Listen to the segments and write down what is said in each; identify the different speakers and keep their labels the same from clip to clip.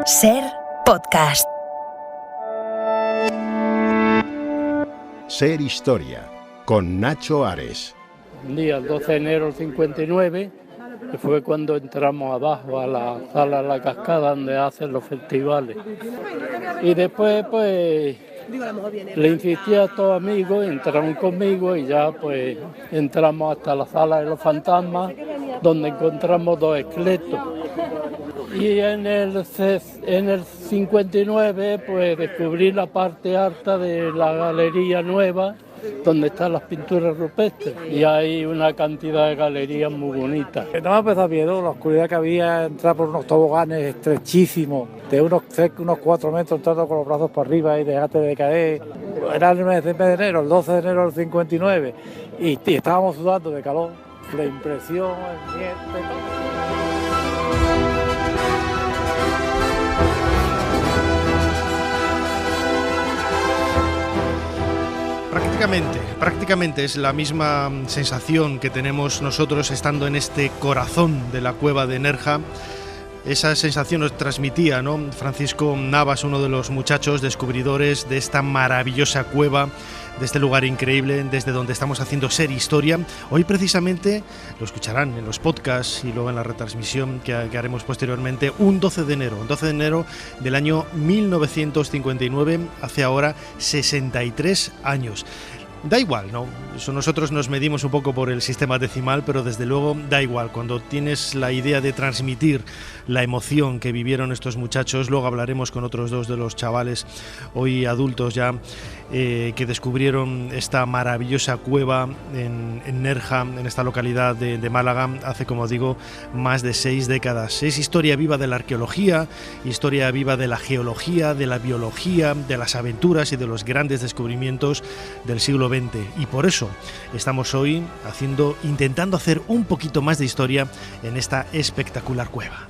Speaker 1: SER Podcast.
Speaker 2: SER Historia, con Nacho Ares.
Speaker 3: Un día, el 12 de enero del 59, que fue cuando entramos abajo a la sala de la cascada donde hacen los festivales. Y después, pues, le insistí a todos amigos, entraron conmigo y ya, pues, entramos hasta la sala de los fantasmas, donde encontramos dos esqueletos. Y en el 59, pues, descubrí la parte alta de la galería nueva, donde están las pinturas rupestres, y hay una cantidad de galerías muy bonitas.
Speaker 4: No me empezó miedo, la oscuridad que había, entrar por unos toboganes estrechísimos, de unos 4 metros, entrando con los brazos para arriba y dejarte de caer. Era el mes de enero, el 12 de enero del 59, y estábamos sudando de calor, la impresión, el miedo.
Speaker 5: Prácticamente es la misma sensación que tenemos nosotros estando en este corazón de la cueva de Nerja. Esa sensación nos transmitía, ¿no?, Francisco Navas, uno de los muchachos descubridores de esta maravillosa cueva, de este lugar increíble desde donde estamos haciendo SER Historia. Hoy precisamente lo escucharán en los podcasts y luego en la retransmisión que haremos posteriormente, un 12 de enero del año 1959, hace ahora 63 años. Da igual, ¿no? Nosotros nos medimos un poco por el sistema decimal, pero desde luego da igual. Cuando tienes la idea de transmitir la emoción que vivieron estos muchachos, luego hablaremos con otros dos de los chavales, hoy adultos ya, que descubrieron esta maravillosa cueva en Nerja, en esta localidad de Málaga, hace, como digo, más de 6 décadas. Es historia viva de la arqueología, historia viva de la geología, de la biología, de las aventuras y de los grandes descubrimientos del siglo XX. Y por eso estamos hoy intentando hacer un poquito más de historia en esta espectacular cueva.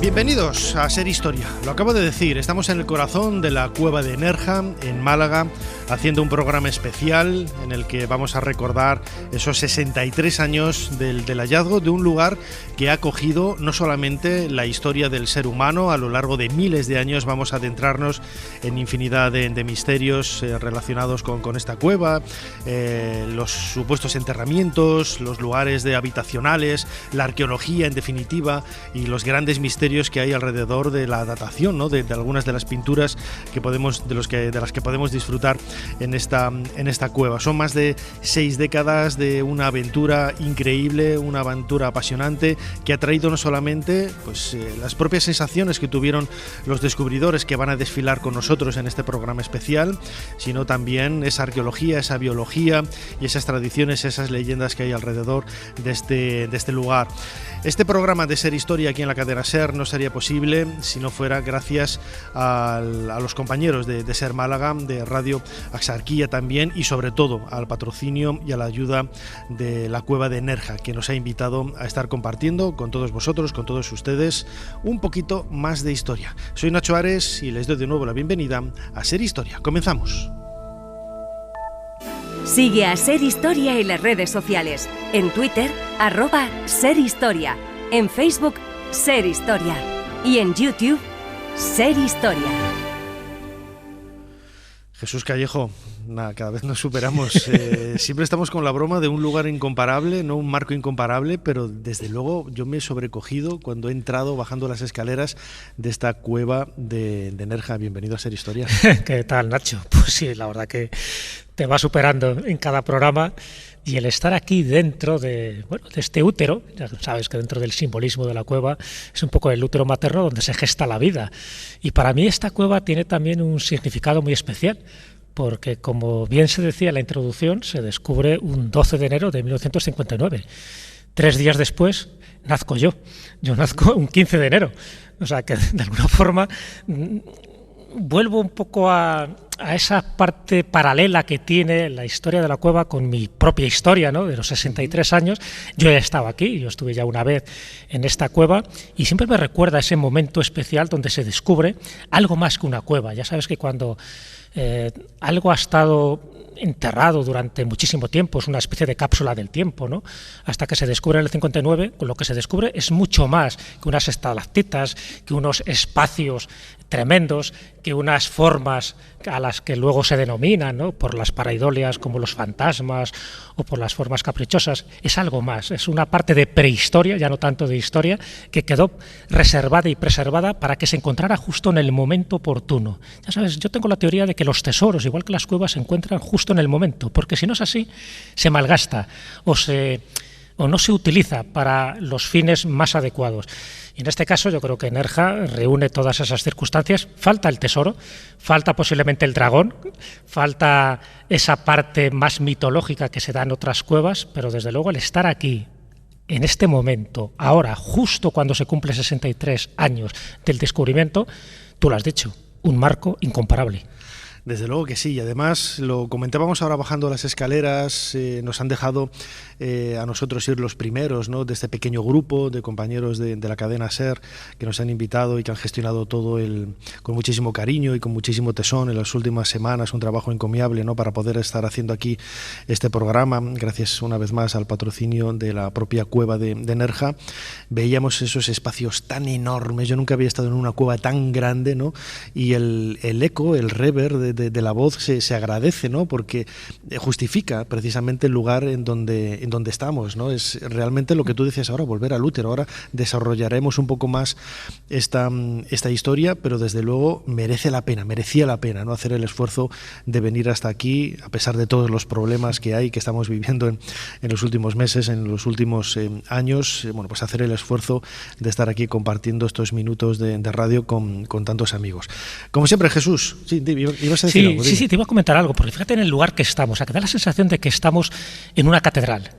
Speaker 5: Bienvenidos a SER Historia. Lo acabo de decir, estamos en el corazón de la cueva de Nerja, en Málaga, haciendo un programa especial en el que vamos a recordar esos 63 años del hallazgo de un lugar que ha acogido no solamente la historia del ser humano. A lo largo de miles de años vamos a adentrarnos en infinidad de misterios relacionados con esta cueva, los supuestos enterramientos, los lugares habitacionales, la arqueología en definitiva, y los grandes misterios que hay alrededor de la datación, ¿no?, de algunas de las pinturas de las que podemos disfrutar en esta cueva. Son más de 6 décadas de una aventura increíble, una aventura apasionante, que ha traído no solamente las propias sensaciones que tuvieron los descubridores que van a desfilar con nosotros en este programa especial, sino también esa arqueología, esa biología y esas tradiciones, esas leyendas que hay alrededor de este lugar. Este programa de SER Historia aquí en la cadena SER no sería posible si no fuera gracias a los compañeros de SER Málaga, de Radio Axarquía también, y sobre todo al patrocinio y a la ayuda de la cueva de Nerja, que nos ha invitado a estar compartiendo con todos vosotros, con todos ustedes, un poquito más de historia. Soy Nacho Ares y les doy de nuevo la bienvenida a SER Historia. Comenzamos.
Speaker 1: Sigue a SER Historia en las redes sociales. En Twitter, @SER Historia. En Facebook, SER Historia. Y en YouTube, SER Historia.
Speaker 5: Jesús Callejo, cada vez nos superamos. Siempre estamos con la broma de un lugar incomparable, no un marco incomparable, pero desde luego yo me he sobrecogido cuando he entrado bajando las escaleras de esta cueva de Nerja. Bienvenido a SER Historia.
Speaker 4: ¿Qué tal, Nacho? Pues sí, la verdad que te va superando en cada programa, y el estar aquí dentro de este útero, ya sabes que dentro del simbolismo de la cueva es un poco el útero materno donde se gesta la vida, y para mí esta cueva tiene también un significado muy especial, porque como bien se decía en la introducción, se descubre un 12 de enero de 1959. 3 días después nazco yo nazco un 15 de enero, o sea que de alguna forma vuelvo un poco a a esa parte paralela que tiene la historia de la cueva con mi propia historia, ¿no?, de los 63 años. Yo he estado aquí, yo estuve ya una vez en esta cueva y siempre me recuerda ese momento especial donde se descubre algo más que una cueva. Ya sabes que cuando algo ha estado enterrado durante muchísimo tiempo, es una especie de cápsula del tiempo, ¿no?, hasta que se descubre en el 59, con lo que se descubre es mucho más que unas estalactitas, que unos espacios tremendos, que unas formas a las que luego se denominan, ¿no?, por las paraidolias como los fantasmas o por las formas caprichosas. Es algo más, es una parte de prehistoria, ya no tanto de historia, que quedó reservada y preservada para que se encontrara justo en el momento oportuno. Ya sabes, yo tengo la teoría de que los tesoros, igual que las cuevas, se encuentran justo en el momento, porque si no es así, se malgasta o no se utiliza para los fines más adecuados. Y en este caso yo creo que Nerja reúne todas esas circunstancias. Falta el tesoro, falta posiblemente el dragón, falta esa parte más mitológica que se da en otras cuevas, pero desde luego el estar aquí, en este momento, ahora, justo cuando se cumple 63 años del descubrimiento, tú lo has dicho, un marco incomparable.
Speaker 5: Desde luego que sí, y además lo comentábamos ahora bajando las escaleras, nos han dejado a nosotros ir los primeros, ¿no?, de este pequeño grupo de compañeros de la cadena SER que nos han invitado y que han gestionado todo con muchísimo cariño y con muchísimo tesón en las últimas semanas, un trabajo encomiable, ¿no?, para poder estar haciendo aquí este programa, gracias una vez más al patrocinio de la propia cueva de Nerja. Veíamos esos espacios tan enormes, yo nunca había estado en una cueva tan grande, ¿no?, y el eco, el reverb de la voz se agradece, ¿no?, porque justifica precisamente el lugar en donde estamos, ¿no? Es realmente lo que tú decías ahora, volver al útero. Ahora desarrollaremos un poco más esta historia, pero desde luego merecía la pena, ¿no?, hacer el esfuerzo de venir hasta aquí, a pesar de todos los problemas que hay, que estamos viviendo en los últimos meses, en los últimos años, bueno, pues hacer el esfuerzo de estar aquí compartiendo estos minutos de radio con tantos amigos. Como siempre, Jesús, sí, ibas a decir algo.
Speaker 4: Sí, te iba a comentar algo, porque fíjate en el lugar que estamos, que da la sensación de que estamos en una catedral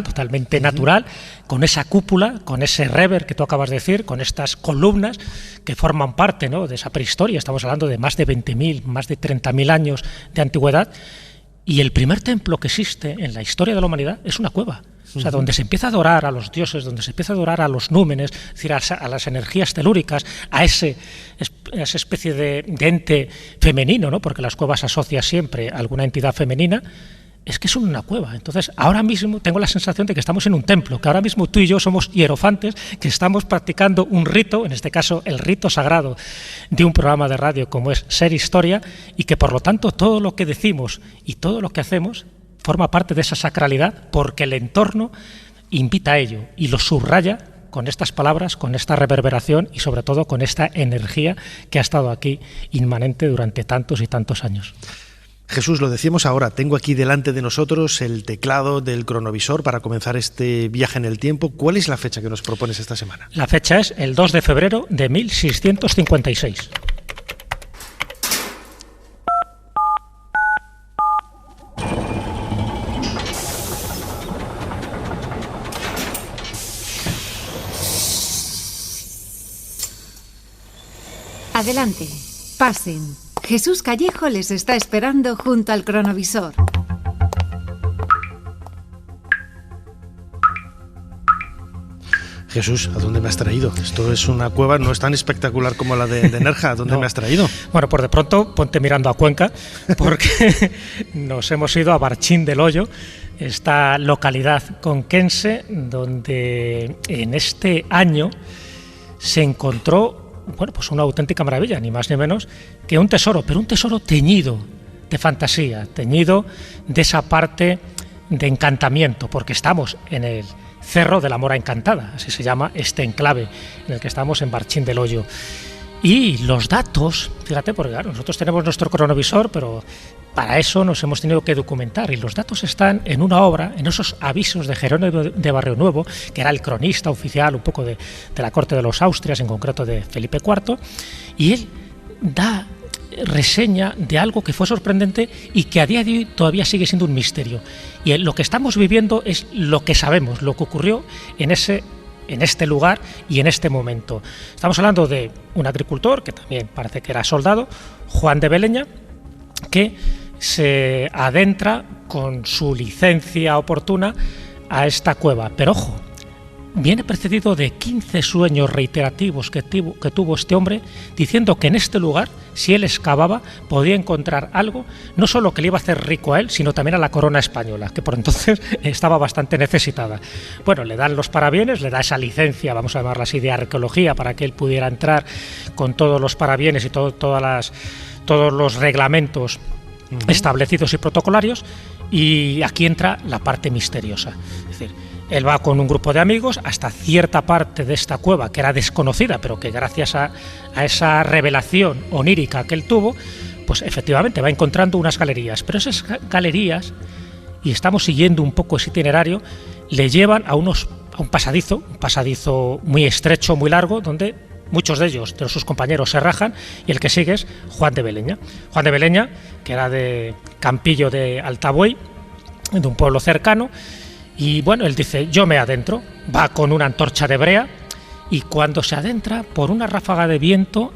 Speaker 4: totalmente natural, con esa cúpula, con ese rever que tú acabas de decir, con estas columnas que forman parte, ¿no?, de esa prehistoria. Estamos hablando de más de 20.000, más de 30.000 años de antigüedad, y el primer templo que existe en la historia de la humanidad es una cueva. O sea, donde se empieza a adorar a los dioses, donde se empieza a adorar a los númenes, es decir, a las energías telúricas, a esa especie de ente femenino, ¿no?, porque las cuevas asocian siempre a alguna entidad femenina. Es que es una cueva. Entonces, ahora mismo tengo la sensación de que estamos en un templo, que ahora mismo tú y yo somos hierofantes, que estamos practicando un rito, en este caso el rito sagrado de un programa de radio como es Ser Historia, y que por lo tanto todo lo que decimos y todo lo que hacemos forma parte de esa sacralidad, porque el entorno invita a ello y lo subraya con estas palabras, con esta reverberación y sobre todo con esta energía que ha estado aquí inmanente durante tantos y tantos años.
Speaker 5: Jesús, lo decíamos ahora, tengo aquí delante de nosotros el teclado del cronovisor para comenzar este viaje en el tiempo. ¿Cuál es la fecha que nos propones esta semana?
Speaker 4: La fecha es el 2 de febrero de 1656.
Speaker 6: Adelante, pasen. Jesús Callejo les está esperando junto al cronovisor.
Speaker 5: Jesús, ¿a dónde me has traído? Esto es una cueva, no es tan espectacular como la de Nerja. ¿A dónde me has traído?
Speaker 4: Bueno, por de pronto ponte mirando a Cuenca, porque nos hemos ido a Barchín del Hoyo, esta localidad conquense donde en este año se encontró, bueno, pues una auténtica maravilla, ni más ni menos que un tesoro, pero un tesoro teñido de fantasía, teñido de esa parte de encantamiento, porque estamos en el Cerro de la Mora Encantada, así se llama este enclave en el que estamos en Barchín del Hoyo. Y los datos, fíjate, porque claro, nosotros tenemos nuestro cronovisor, pero para eso nos hemos tenido que documentar, y los datos están en una obra, en esos avisos de Jerónimo de Barrionuevo, que era el cronista oficial un poco de la corte de los Austrias, en concreto de Felipe IV, y él da reseña de algo que fue sorprendente y que a día de hoy todavía sigue siendo un misterio. Y lo que estamos viviendo es lo que sabemos, lo que ocurrió en este lugar y en este momento. Estamos hablando de un agricultor, que también parece que era soldado, Juan de Beleña, que se adentra con su licencia oportuna a esta cueva. Pero ojo, viene precedido de 15 sueños reiterativos que tuvo este hombre, diciendo que en este lugar, si él excavaba, podía encontrar algo, no solo que le iba a hacer rico a él, sino también a la corona española, que por entonces estaba bastante necesitada. Bueno, le dan los parabienes, le da esa licencia, vamos a llamarla así, de arqueología, para que él pudiera entrar con todos los parabienes y todos los reglamentos establecidos y protocolarios, y aquí entra la parte misteriosa. Es decir, él va con un grupo de amigos hasta cierta parte de esta cueva que era desconocida, pero que gracias a esa revelación onírica que él tuvo, pues efectivamente va encontrando unas galerías. Pero esas galerías, y estamos siguiendo un poco ese itinerario, le llevan a un pasadizo muy estrecho, muy largo, donde muchos de ellos, de sus compañeros, se rajan, y el que sigue es Juan de Beleña. Juan de Beleña, que era de Campillo de Altabuey, de un pueblo cercano, y bueno, él dice, yo me adentro, va con una antorcha de brea, y cuando se adentra, por una ráfaga de viento,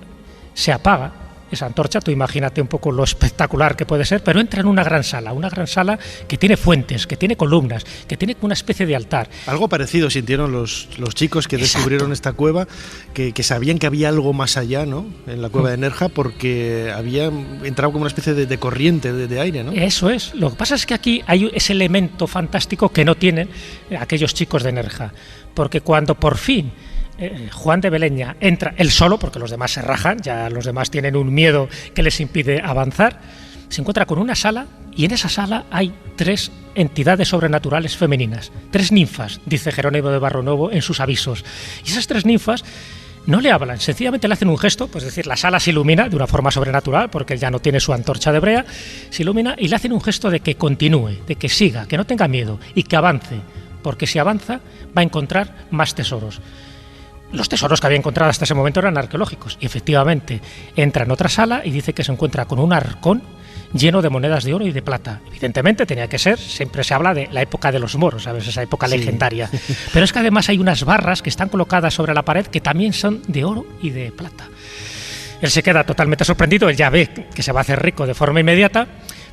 Speaker 4: se apaga esa antorcha. Tú imagínate un poco lo espectacular que puede ser, pero entra en una gran sala que tiene fuentes, que tiene columnas, que tiene una especie de altar.
Speaker 5: Algo parecido sintieron los chicos que descubrieron esta cueva, que sabían que había algo más allá, ¿no?, en la cueva de Nerja, porque había entrado como una especie de corriente de aire, ¿no?
Speaker 4: Eso es. Lo que pasa es que aquí hay ese elemento fantástico que no tienen aquellos chicos de Nerja, porque cuando por fin Juan de Beleña entra él solo, porque los demás se rajan, ya los demás tienen un miedo que les impide avanzar, se encuentra con una sala, y en esa sala hay 3 entidades sobrenaturales femeninas, 3 ninfas, dice Jerónimo de Barronuevo en sus avisos. Y esas 3 ninfas no le hablan, sencillamente le hacen un gesto, pues es decir, la sala se ilumina de una forma sobrenatural, porque él ya no tiene su antorcha de brea, se ilumina y le hacen un gesto de que continúe, de que siga, que no tenga miedo y que avance, porque si avanza va a encontrar más tesoros. Los tesoros que había encontrado hasta ese momento eran arqueológicos, y efectivamente entra en otra sala y dice que se encuentra con un arcón lleno de monedas de oro y de plata. Evidentemente tenía que ser, siempre se habla de la época de los moros, ¿sabes?, esa época legendaria. Pero es que además hay unas barras que están colocadas sobre la pared que también son de oro y de plata. Él se queda totalmente sorprendido, él ya ve que se va a hacer rico de forma inmediata,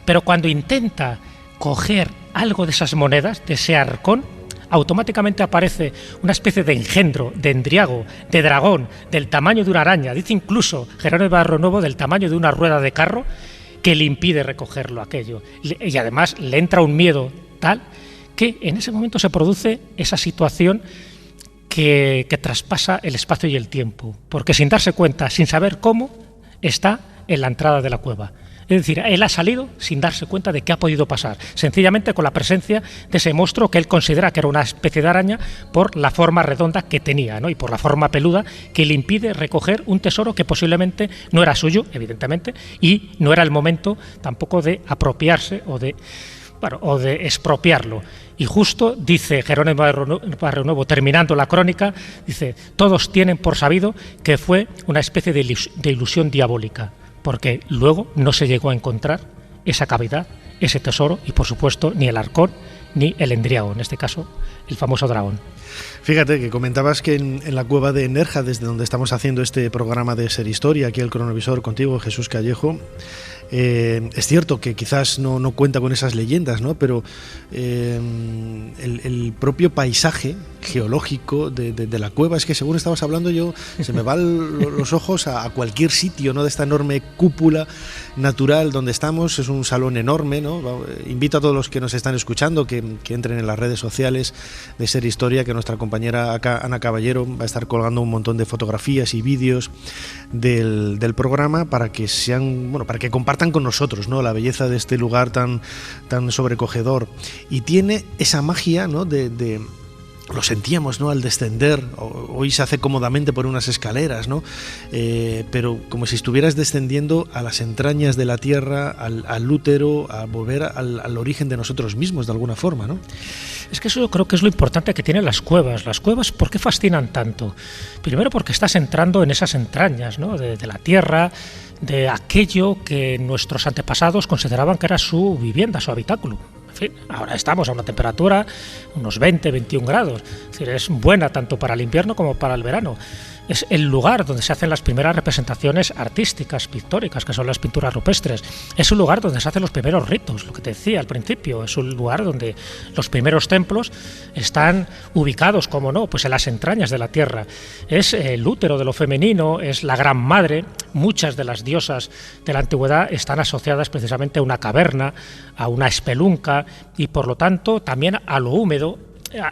Speaker 4: pero cuando intenta coger algo de esas monedas, de ese arcón, automáticamente aparece una especie de engendro, de endriago, de dragón, del tamaño de una araña, dice incluso Jerónimo de Barronuevo del tamaño de una rueda de carro, que le impide recogerlo aquello. Y además le entra un miedo tal que en ese momento se produce esa situación que traspasa el espacio y el tiempo, porque sin darse cuenta, sin saber cómo, está en la entrada de la cueva. Es decir, él ha salido sin darse cuenta de qué ha podido pasar, sencillamente con la presencia de ese monstruo que él considera que era una especie de araña por la forma redonda que tenía, ¿no?, y por la forma peluda que le impide recoger un tesoro que posiblemente no era suyo, evidentemente, y no era el momento tampoco de apropiarse o de expropiarlo. Y justo dice Jerónimo de Barronuevo, terminando la crónica, dice, todos tienen por sabido que fue una especie de ilusión diabólica, porque luego no se llegó a encontrar esa cavidad, ese tesoro, y por supuesto ni el arcón ni el endriago, en este caso el famoso dragón.
Speaker 5: Fíjate que comentabas que en la cueva de Nerja, desde donde estamos haciendo este programa de Ser Historia, aquí el cronovisor contigo, Jesús Callejo, es cierto que quizás no cuenta con esas leyendas, ¿no?, pero el propio paisaje geológico de la cueva, es que según estabas hablando yo, se me van los ojos a cualquier sitio, ¿no?, de esta enorme cúpula natural donde estamos. Es un salón enorme, ¿no? Invito a todos los que nos están escuchando que entren en las redes sociales de Ser Historia, que nuestra compañera Ana Caballero va a estar colgando un montón de fotografías y vídeos del programa para que para que compartan con nosotros, ¿no?, la belleza de este lugar tan sobrecogedor. Y tiene esa magia, ¿no?, lo sentíamos, ¿no?, al descender. Hoy se hace cómodamente por unas escaleras, ¿no?, pero como si estuvieras descendiendo a las entrañas de la tierra, al útero, a volver al origen de nosotros mismos de alguna forma, ¿no?
Speaker 4: Es que eso yo creo que es lo importante que tienen las cuevas. Las cuevas, ¿por qué fascinan tanto? Primero porque estás entrando en esas entrañas, ¿no?, de la tierra, de aquello que nuestros antepasados consideraban que era su vivienda, su habitáculo. En fin, ahora estamos a una temperatura, unos 20, 21 grados. Es decir, es buena tanto para el invierno como para el verano. Es el lugar donde se hacen las primeras representaciones artísticas, pictóricas, que son las pinturas rupestres. Es un lugar donde se hacen los primeros ritos, lo que te decía al principio. Es un lugar donde los primeros templos están ubicados, como no, pues en las entrañas de la tierra. Es el útero de lo femenino, es la gran madre. Muchas de las diosas de la antigüedad están asociadas precisamente a una caverna, a una espelunca y por lo tanto también a lo húmedo,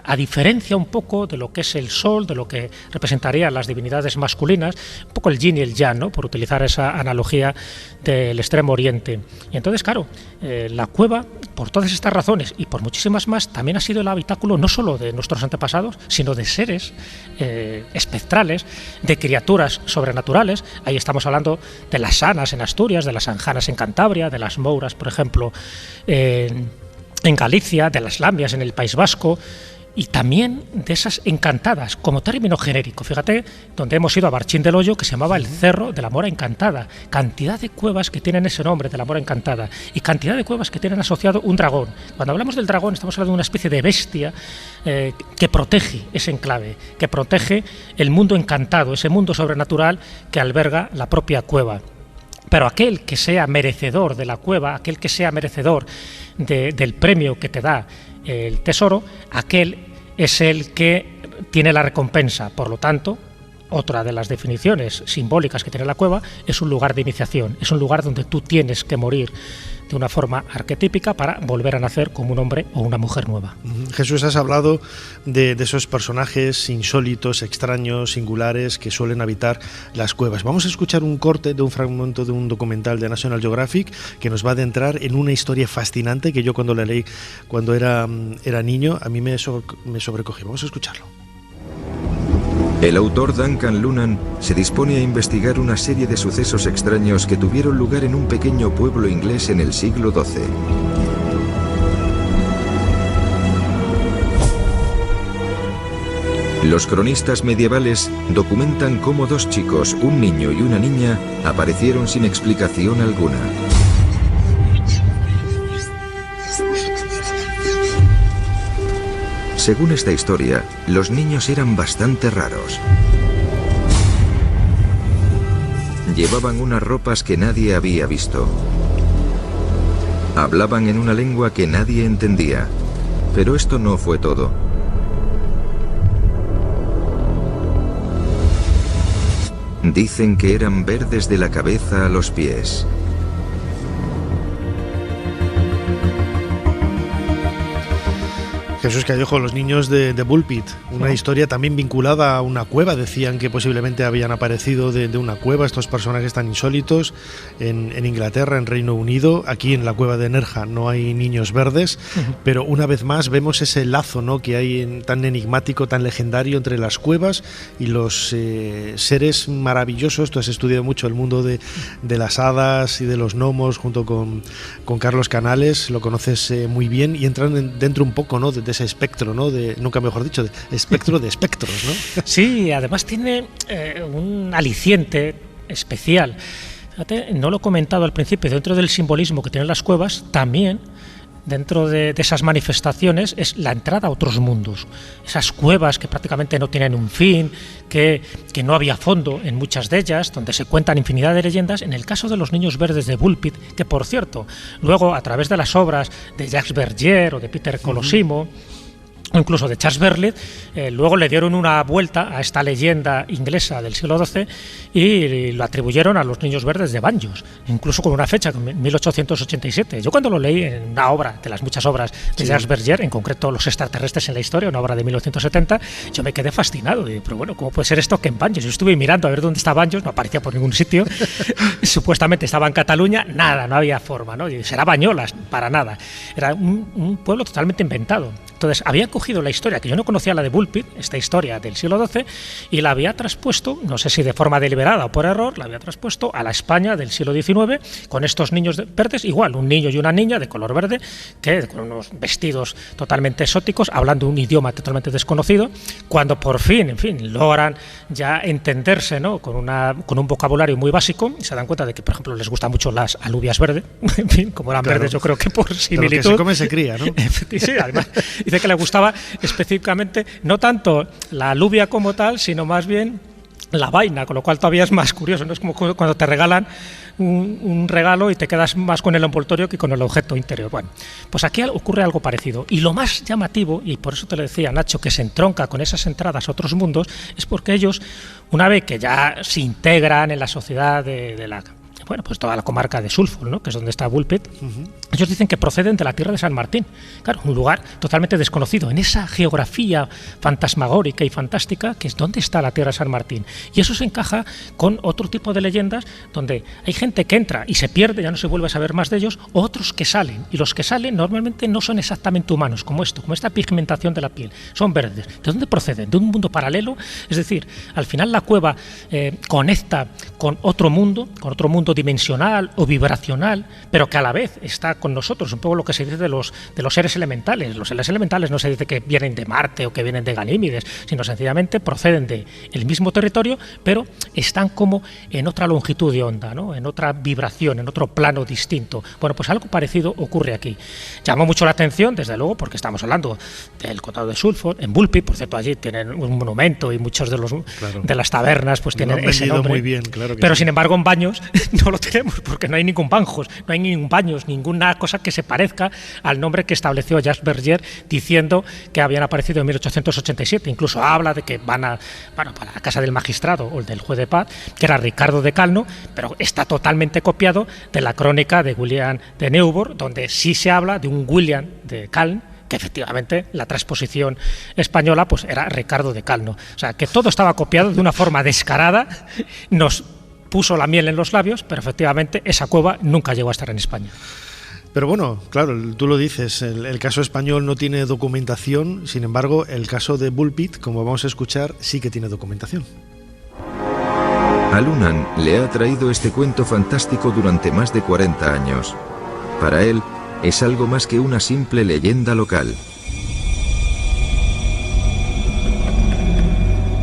Speaker 4: a diferencia un poco de lo que es el sol, de lo que representarían las divinidades masculinas, un poco el yin y el yang, ¿no?, por utilizar esa analogía del Extremo Oriente. Y entonces, claro, la cueva, por todas estas razones y por muchísimas más, también ha sido el habitáculo no solo de nuestros antepasados, sino de seres espectrales, de criaturas sobrenaturales. Ahí estamos hablando de las sanas en Asturias, de las anjanas en Cantabria, de las mouras, por ejemplo, en Galicia, de las lamias en el País Vasco, y también de esas encantadas, como término genérico. Fíjate, donde hemos ido a Barchín del Hoyo, que se llamaba el Cerro de la Mora Encantada. Cantidad de cuevas que tienen ese nombre, de la Mora Encantada, y cantidad de cuevas que tienen asociado un dragón. Cuando hablamos del dragón, estamos hablando de una especie de bestia que protege ese enclave, que protege el mundo encantado, ese mundo sobrenatural que alberga la propia cueva. Pero aquel que sea merecedor de la cueva, aquel que sea merecedor del premio que te da el tesoro, aquel es el que tiene la recompensa. Por lo tanto, otra de las definiciones simbólicas que tiene la cueva es un lugar de iniciación, es un lugar donde tú tienes que morir de una forma arquetípica para volver a nacer como un hombre o una mujer nueva.
Speaker 5: Jesús, has hablado de esos personajes insólitos, extraños, singulares que suelen habitar las cuevas. Vamos a escuchar un corte de un fragmento de un documental de National Geographic que nos va a adentrar en una historia fascinante que yo cuando la leí cuando era niño a mí me sobrecogió. Vamos a escucharlo.
Speaker 7: El autor Duncan Lunan se dispone a investigar una serie de sucesos extraños que tuvieron lugar en un pequeño pueblo inglés en el siglo XII. Los cronistas medievales documentan cómo dos chicos, un niño y una niña, aparecieron sin explicación alguna. Según esta historia, los niños eran bastante raros. Llevaban unas ropas que nadie había visto. Hablaban en una lengua que nadie entendía. Pero esto no fue todo. Dicen que eran verdes de la cabeza a los pies.
Speaker 5: Jesús Callejo, los niños de Bullpit, una historia también vinculada a una cueva. Decían que posiblemente habían aparecido de una cueva estos personajes tan insólitos en Inglaterra, en Reino Unido. Aquí en la cueva de Nerja no hay niños verdes, pero una vez más vemos ese lazo, ¿no?, que hay tan enigmático, tan legendario entre las cuevas y los seres maravillosos. Tú has estudiado mucho el mundo de las hadas y de los gnomos junto con Carlos Canales, lo conoces muy bien, y entran dentro un poco, ¿no?, de ese espectro, ¿no?, nunca mejor dicho, de espectro de espectros, ¿no?
Speaker 4: Sí, además tiene un aliciente especial. Fíjate, no lo he comentado al principio, dentro del simbolismo que tienen las cuevas, también dentro de esas manifestaciones es la entrada a otros mundos. Esas cuevas que prácticamente no tienen un fin, que no había fondo en muchas de ellas, donde se cuentan infinidad de leyendas. En el caso de los niños verdes de Bullpit, que por cierto, luego a través de las obras de Jacques Bergier o de Peter Colosimo, o incluso de Charles Berlitz, luego le dieron una vuelta a esta leyenda inglesa del siglo XII y lo atribuyeron a los niños verdes de Banjos, incluso con una fecha, 1887. Yo cuando lo leí en una obra, de las muchas obras de Jacques Bergier, en concreto Los extraterrestres en la historia, una obra de 1970, yo me quedé fascinado. Y, pero bueno, ¿cómo puede ser esto que en Banjos? Yo estuve mirando a ver dónde está Banjos, no aparecía por ningún sitio. Supuestamente estaba en Cataluña, nada, no había forma, ¿no? Y será Bañolas, para nada. Era un pueblo totalmente inventado. Entonces había cogido la historia, que yo no conocía, la de Bull Pit, esta historia del siglo XII, y la había traspuesto, no sé si de forma deliberada o por error, la había traspuesto a la España del siglo XIX, con estos niños verdes, igual, un niño y una niña de color verde, que con unos vestidos totalmente exóticos, hablando un idioma totalmente desconocido, cuando por fin, en fin, logran ya entenderse, ¿no?, con un vocabulario muy básico, y se dan cuenta de que, por ejemplo, les gustan mucho las alubias verdes, en fin, como eran verdes, yo creo que por similitud.
Speaker 5: Lo que se come se cría, ¿no?
Speaker 4: Sí, además, dice que le gustaba específicamente no tanto la alubia como tal, sino más bien la vaina, con lo cual todavía es más curioso, ¿no? Es como cuando te regalan un regalo y te quedas más con el envoltorio que con el objeto interior. Bueno, pues aquí ocurre algo parecido. Y lo más llamativo, y por eso te lo decía, Nacho, que se entronca con esas entradas a otros mundos, es porque ellos, una vez que ya se integran en la sociedad de la... bueno, pues toda la comarca de Sulfur, ¿no?, que es donde está Bull Pit, ellos dicen que proceden de la tierra de San Martín. Claro, un lugar totalmente desconocido, en esa geografía fantasmagórica y fantástica que es donde está la tierra de San Martín. Y eso se encaja con otro tipo de leyendas donde hay gente que entra y se pierde, ya no se vuelve a saber más de ellos, o otros que salen. Y los que salen normalmente no son exactamente humanos, como esto, como esta pigmentación de la piel. Son verdes. ¿De dónde proceden? ¿De un mundo paralelo? Es decir, al final la cueva conecta con otro mundo dimensional o vibracional, pero que a la vez está con nosotros, un poco lo que se dice de los seres elementales. Los seres elementales no se dice que vienen de Marte o que vienen de Ganímedes, sino sencillamente proceden del mismo territorio, pero están como en otra longitud de onda, ¿no?, en otra vibración, en otro plano distinto. Bueno, pues algo parecido ocurre aquí. Llamó mucho la atención, desde luego, porque estamos hablando del condado de Sulfur, en Bull Pit, por cierto, allí tienen un monumento y muchos de las tabernas pues tienen ese nombre.
Speaker 5: Muy bien, claro que
Speaker 4: pero
Speaker 5: sí.
Speaker 4: Sin embargo, en baños no lo tenemos, porque no hay ningún banjos, no hay ningún baños, ninguna cosa que se parezca al nombre que estableció Jacques Bergier diciendo que habían aparecido en 1887. Incluso habla de que van para la casa del magistrado o el del juez de paz, que era Ricardo de Calno, pero está totalmente copiado de la crónica de William de Neuburg, donde sí se habla de un William de Calne, que efectivamente la transposición española pues era Ricardo de Calno. O sea, que todo estaba copiado de una forma descarada, nos puso la miel en los labios, pero efectivamente esa cueva nunca llegó a estar en España.
Speaker 5: Pero bueno, claro, tú lo dices, el caso español no tiene documentación, sin embargo, el caso de Bull Pit, como vamos a escuchar, sí que tiene documentación.
Speaker 7: A Lunan le ha traído este cuento fantástico durante más de 40 años. Para él, es algo más que una simple leyenda local.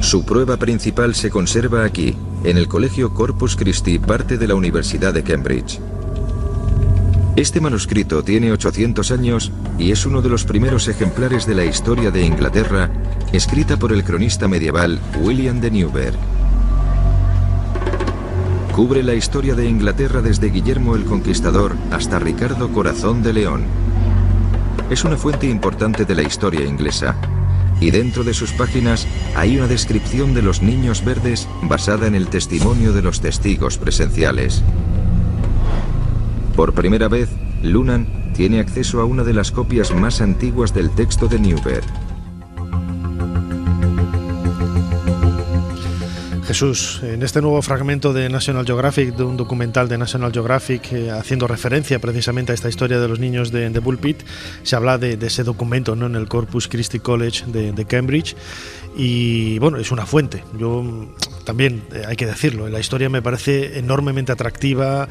Speaker 7: Su prueba principal se conserva aquí, en el Colegio Corpus Christi, parte de la Universidad de Cambridge. Este manuscrito tiene 800 años y es uno de los primeros ejemplares de la historia de Inglaterra, escrita por el cronista medieval William de Neuburg. Cubre la historia de Inglaterra desde Guillermo el Conquistador hasta Ricardo Corazón de León. Es una fuente importante de la historia inglesa, y dentro de sus páginas hay una descripción de los niños verdes basada en el testimonio de los testigos presenciales. Por primera vez, Lunan tiene acceso a una de las copias más antiguas del texto de Neuburg.
Speaker 5: Jesús, en este nuevo fragmento de National Geographic, de un documental de National Geographic, haciendo referencia precisamente a esta historia de los niños de Bull Pit, se habla de ese documento, ¿no?, en el Corpus Christi College de Cambridge, y bueno, es una fuente. Yo también, hay que decirlo, la historia me parece enormemente atractiva,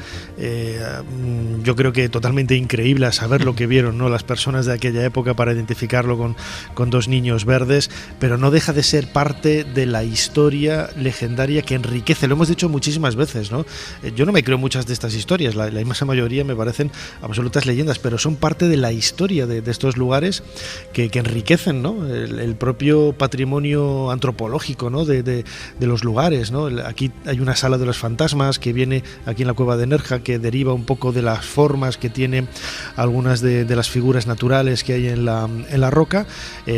Speaker 5: yo creo que totalmente increíble a saber lo que vieron, ¿no?, las personas de aquella época para identificarlo con dos niños verdes, pero no deja de ser parte de la historia legendaria que enriquece, lo hemos dicho muchísimas veces, ¿no? Yo no me creo muchas de estas historias, la inmensa mayoría me parecen absolutas leyendas, pero son parte de la historia de estos lugares que enriquecen, ¿no?, el propio patrimonio antropológico, ¿no?, de los lugares, ¿no? Aquí hay una sala de los fantasmas que viene aquí en la cueva de Nerja, que deriva un poco de las formas que tienen algunas de las figuras naturales que hay en la roca.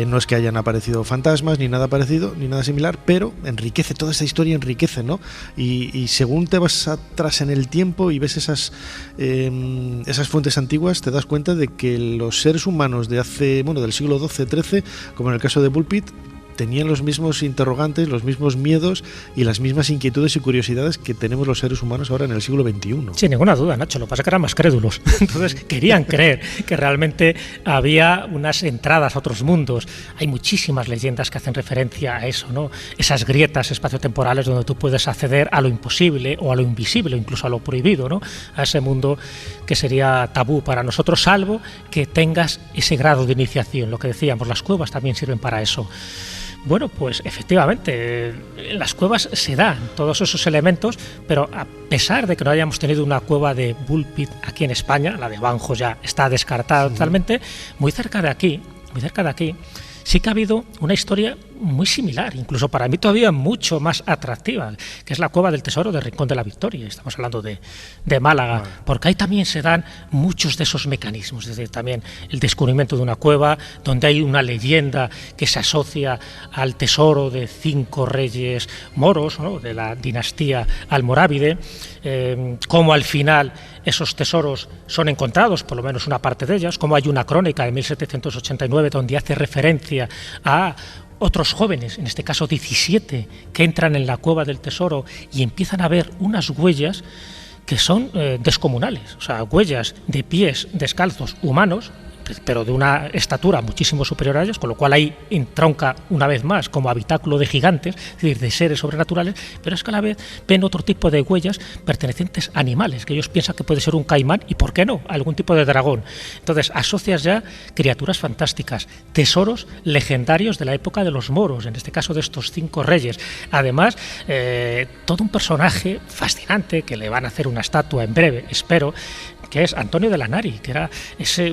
Speaker 5: No es que hayan aparecido fantasmas ni nada parecido, ni nada similar, pero enriquece, toda esta historia enriquece, ¿no? Y según te vas atrás en el tiempo y ves esas fuentes antiguas, te das cuenta de que los seres humanos de hace, del siglo XII-XIII, como en el caso de Bull Pit, tenían los mismos interrogantes, los mismos miedos y las mismas inquietudes y curiosidades que tenemos los seres humanos ahora en el siglo XXI.
Speaker 4: Sin ninguna duda, Nacho, lo que pasa es que eran más crédulos. Entonces querían creer que realmente había unas entradas a otros mundos. Hay muchísimas leyendas que hacen referencia a eso, ¿no? Esas grietas espaciotemporales donde tú puedes acceder a lo imposible o a lo invisible, incluso a lo prohibido, ¿no? A ese mundo que sería tabú para nosotros, salvo que tengas ese grado de iniciación. Lo que decíamos, las cuevas también sirven para eso. Bueno, pues efectivamente, en las cuevas se dan todos esos elementos, pero a pesar de que no hayamos tenido una cueva de Bull Pit aquí en España, la de Banjos ya está descartada totalmente, muy cerca de aquí, sí que ha habido una historia muy similar, incluso para mí todavía mucho más atractiva, que es la Cueva del Tesoro de Rincón de la Victoria. Estamos hablando de Málaga, porque ahí también se dan muchos de esos mecanismos, es decir, también el descubrimiento de una cueva donde hay una leyenda que se asocia al tesoro de 5 reyes moros, ¿no?, de la dinastía almorávide, cómo al final esos tesoros son encontrados, por lo menos una parte de ellas, como hay una crónica de 1789 donde hace referencia a otros jóvenes, en este caso 17, que entran en la Cueva del Tesoro y empiezan a ver unas huellas que son descomunales, o sea, huellas de pies descalzos humanos, pero de una estatura muchísimo superior a ellos, con lo cual ahí entronca una vez más como habitáculo de gigantes, es decir, de seres sobrenaturales, pero es que a la vez ven otro tipo de huellas pertenecientes a animales, que ellos piensan que puede ser un caimán y, ¿por qué no?, algún tipo de dragón. Entonces asocias ya criaturas fantásticas, tesoros legendarios de la época de los moros, en este caso de estos 5 reyes. Además, todo un personaje fascinante, que le van a hacer una estatua en breve, espero, que es Antonio de Lanari, que era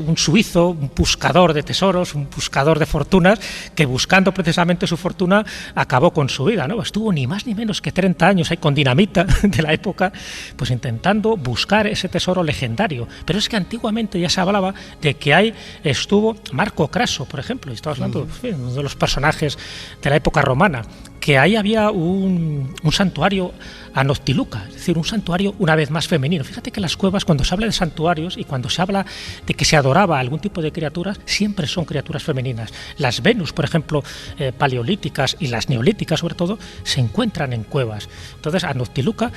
Speaker 4: un suizo, un buscador de tesoros, un buscador de fortunas, que buscando precisamente su fortuna acabó con su vida, ¿no? Estuvo ni más ni menos que 30 años ahí con dinamita de la época, pues intentando buscar ese tesoro legendario. Pero es que antiguamente ya se hablaba de que ahí estuvo Marco Craso, por ejemplo, y estamos hablando de uno de los personajes de la época romana, que ahí había un santuario a Noctiluca, es decir, un santuario una vez más femenino. Fíjate que las cuevas, cuando se habla de santuarios y cuando se habla de que se adoraba a algún tipo de criaturas, siempre son criaturas femeninas. Las Venus, por ejemplo, paleolíticas, y las neolíticas sobre todo, se encuentran en cuevas. Entonces, a Noctiluca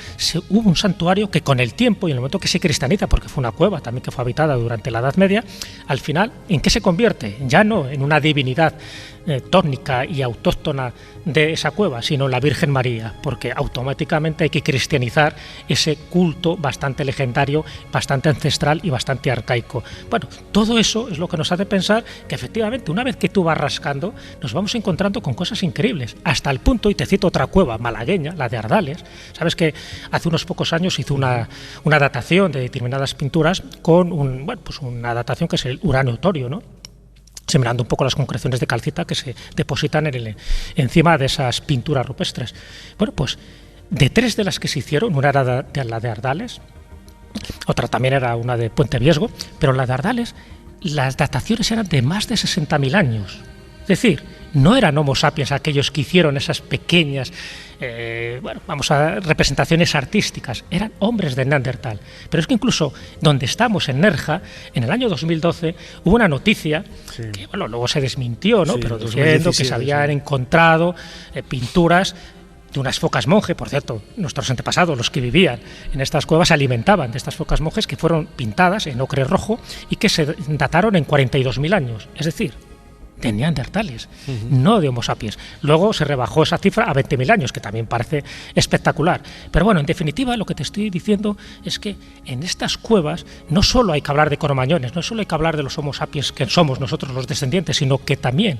Speaker 4: hubo un santuario que con el tiempo y en el momento que se cristianiza, porque fue una cueva también que fue habitada durante la Edad Media, al final, ¿en qué se convierte? Ya no en una divinidad tónica y autóctona de esa cueva, sino la Virgen María, porque automáticamente hay que cristianizar ese culto bastante legendario, bastante ancestral y bastante arcaico. Bueno, todo eso es lo que nos hace pensar que efectivamente una vez que tú vas rascando nos vamos encontrando con cosas increíbles, hasta el punto, y te cito otra cueva malagueña, la de Ardales. Sabes que hace unos pocos años hizo una datación de determinadas pinturas con una datación que es el uranio torio, ¿no?, sembrando un poco las concreciones de calcita que se depositan encima de esas pinturas rupestres. Bueno, pues de 3 de las que se hicieron, una era la de Ardales, otra también era una de Puente Viesgo, pero la de Ardales, las dataciones eran de más de 60.000 años. Es decir, no eran Homo sapiens aquellos que hicieron esas pequeñas representaciones artísticas, eran hombres de Neandertal. Pero es que incluso donde estamos, en Nerja, en el año 2012 hubo una noticia que luego se desmintió, ¿no?, pero diciendo que se habían encontrado pinturas de unas focas monje. Por cierto, nuestros antepasados, los que vivían en estas cuevas, se alimentaban de estas focas monjes, que fueron pintadas en ocre rojo y que se dataron en 42.000 años, es decir, de neandertales, no de Homo sapiens. Luego se rebajó esa cifra a 20.000 años, que también parece espectacular. Pero bueno, en definitiva, lo que te estoy diciendo es que en estas cuevas no solo hay que hablar de cromañones, no solo hay que hablar de los Homo sapiens que somos nosotros los descendientes, sino que también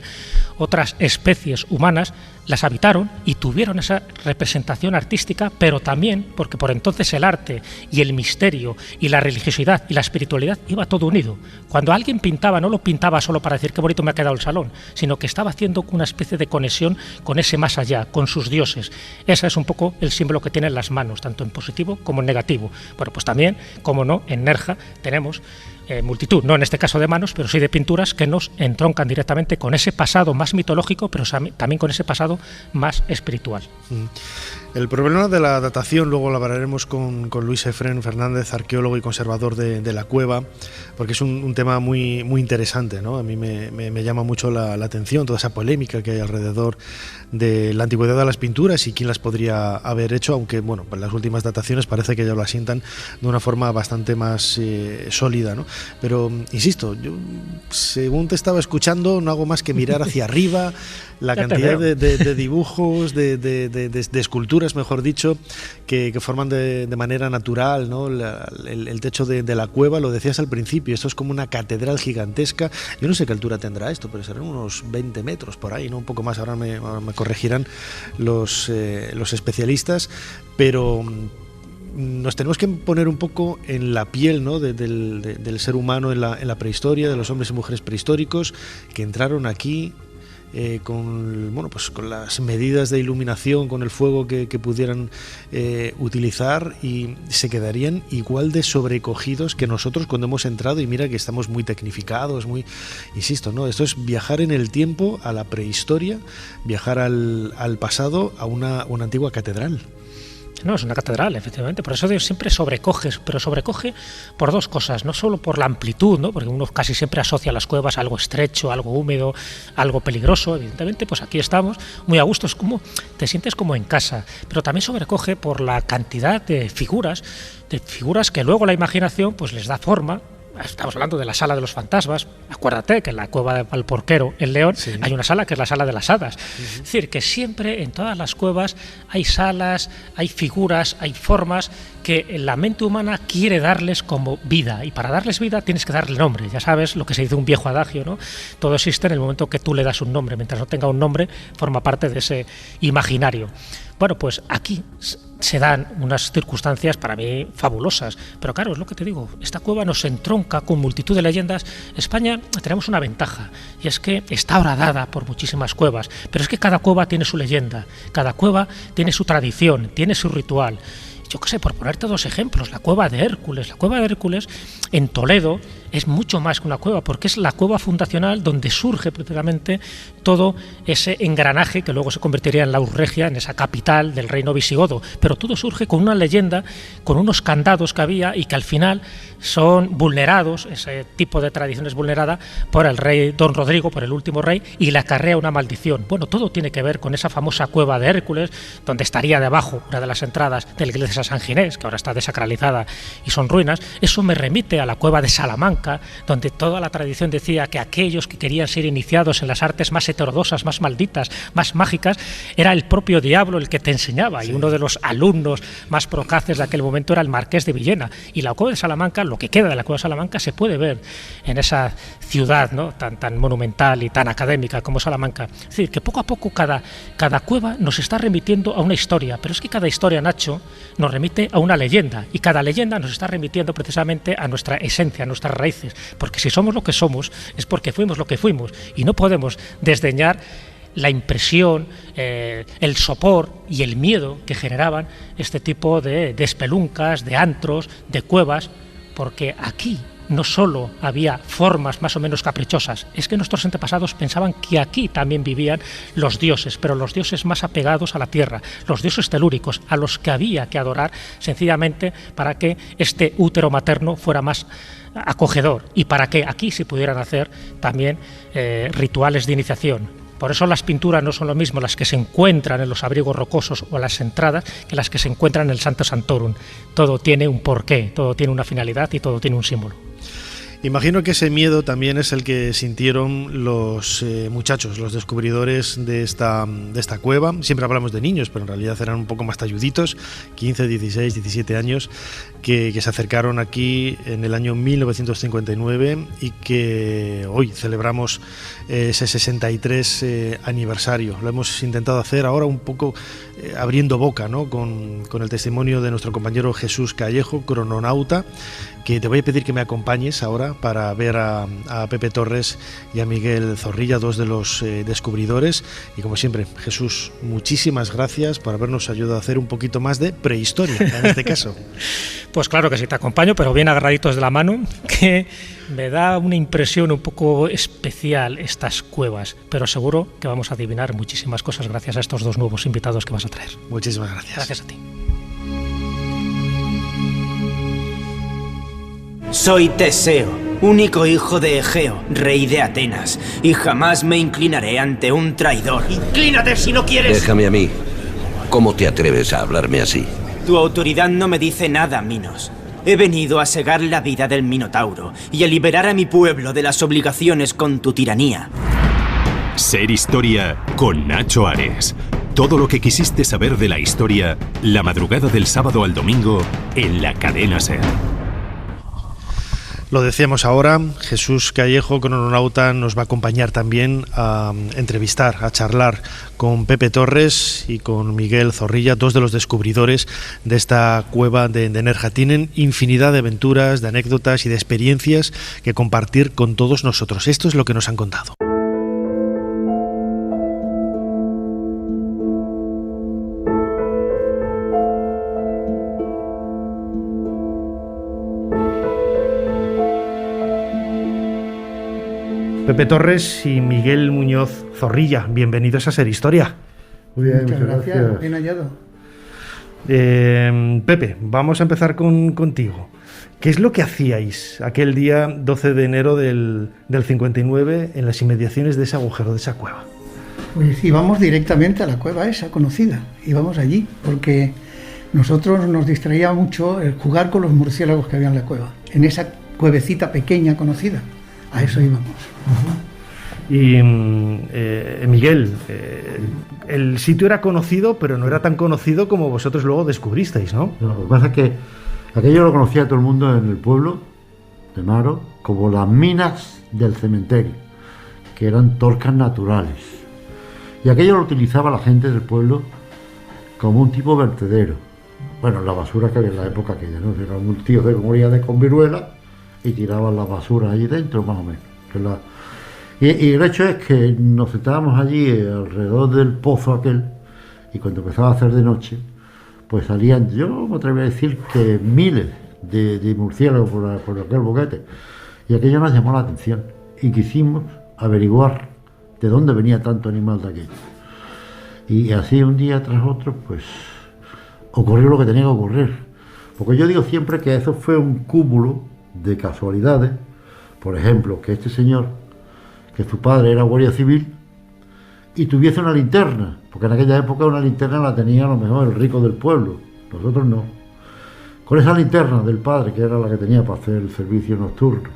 Speaker 4: otras especies humanas las habitaron y tuvieron esa representación artística, pero también porque por entonces el arte y el misterio y la religiosidad y la espiritualidad iba todo unido. Cuando alguien pintaba, no lo pintaba solo para decir qué bonito me ha quedado el salón, sino que estaba haciendo una especie de conexión con ese más allá, con sus dioses. Ese es un poco el símbolo que tienen las manos, tanto en positivo como en negativo. Bueno, pues también, como no, en Nerja tenemos multitud, no en este caso de manos, pero sí de pinturas que nos entroncan directamente con ese pasado más mitológico, pero también con ese pasado significado más espiritual.
Speaker 5: El problema de la datación luego lo hablaremos con Luis Efrén Fernández, arqueólogo y conservador de la cueva, porque es un tema muy, muy interesante, ¿no? A mí me llama mucho la atención toda esa polémica que hay alrededor de la antigüedad de las pinturas y quién las podría haber hecho, aunque bueno, pues las últimas dataciones parece que ya lo asientan de una forma bastante más sólida, ¿no? Pero insisto, yo según te estaba escuchando no hago más que mirar hacia arriba la cantidad de dibujos, de esculturas, mejor dicho, que forman de manera natural, ¿no? El techo de la cueva, lo decías al principio, esto es como una catedral gigantesca. Yo no sé qué altura tendrá esto, pero serán unos 20 metros por ahí, ¿no? Un poco más, ahora me corregirán los especialistas, pero nos tenemos que poner un poco en la piel, ¿no? del ser humano en la prehistoria, de los hombres y mujeres prehistóricos que entraron aquí con las medidas de iluminación, con el fuego que pudieran utilizar, y se quedarían igual de sobrecogidos que nosotros cuando hemos entrado. Y mira que estamos muy tecnificados, muy, insisto, ¿no? Esto es viajar en el tiempo a la prehistoria, viajar al pasado, a una antigua catedral.
Speaker 4: No, es una catedral, efectivamente, por eso Dios siempre sobrecoge, pero sobrecoge por dos cosas, no solo por la amplitud, ¿no? Porque uno casi siempre asocia las cuevas a algo estrecho, algo húmedo, algo peligroso. Evidentemente, pues aquí estamos muy a gusto, es como, te sientes como en casa, pero también sobrecoge por la cantidad de figuras que luego la imaginación pues les da forma. Estamos hablando de la sala de los fantasmas. Acuérdate que en la cueva de Valporquero, en León, sí, hay una sala que es la sala de las hadas. Es decir, que siempre en todas las cuevas hay salas, hay figuras, hay formas que la mente humana quiere darles como vida, y para darles vida tienes que darle nombre. Ya sabes lo que se dice un viejo adagio, ¿no? Todo existe en el momento que tú le das un nombre. Mientras no tenga un nombre, forma parte de ese imaginario. Bueno, pues aquí se dan unas circunstancias para mí fabulosas, pero claro, es lo que te digo, esta cueva nos entronca con multitud de leyendas. España tenemos una ventaja, y es que está horadada por muchísimas cuevas, pero es que cada cueva tiene su leyenda, cada cueva tiene su tradición, tiene su ritual. Yo qué sé, por ponerte dos ejemplos, la cueva de Hércules. La cueva de Hércules en Toledo es mucho más que una cueva, porque es la cueva fundacional donde surge prácticamente todo ese engranaje que luego se convertiría en Laus Regia, en esa capital del reino visigodo. Pero todo surge con una leyenda, con unos candados que había y que al final son vulnerados, ese tipo de tradición es vulnerada por el rey Don Rodrigo, por el último rey, y le acarrea una maldición. Bueno, todo tiene que ver con esa famosa cueva de Hércules, donde estaría debajo una de las entradas de la iglesia San Ginés, que ahora está desacralizada y son ruinas. Eso me remite a la cueva de Salamanca, donde toda la tradición decía que aquellos que querían ser iniciados en las artes más heterodoxas, más malditas, más mágicas, era el propio diablo el que te enseñaba, y uno de los alumnos más procaces de aquel momento era el marqués de Villena. Y la cueva de Salamanca, lo que queda de la cueva de Salamanca, se puede ver en esa ciudad, ¿no? tan monumental y tan académica como Salamanca. Es decir, que poco a poco cada cueva nos está remitiendo a una historia, pero es que cada historia, Nacho, nos remite a una leyenda, y cada leyenda nos está remitiendo precisamente a nuestra esencia, a nuestras raíces, porque si somos lo que somos es porque fuimos lo que fuimos, y no podemos desdeñar la impresión, el sopor y el miedo que generaban este tipo de espeluncas, de antros, de cuevas, porque aquí no solo había formas más o menos caprichosas, es que nuestros antepasados pensaban que aquí también vivían los dioses, pero los dioses más apegados a la tierra, los dioses telúricos, a los que había que adorar sencillamente para que este útero materno fuera más acogedor, y para que aquí se pudieran hacer también rituales de iniciación. Por eso las pinturas no son lo mismo las que se encuentran en los abrigos rocosos o en las entradas que las que se encuentran en el Santo Santorum. Todo tiene un porqué, todo tiene una finalidad y todo tiene un símbolo.
Speaker 5: Imagino que ese miedo también es el que sintieron los muchachos, los descubridores de esta cueva. Siempre hablamos de niños, pero en realidad eran un poco más talluditos, 15, 16, 17 años, que se acercaron aquí en el año 1959 y que hoy celebramos ese 63 aniversario. Lo hemos intentado hacer ahora un poco abriendo boca, ¿no? con el testimonio de nuestro compañero Jesús Callejo, crononauta, que te voy a pedir que me acompañes ahora hora para ver a Pepe Torres y a Miguel Zorrilla, dos de los descubridores. Y como siempre, Jesús, muchísimas gracias por habernos ayudado a hacer un poquito más de prehistoria en este caso.
Speaker 4: Pues claro que sí, te acompaño, pero bien agarraditos de la mano, que me da una impresión un poco especial estas cuevas, pero seguro que vamos a adivinar muchísimas cosas gracias a estos dos nuevos invitados que vas a traer.
Speaker 5: Muchísimas gracias.
Speaker 4: Gracias a ti.
Speaker 8: Soy Teseo, único hijo de Egeo, rey de Atenas, y jamás me inclinaré ante un traidor. ¡Inclínate si no quieres!
Speaker 9: Déjame a mí. ¿Cómo te atreves a hablarme así?
Speaker 8: Tu autoridad no me dice nada, Minos. He venido a segar la vida del Minotauro y a liberar a mi pueblo de las obligaciones con tu tiranía.
Speaker 10: Ser Historia con Nacho Ares. Todo lo que quisiste saber de la historia, la madrugada del sábado al domingo en la cadena SER.
Speaker 5: Lo decíamos ahora, Jesús Callejo, crononauta, nos va a acompañar también a entrevistar, a charlar con Pepe Torres y con Miguel Zorrilla, dos de los descubridores de esta cueva de Nerja. Tienen infinidad de aventuras, de anécdotas y de experiencias que compartir con todos nosotros. Esto es lo que nos han contado. Pepe Torres y Miguel Muñoz Zorrilla, bienvenidos a Ser Historia.
Speaker 11: Muy bien, muchas gracias. Bien hallado.
Speaker 5: Pepe, vamos a empezar contigo. ¿Qué es lo que hacíais aquel día 12 de enero del 59 en las inmediaciones de ese agujero, de esa cueva?
Speaker 11: Pues íbamos directamente a la cueva esa conocida, íbamos allí, porque nosotros nos distraía mucho el jugar con los murciélagos que había en la cueva, en esa cuevecita pequeña conocida. A eso íbamos.
Speaker 5: Y Miguel, el sitio era conocido, pero no era tan conocido como vosotros luego descubristeis, ¿no?
Speaker 12: Lo que pasa es que aquello lo conocía todo el mundo en el pueblo de Maro como las minas del cementerio, que eran torcas naturales. Y aquello lo utilizaba la gente del pueblo como un tipo vertedero. Bueno, la basura que había en la época aquella, ¿no? Era un tío que moría con viruela y tiraban la basura allí dentro, más o menos. Y el hecho es que nos sentábamos allí alrededor del pozo aquel, y cuando empezaba a hacer de noche, pues salían, yo me atrevo a decir que miles de murciélagos por aquel boquete, y aquello nos llamó la atención, y quisimos averiguar de dónde venía tanto animal de aquello. Y así un día tras otro, pues ocurrió lo que tenía que ocurrir, porque yo digo siempre que eso fue un cúmulo de casualidades. Por ejemplo, que este señor, que su padre era guardia civil y tuviese una linterna, porque en aquella época una linterna la tenía a lo mejor el rico del pueblo, nosotros no. Con esa linterna del padre, que era la que tenía para hacer el servicio nocturno,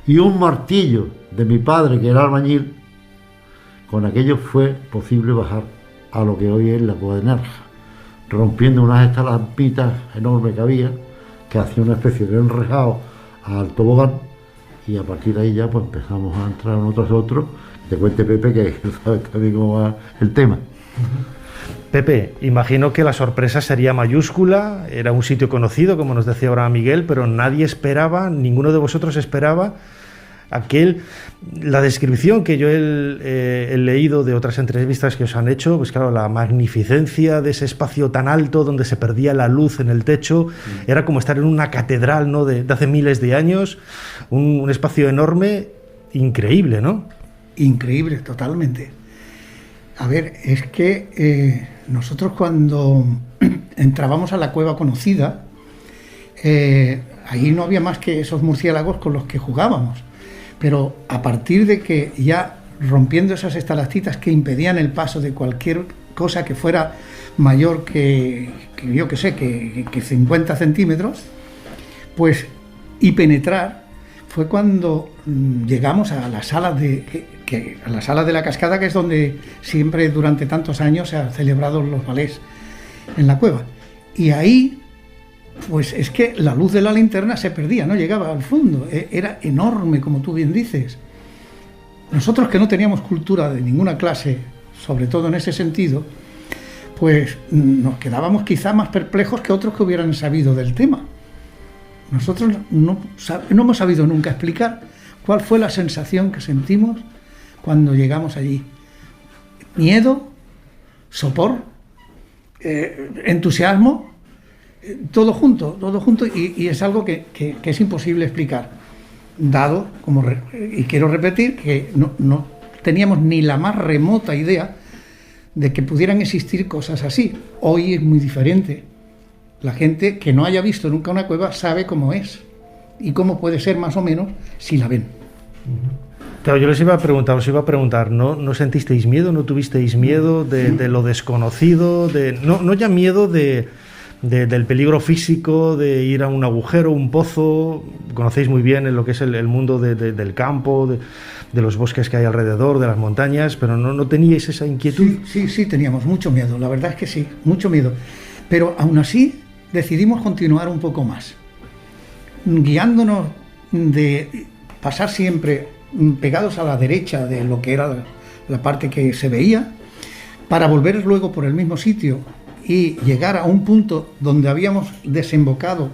Speaker 12: y un martillo de mi padre, que era albañil, con aquello fue posible bajar a lo que hoy es la cueva de Nerja, rompiendo unas estalampitas enormes que había, que hacía una especie de enrejado al tobogán, y a partir de ahí ya pues empezamos a entrar uno tras otro. Te cuente Pepe, que sabe también cómo va el tema.
Speaker 5: Pepe, imagino que la sorpresa sería mayúscula, era un sitio conocido, como nos decía ahora Miguel, pero nadie esperaba, ninguno de vosotros esperaba la descripción que yo he leído de otras entrevistas que os han hecho, pues claro, la magnificencia de ese espacio tan alto donde se perdía la luz en el techo, era como estar en una catedral, ¿no?, de hace miles de años, un espacio enorme, increíble, ¿no?
Speaker 11: Increíble, totalmente. A ver, es que nosotros cuando entrábamos a la cueva conocida, ahí no había más que esos murciélagos con los que jugábamos. Pero a partir de que ya rompiendo esas estalactitas que impedían el paso de cualquier cosa que fuera mayor que yo que sé, que 50 centímetros, pues, y penetrar, fue cuando llegamos a la sala de la cascada, que es donde siempre durante tantos años se han celebrado los ballets en la cueva. Y ahí, pues es que la luz de la linterna se perdía, no llegaba al fondo, era enorme, como tú bien dices. Nosotros, que no teníamos cultura de ninguna clase, sobre todo en ese sentido, pues nos quedábamos quizá más perplejos que otros que hubieran sabido del tema. nosotros no hemos sabido nunca explicar cuál fue la sensación que sentimos cuando llegamos allí. Miedo, sopor, entusiasmo, todo junto, y es algo que es imposible explicar, dado, y quiero repetir, que no teníamos ni la más remota idea de que pudieran existir cosas así. Hoy es muy diferente. La gente que no haya visto nunca una cueva sabe cómo es y cómo puede ser más o menos si la ven.
Speaker 5: Claro, yo os iba a preguntar, ¿no sentisteis miedo, no tuvisteis miedo de lo desconocido, no ya miedo del peligro físico, de ir a un agujero, un pozo? Conocéis muy bien lo que es el mundo del campo, de los bosques que hay alrededor, de las montañas, pero ¿no teníais esa inquietud?
Speaker 11: Sí, teníamos mucho miedo, la verdad es que sí, mucho miedo. Pero aún así decidimos continuar un poco más, guiándonos de pasar siempre pegados a la derecha de lo que era la parte que se veía, para volver luego por el mismo sitio y llegar a un punto donde habíamos desembocado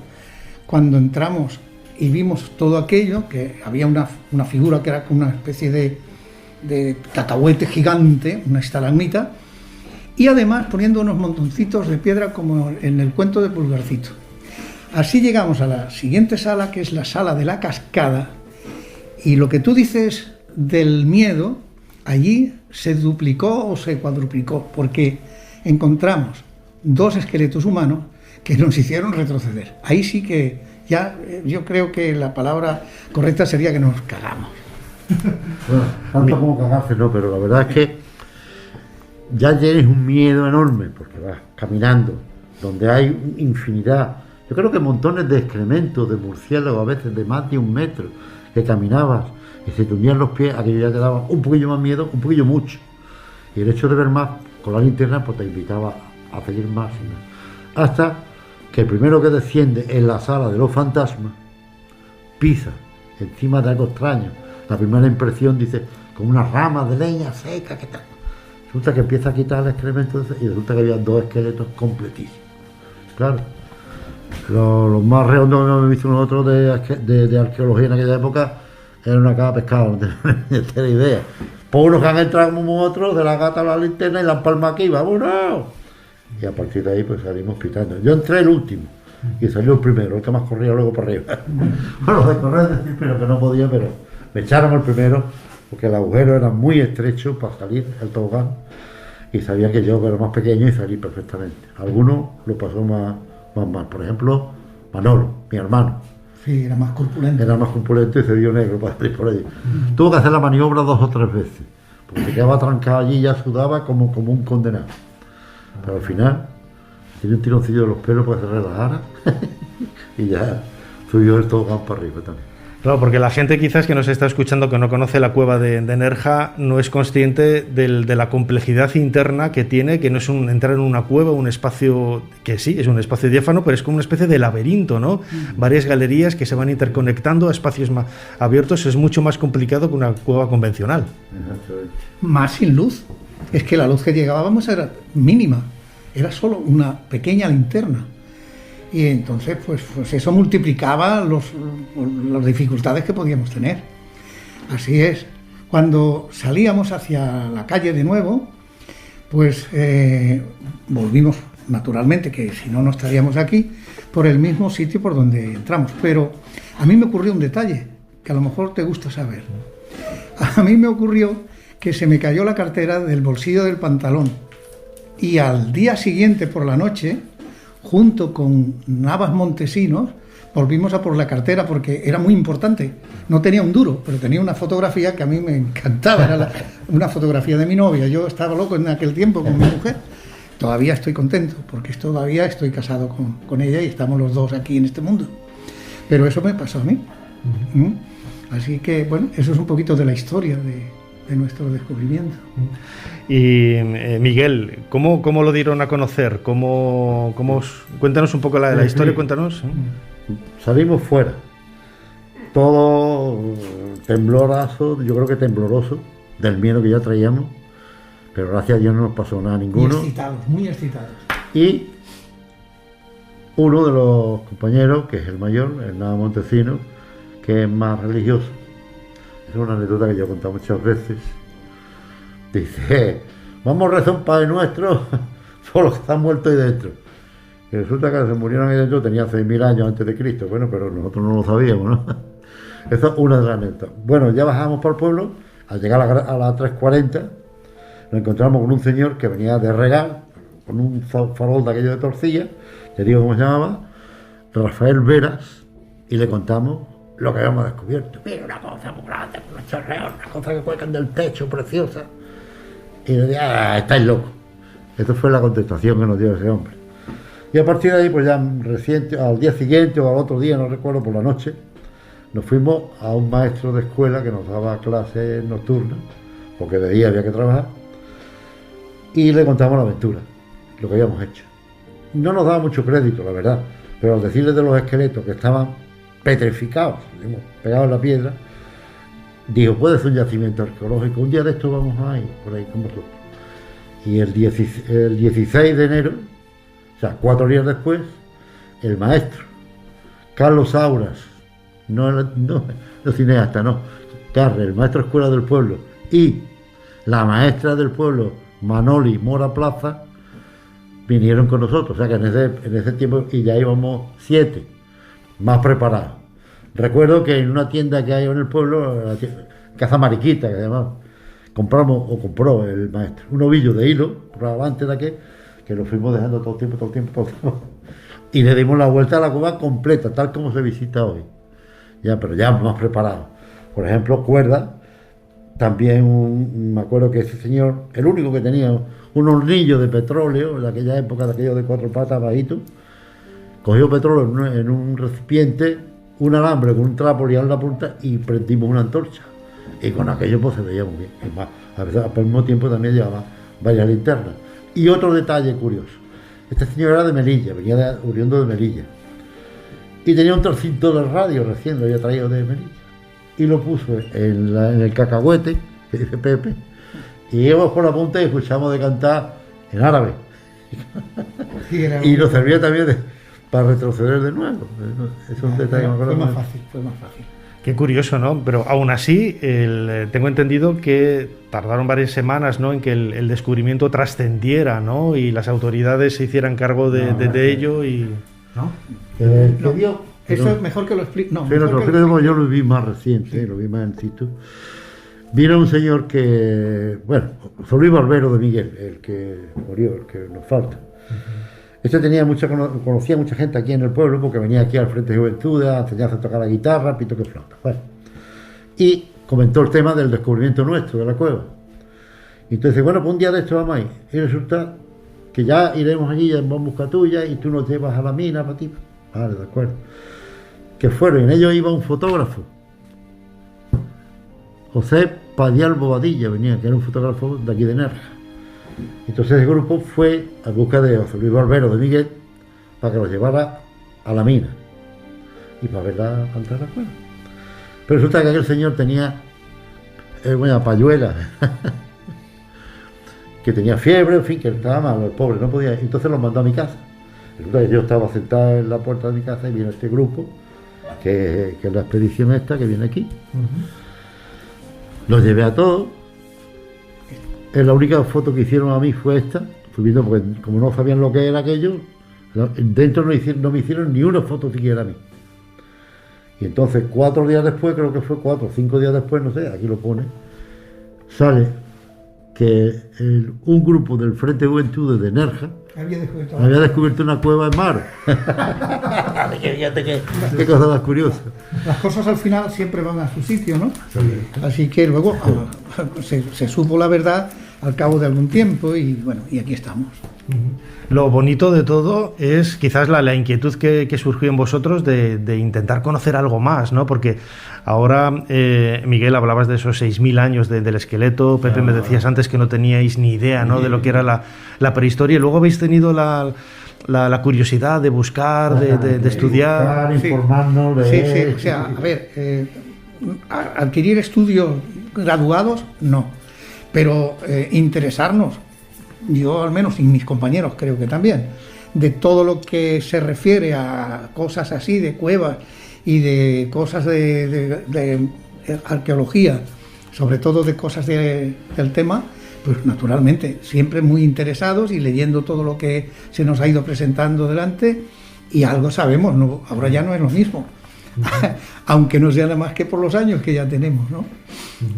Speaker 11: cuando entramos y vimos todo aquello, que había una figura que era como una especie de cacahuete gigante, una estalagmita, y además poniendo unos montoncitos de piedra como en el cuento de Pulgarcito. Así llegamos a la siguiente sala, que es la sala de la cascada, y lo que tú dices del miedo, allí se duplicó o se cuadruplicó, porque encontramos 2 esqueletos humanos que nos hicieron retroceder. Ahí sí que ya yo creo que la palabra correcta sería que nos cagamos.
Speaker 12: Bueno, tanto como cagarse no, pero la verdad es que ya tienes un miedo enorme, porque vas caminando, donde hay infinidad, yo creo que montones de excrementos, de murciélagos, a veces de más de 1 metro, que caminabas y se te hundían los pies, aquello ya te daba un poquillo más miedo, un poquillo mucho. Y el hecho de ver más con la linterna, pues te invitaba a seguir más y más. Hasta que el primero que desciende en la sala de los fantasmas pisa encima de algo extraño. La primera impresión dice, como una rama de leña seca, ¿qué tal? Resulta que empieza a quitar el excremento y resulta que había 2 esqueletos completísimos. Claro. Los más redondos que hemos visto nosotros de arqueología en aquella época era una cava de pescado, no tenía idea. Por unos que han entrado como otros, de la gata a la linterna y la palma aquí, ¡vámonos! Y a partir de ahí pues salimos pitando. Yo entré el último y salió el primero, el que más corría luego para arriba. Bueno, de correr decir, pero que no podía, pero me echaron el primero porque el agujero era muy estrecho para salir el tobogán y sabía que yo era más pequeño y salí perfectamente. Algunos lo pasó más mal. Por ejemplo, Manolo, mi hermano.
Speaker 11: Sí, era más corpulento.
Speaker 12: Era más corpulento y se vio negro para salir por allí. Tuvo que hacer la maniobra 2 o 3 veces, porque se quedaba trancado allí y ya sudaba como un condenado. Pero al final, tiene un tironcillo de los pelos para que se relajara y ya subió el tobogán para arriba también.
Speaker 5: Claro, porque la gente quizás que nos está escuchando, que no conoce la cueva de Nerja, no es consciente de la complejidad interna que tiene, que no es entrar en una cueva, un espacio que sí, es un espacio diáfano, pero es como una especie de laberinto, ¿no? Varias galerías que se van interconectando a espacios más abiertos. Es mucho más complicado que una cueva convencional.
Speaker 11: Más sin luz. Es que la luz que llegábamos era mínima, era solo una pequeña linterna. Y entonces pues eso multiplicaba las dificultades que podíamos tener. Así es. Cuando salíamos hacia la calle de nuevo, pues volvimos, naturalmente, que si no, no estaríamos aquí, por el mismo sitio por donde entramos. Pero a mí me ocurrió un detalle, que a lo mejor te gusta saber. A mí me ocurrió que se me cayó la cartera del bolsillo del pantalón. Y al día siguiente, por la noche, junto con Navas Montesinos, volvimos a por la cartera porque era muy importante. No tenía un duro, pero tenía una fotografía que a mí me encantaba. Era una fotografía de mi novia. Yo estaba loco en aquel tiempo con mi mujer. Todavía estoy contento porque todavía estoy casado con ella y estamos los dos aquí en este mundo. Pero eso me pasó a mí. Así que, bueno, eso es un poquito de la historia de nuestro descubrimiento.
Speaker 5: Y Miguel, ¿cómo lo dieron a conocer? Cuéntanos un poco la historia, cuéntanos.
Speaker 12: Salimos fuera, todo tembloroso, yo creo que tembloroso, del miedo que ya traíamos, pero gracias a Dios no nos pasó nada ninguno.
Speaker 11: Muy excitados.
Speaker 12: Y uno de los compañeros, que es el mayor, Hernán Montesino, que es más religioso. Es una anécdota que yo he contado muchas veces. Dice, vamos a rezar un Padre Nuestro por los que están muertos ahí dentro. Y resulta que se murieron ahí dentro, tenía 6.000 años antes de Cristo. Bueno, pero nosotros no lo sabíamos, ¿no? Esa es una de las anécdotas. Bueno, ya bajamos por el pueblo, al llegar a las 3:40, nos encontramos con un señor que venía de Regal, con un farol de aquello de Torcilla, te digo cómo se llamaba, Rafael Veras, y le contamos lo que habíamos descubierto. Mira, una cosa muy grande, unos chorreos, una cosa que cuelgan del techo, preciosa. Y le dije, estáis locos. Esa fue la contestación que nos dio ese hombre. Y a partir de ahí, pues ya reciente, al día siguiente o al otro día, no recuerdo, por la noche, nos fuimos a un maestro de escuela que nos daba clases nocturnas, porque de día había que trabajar, y le contamos la aventura, lo que habíamos hecho. No nos daba mucho crédito, la verdad, pero al decirles de los esqueletos que estaban petrificados, digamos, pegados en la piedra, dijo, puede ser un yacimiento arqueológico, un día de esto vamos a ir por ahí con vosotros. Y el 16 de enero, o sea, 4 días después, el maestro Carlos Auras, no cineasta, no, Carre, el maestro de escuela del pueblo, y la maestra del pueblo, Manoli Mora Plaza, vinieron con nosotros, o sea que en ese tiempo, y ya íbamos 7, más preparados. Recuerdo que en una tienda que hay en el pueblo, Caza Mariquita, que llamamos, compró el maestro un ovillo de hilo, por adelante de aquel, que lo fuimos dejando todo el tiempo, y le dimos la vuelta a la cueva completa, tal como se visita hoy. Ya, pero ya más preparado. Por ejemplo, cuerda, también me acuerdo que ese señor, el único que tenía un hornillo de petróleo, en aquella época, de aquello de 4 patas bajito, cogió petróleo en un recipiente, un alambre con un trapo liado en la punta y prendimos una antorcha. Y con aquello pues se veía muy bien. Es más, a veces al mismo tiempo también llevaba varias linternas. Y otro detalle curioso, este señor era de Melilla, venía oriundo de Melilla. Y tenía un trocito de radio recién, lo había traído de Melilla. Y lo puso en el cacahuete, que dice Pepe. Y íbamos por la punta y escuchamos de cantar en árabe. Sí, y nos servía también para retroceder de nuevo. Es un detalle.
Speaker 11: Fue más fácil.
Speaker 5: Qué curioso, ¿no? Pero aún así, tengo entendido que tardaron varias semanas, ¿no?, en que el descubrimiento trascendiera, ¿no?, y las autoridades se hicieran cargo de ello y... ¿No?
Speaker 11: Eso es mejor que lo explique. No,
Speaker 12: yo lo vi más reciente, lo vi más en situ. Vino un señor que, bueno, José Luis Barbero de Miguel, el que murió, el que nos falta. Este conocía mucha gente aquí en el pueblo porque venía aquí al Frente de Juventud a enseñarse a tocar la guitarra, pito que flauta. Bueno. Y comentó el tema del descubrimiento nuestro de la cueva. Y entonces, bueno, pues un día de esto vamos a ir. Y resulta que ya iremos allí en busca tuya y tú nos llevas a la mina para ti. Vale, de acuerdo. Que fueron, en ellos iba un fotógrafo, José Padial Bobadilla venía, que era un fotógrafo de aquí de Nerja. Entonces el grupo fue a busca de José Luis Barbero de Miguel para que los llevara a la mina y para verla cantar la cueva. Pero resulta que aquel señor tenía una payuela que tenía fiebre, en fin, que estaba malo, el pobre, no podía. Entonces los mandó a mi casa. Resulta que yo estaba sentado en la puerta de mi casa y viene este grupo, que es la expedición esta que viene aquí. Los llevé a todos. La única foto que hicieron a mí fue esta, subiendo, porque como no sabían lo que era aquello, dentro no me hicieron ni una foto siquiera a mí. Y entonces 4 días después, creo que fue 4 o 5 días después, no sé, aquí lo pone, sale que un grupo del Frente de Juventud de Nerja había descubierto una cueva en mar. Fíjate qué cosa más curiosa.
Speaker 11: Las cosas al final siempre van a su sitio, ¿no? Sí. Así que luego se supo la verdad al cabo de algún tiempo y bueno, y aquí estamos.
Speaker 5: Lo bonito de todo es quizás la inquietud que surgió en vosotros de intentar conocer algo más, ¿no? Porque ahora, Miguel, hablabas de esos 6.000 años del esqueleto, Pepe, me decías antes que no teníais ni idea, ¿no?, de lo que era la prehistoria, y luego habéis tenido la curiosidad de buscar, de estudiar...
Speaker 12: informarnos,
Speaker 11: sí, o sea, a ver, adquirir estudios graduados, no, pero interesarnos, yo al menos y mis compañeros creo que también, de todo lo que se refiere a cosas así, de cuevas y de cosas de arqueología, sobre todo de cosas del tema, pues naturalmente, siempre muy interesados y leyendo todo lo que se nos ha ido presentando delante, y algo sabemos, ¿no? Ahora ya no es lo mismo, aunque no sea nada más que por los años que ya tenemos, ¿no?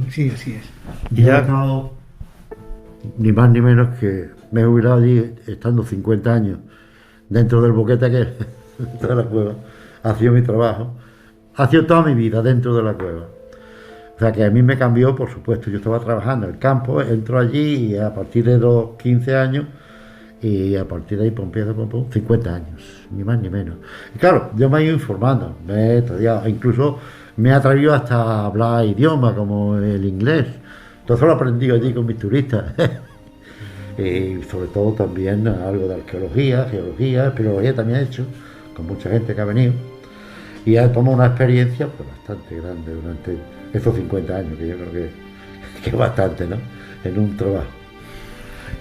Speaker 11: Sí, así es.
Speaker 12: Yo he estado ni más ni menos que me he jubilado allí estando 50 años dentro del boquete que dentro de la cueva, ha sido mi trabajo, ha sido toda mi vida dentro de la cueva. O sea que a mí me cambió, por supuesto. Yo estaba trabajando en el campo, entro allí y a partir de los 15 años, y a partir de ahí pues, empiezo 50 años, ni más ni menos. Y claro, yo me he ido informando, me he estudiado, incluso me he atrevido hasta a hablar idiomas como el inglés. Todo eso lo he aprendido allí con mis turistas. Y sobre todo también algo de arqueología, geología, espeleología también he hecho, con mucha gente que ha venido. Y he tomado una experiencia pues, bastante grande durante estos 50 años, que yo creo que es bastante, ¿no? En un trabajo.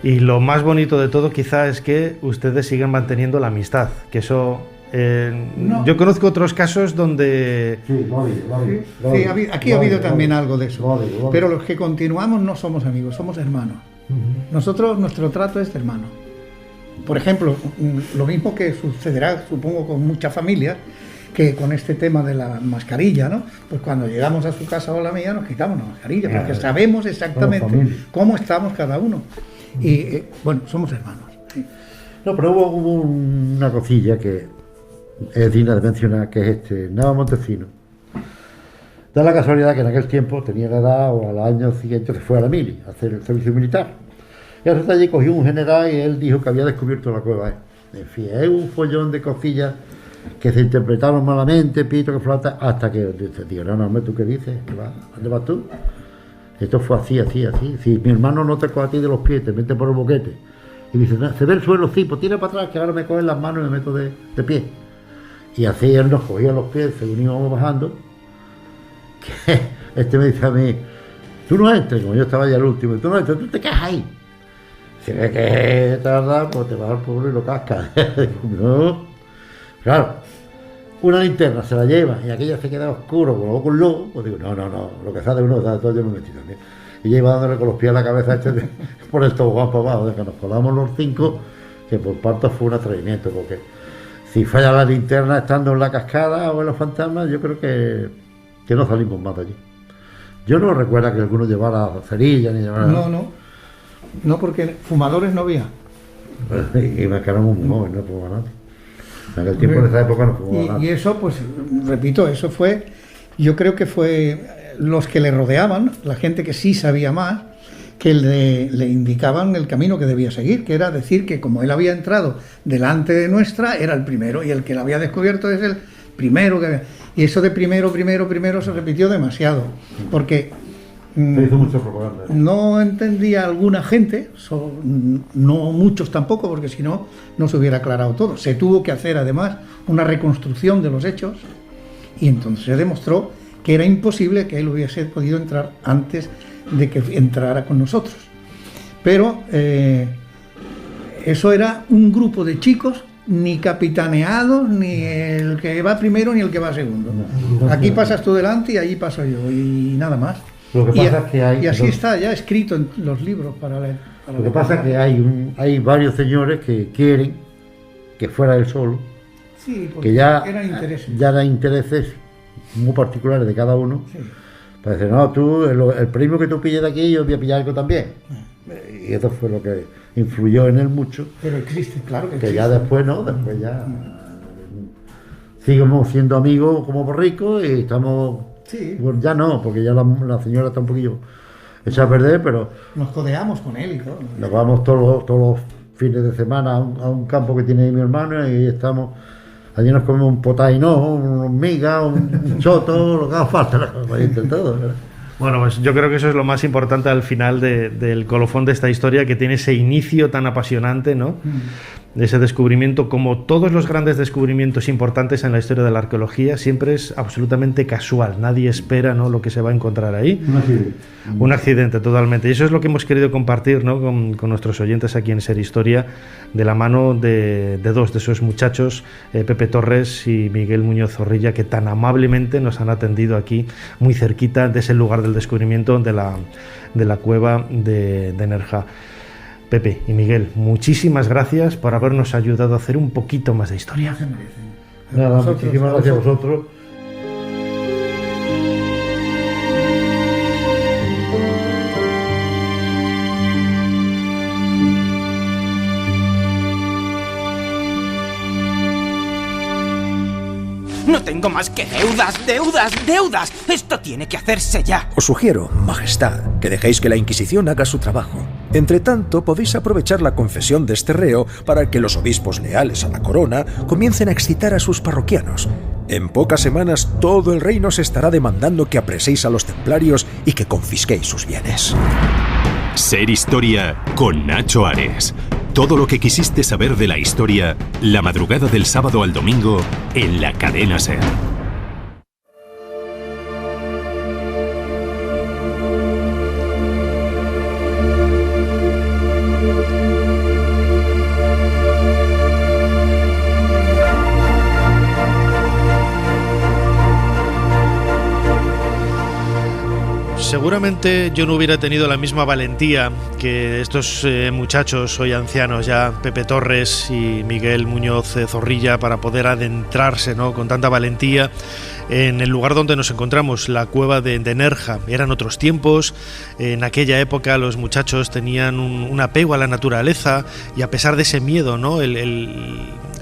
Speaker 5: Y lo más bonito de todo quizá es que ustedes siguen manteniendo la amistad, que eso... no. Yo conozco otros casos donde...
Speaker 11: Sí, aquí ha habido también algo de eso, pero los que continuamos no somos amigos, somos hermanos. Nosotros, nuestro trato es de hermano. Por ejemplo, lo mismo que sucederá, supongo, con muchas familias, que con este tema de la mascarilla, ¿no? Pues cuando llegamos a su casa o a la mía nos quitamos la mascarilla, porque sabemos exactamente cómo estamos cada uno. Y bueno, somos hermanos. Sí.
Speaker 12: No, pero hubo una cosilla que es digna de mencionar, que es Nava Montesino. Da la casualidad que en aquel tiempo tenía la edad, o al año siguiente se fue a la mili, a hacer el servicio militar. Y hasta allí cogió un general y él dijo que había descubierto la cueva. En fin, es un follón de cosillas que se interpretaron malamente, pito, que flauta, hasta que digo, no, hombre, ¿tú qué dices? ¿Dónde vas tú? Esto fue así. Si mi hermano no te coge a ti de los pies, te mete por el boquete. Y dice, no, se ve el suelo, sí, pues tira para atrás, que ahora me cogen las manos y me meto de pie. Y así él nos cogía los pies, según íbamos bajando, que me dice a mí, tú no entres, como yo estaba ya el último, tú no entres, tú te quedas ahí. Si ves que tarda, pues te vas al pueblo y lo cascas. No. Claro, una linterna se la lleva y aquella se queda oscuro, con luz, pues digo, no, lo que sale uno, todo yo me metí también. Y ya iba dándole con los pies a la cabeza por el tobogán para abajo, de que nos colamos los 5, que por parto fue un atrevimiento, porque si falla la linterna estando en la cascada o en los fantasmas, yo creo que no salimos más de allí. Yo no recuerdo que alguno llevara cerilla ni llevara...
Speaker 11: No, porque fumadores no había.
Speaker 12: Y me quedamos muy jóvenes, no fumaba nadie. En aquel tiempo, en esa época, no fumaba nada.
Speaker 11: Y eso, pues, repito, eso fue... Yo creo que fue los que le rodeaban, la gente que sí sabía más, que le indicaban el camino que debía seguir, que era decir que como él había entrado delante de nuestra, era el primero, y el que la había descubierto es el primero que había... Y eso de primero se repitió demasiado, porque
Speaker 12: se hizo mucha propaganda.
Speaker 11: No entendía alguna gente, no muchos tampoco, porque si no, no se hubiera aclarado todo. Se tuvo que hacer además una reconstrucción de los hechos, y entonces se demostró que era imposible que él hubiese podido entrar antes de que entrara con nosotros. Pero eso era un grupo de chicos, ni capitaneados, ni el que va primero ni el que va segundo. Aquí pasas tú delante y allí paso yo, y nada más.
Speaker 12: Lo que pasa es que hay...
Speaker 11: Y así está ya escrito en los libros para leer.
Speaker 12: Lo que pasa es que hay varios señores que quieren que fuera él solo, que ya eran intereses muy particulares de cada uno. Sí. Para decir, no, tú, el premio que tú pilles de aquí, yo voy a pillar algo también. Y eso fue lo que influyó en él mucho.
Speaker 11: Pero existe, claro que
Speaker 12: existe. Ya después ya seguimos siendo amigos como borricos y estamos...
Speaker 11: Sí.
Speaker 12: Pues ya no, porque ya la señora está un poquillo hecha a perder, pero...
Speaker 11: Nos codeamos con él y todo.
Speaker 12: Nos vamos todos los fines de semana a un campo que tiene mi hermano y estamos... Allí nos comemos un potainó, una hormiga, un choto, lo que haga falta, todo.
Speaker 5: Bueno, pues yo creo que eso es lo más importante al final del colofón de esta historia, que tiene ese inicio tan apasionante, ¿no? ese descubrimiento, como todos los grandes descubrimientos importantes en la historia de la arqueología, siempre es absolutamente casual. Nadie espera, ¿no?, lo que se va a encontrar ahí. Un accidente, totalmente. Y eso es lo que hemos querido compartir, ¿no?, con nuestros oyentes aquí en Ser Historia, de la mano de dos de esos muchachos, Pepe Torres y Miguel Muñoz Zorrilla, que tan amablemente nos han atendido aquí, muy cerquita de ese lugar del descubrimiento de la cueva de Nerja. Pepe y Miguel, muchísimas gracias por habernos ayudado a hacer un poquito más de historia.
Speaker 12: Nada, muchísimas gracias a vosotros.
Speaker 8: No tengo más que deudas. Esto tiene que hacerse ya.
Speaker 13: Os sugiero, Majestad, que dejéis que la Inquisición haga su trabajo. Entre tanto, podéis aprovechar la confesión de este reo para que los obispos leales a la corona comiencen a excitar a sus parroquianos. En pocas semanas todo el reino se estará demandando que apreséis a los templarios y que confisquéis sus bienes.
Speaker 10: Ser Historia con Nacho Ares. Todo lo que quisiste saber de la historia, la madrugada del sábado al domingo en la cadena SER.
Speaker 5: Seguramente yo no hubiera tenido la misma valentía que estos muchachos, hoy ancianos ya, Pepe Torres y Miguel Muñoz Zorrilla, para poder adentrarse, ¿no?, con tanta valentía en el lugar donde nos encontramos, la cueva de Nerja. Eran otros tiempos, en aquella época los muchachos tenían un apego a la naturaleza, y a pesar de ese miedo, ¿no?,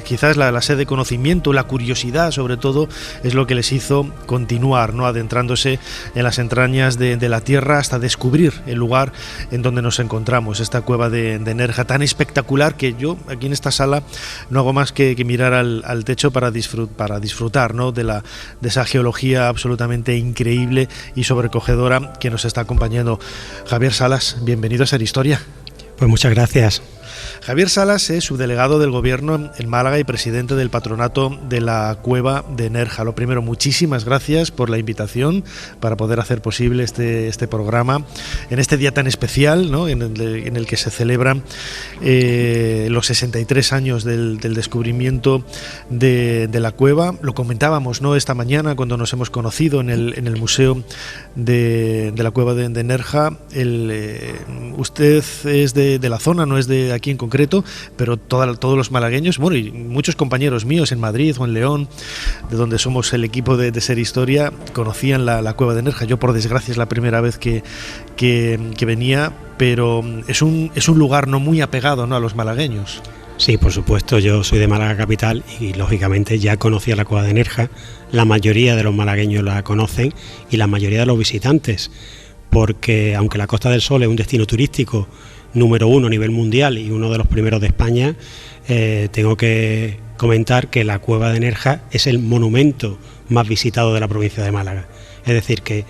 Speaker 5: quizás la sed de conocimiento, la curiosidad sobre todo, es lo que les hizo continuar, ¿no?, adentrándose en las entrañas de la tierra hasta descubrir el lugar en donde nos encontramos, esta cueva de Nerja tan espectacular que yo aquí en esta sala no hago más que mirar al techo para disfrutar, ¿no?, de esa geología absolutamente increíble y sobrecogedora que nos está acompañando. Javier Salas, bienvenido a Ser Historia.
Speaker 14: Pues muchas gracias.
Speaker 5: Javier Salas es subdelegado del Gobierno en Málaga y presidente del patronato de la Cueva de Nerja. Lo primero, muchísimas gracias por la invitación para poder hacer posible este programa en este día tan especial, ¿no?, en el que se celebran los 63 años del descubrimiento de la cueva. Lo comentábamos, ¿no?, esta mañana cuando nos hemos conocido en el Museo de la Cueva de Nerja. Usted es de la zona, no es de aquí en concreto, pero todos los malagueños, bueno, y muchos compañeros míos en Madrid o en León, de donde somos el equipo de Ser Historia, conocían la Cueva de Nerja. Yo, por desgracia, es la primera vez que venía, pero es un lugar no muy apegado, ¿no?, a los malagueños.
Speaker 14: Sí, por supuesto, yo soy de Málaga capital y lógicamente ya conocía la Cueva de Nerja. La mayoría de los malagueños la conocen y la mayoría de los visitantes, porque aunque la Costa del Sol es un destino turístico número 1 a nivel mundial y uno de los primeros de España, tengo que comentar que la Cueva de Nerja es el monumento más visitado de la provincia de Málaga. Es decir, que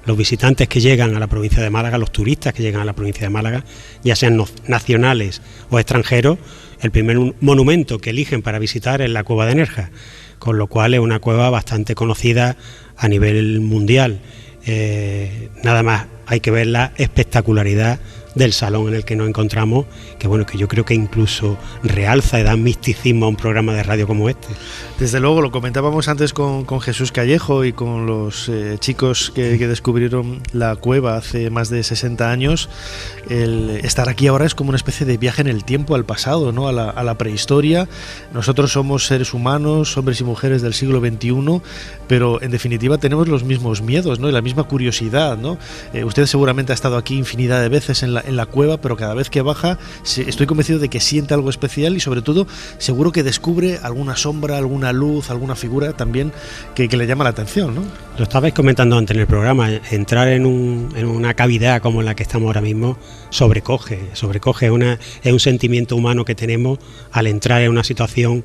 Speaker 14: los visitantes que llegan a la provincia de Málaga, los turistas que llegan a la provincia de Málaga, ya sean nacionales o extranjeros, el primer monumento que eligen para visitar es la Cueva de Nerja, con lo cual es una cueva bastante conocida a nivel mundial. Nada más hay que ver la espectacularidad del salón en el que nos encontramos, que bueno, que yo creo que incluso realza y da misticismo a un programa de radio como este.
Speaker 5: Desde luego, lo comentábamos antes con Jesús Callejo y con los chicos que descubrieron la cueva hace más de 60 años. El estar aquí ahora es como una especie de viaje en el tiempo, al pasado, ¿no?, a la prehistoria. Nosotros somos seres humanos, hombres y mujeres del siglo XXI, pero en definitiva tenemos los mismos miedos, ¿no?, y la misma curiosidad, ¿no? Usted seguramente ha estado aquí infinidad de veces en la cueva, pero cada vez que baja estoy convencido de que siente algo especial y sobre todo seguro que descubre alguna sombra, alguna luz, alguna figura también que le llama la atención, ¿no?
Speaker 14: Lo estabais comentando antes en el programa, entrar en una cavidad como la que estamos ahora mismo sobrecoge, es un sentimiento humano que tenemos al entrar en una situación,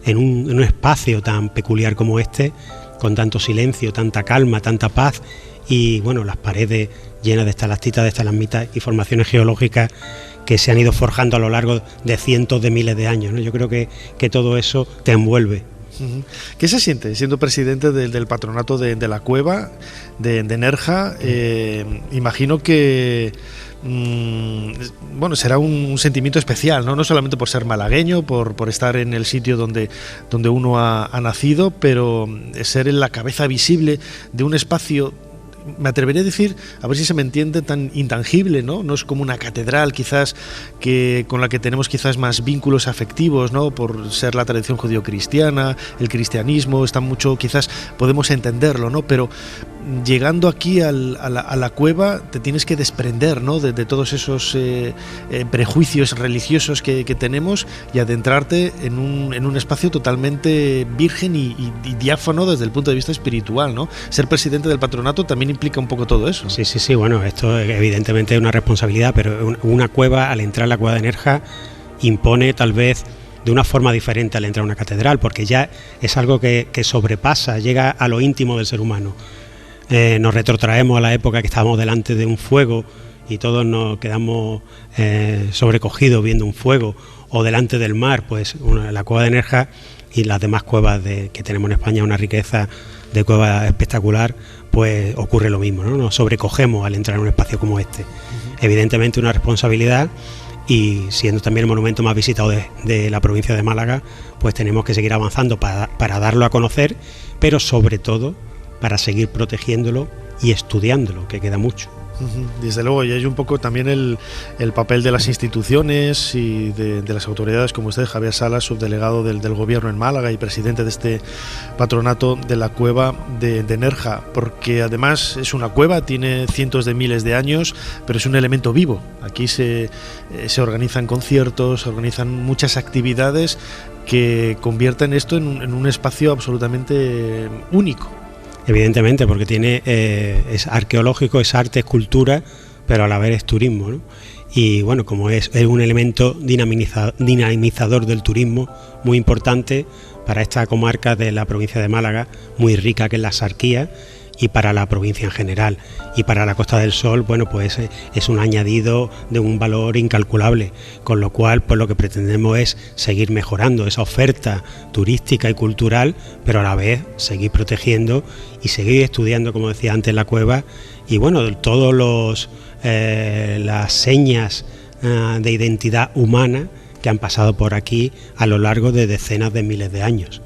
Speaker 14: en un espacio tan peculiar como este, con tanto silencio, tanta calma, tanta paz y bueno, las paredes llenas de estalactitas, de estalagmitas y formaciones geológicas que se han ido forjando a lo largo de cientos de miles de años, ¿no? Yo creo que todo eso te envuelve.
Speaker 5: ¿Qué se siente siendo presidente del patronato de la cueva de Nerja? Imagino que bueno, será un sentimiento especial, ¿no? No solamente por ser malagueño, por estar en el sitio donde uno ha nacido, pero ser en la cabeza visible de un espacio, me atrevería a decir, a ver si se me entiende, tan intangible, ¿no? No es como una catedral quizás con la que tenemos quizás más vínculos afectivos, ¿no? Por ser la tradición judío-cristiana, el cristianismo, está mucho, quizás podemos entenderlo, ¿no? Pero llegando aquí a la cueva te tienes que desprender, ¿no? de todos esos prejuicios religiosos que tenemos y adentrarte en un espacio totalmente virgen y diáfano desde el punto de vista espiritual, ¿no? Ser presidente del patronato también implica un poco todo eso.
Speaker 14: Sí, bueno, esto evidentemente es una responsabilidad, pero una cueva, al entrar a la cueva de Nerja, impone tal vez de una forma diferente al entrar a una catedral, porque ya es algo que sobrepasa, llega a lo íntimo del ser humano. Nos retrotraemos a la época que estábamos delante de un fuego y todos nos quedamos sobrecogidos viendo un fuego, o delante del mar, pues la cueva de Nerja y las demás cuevas que tenemos en España, una riqueza de cuevas espectacular, pues ocurre lo mismo, ¿no? Nos sobrecogemos al entrar en un espacio como este. Evidentemente una responsabilidad, y siendo también el monumento más visitado de la provincia de Málaga, pues tenemos que seguir avanzando para darlo a conocer, pero sobre todo para seguir protegiéndolo y estudiándolo, que queda mucho.
Speaker 5: Desde luego, y hay un poco también el papel de las instituciones y de las autoridades, como usted, Javier Salas, subdelegado del gobierno en Málaga y presidente de este patronato de la cueva de Nerja, porque además es una cueva, tiene cientos de miles de años, pero es un elemento vivo. Aquí se organizan conciertos, se organizan muchas actividades que convierten esto en un espacio absolutamente único.
Speaker 14: Evidentemente, porque es arqueológico, es arte, es cultura, pero a la vez es turismo, ¿no? Y bueno, como es un elemento dinamizador del turismo muy importante para esta comarca de la provincia de Málaga, muy rica, que es la Axarquía, y para la provincia en general. Y para la Costa del Sol, bueno, pues es un añadido de un valor incalculable, con lo cual pues lo que pretendemos es seguir mejorando esa oferta turística y cultural, pero a la vez seguir protegiendo y seguir estudiando, como decía antes, la cueva, y bueno, todos las señas de identidad humana que han pasado por aquí a lo largo de decenas de miles de años.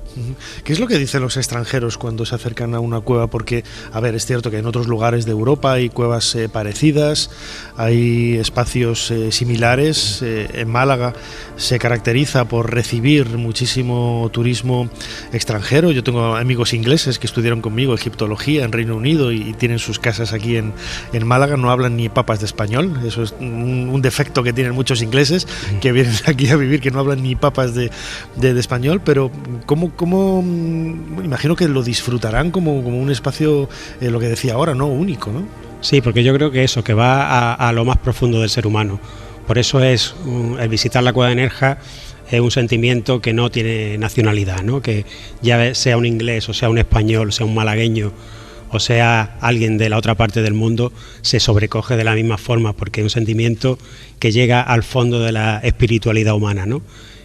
Speaker 5: ¿Qué es lo que dicen los extranjeros cuando se acercan a una cueva? Porque, a ver, es cierto que en otros lugares de Europa hay cuevas parecidas, hay espacios similares. En Málaga se caracteriza por recibir muchísimo turismo extranjero. Yo tengo amigos ingleses que estudiaron conmigo egiptología en Reino Unido y tienen sus casas aquí en Málaga. No hablan ni papas de español. Eso es un defecto que tienen muchos ingleses que vienen aquí a vivir, que no hablan ni papas de español. Pero ¿cómo imagino que lo disfrutarán como un espacio, lo que decía ahora, ¿no? Único, ¿no?
Speaker 14: Sí, porque yo creo que eso, que va a lo más profundo del ser humano. Por eso el visitar la cueva de Nerja es un sentimiento que no tiene nacionalidad, ¿no? Que ya sea un inglés, o sea un español, sea un malagueño, o sea alguien de la otra parte del mundo, se sobrecoge de la misma forma, porque es un sentimiento que llega al fondo de la espiritualidad humana, ¿no?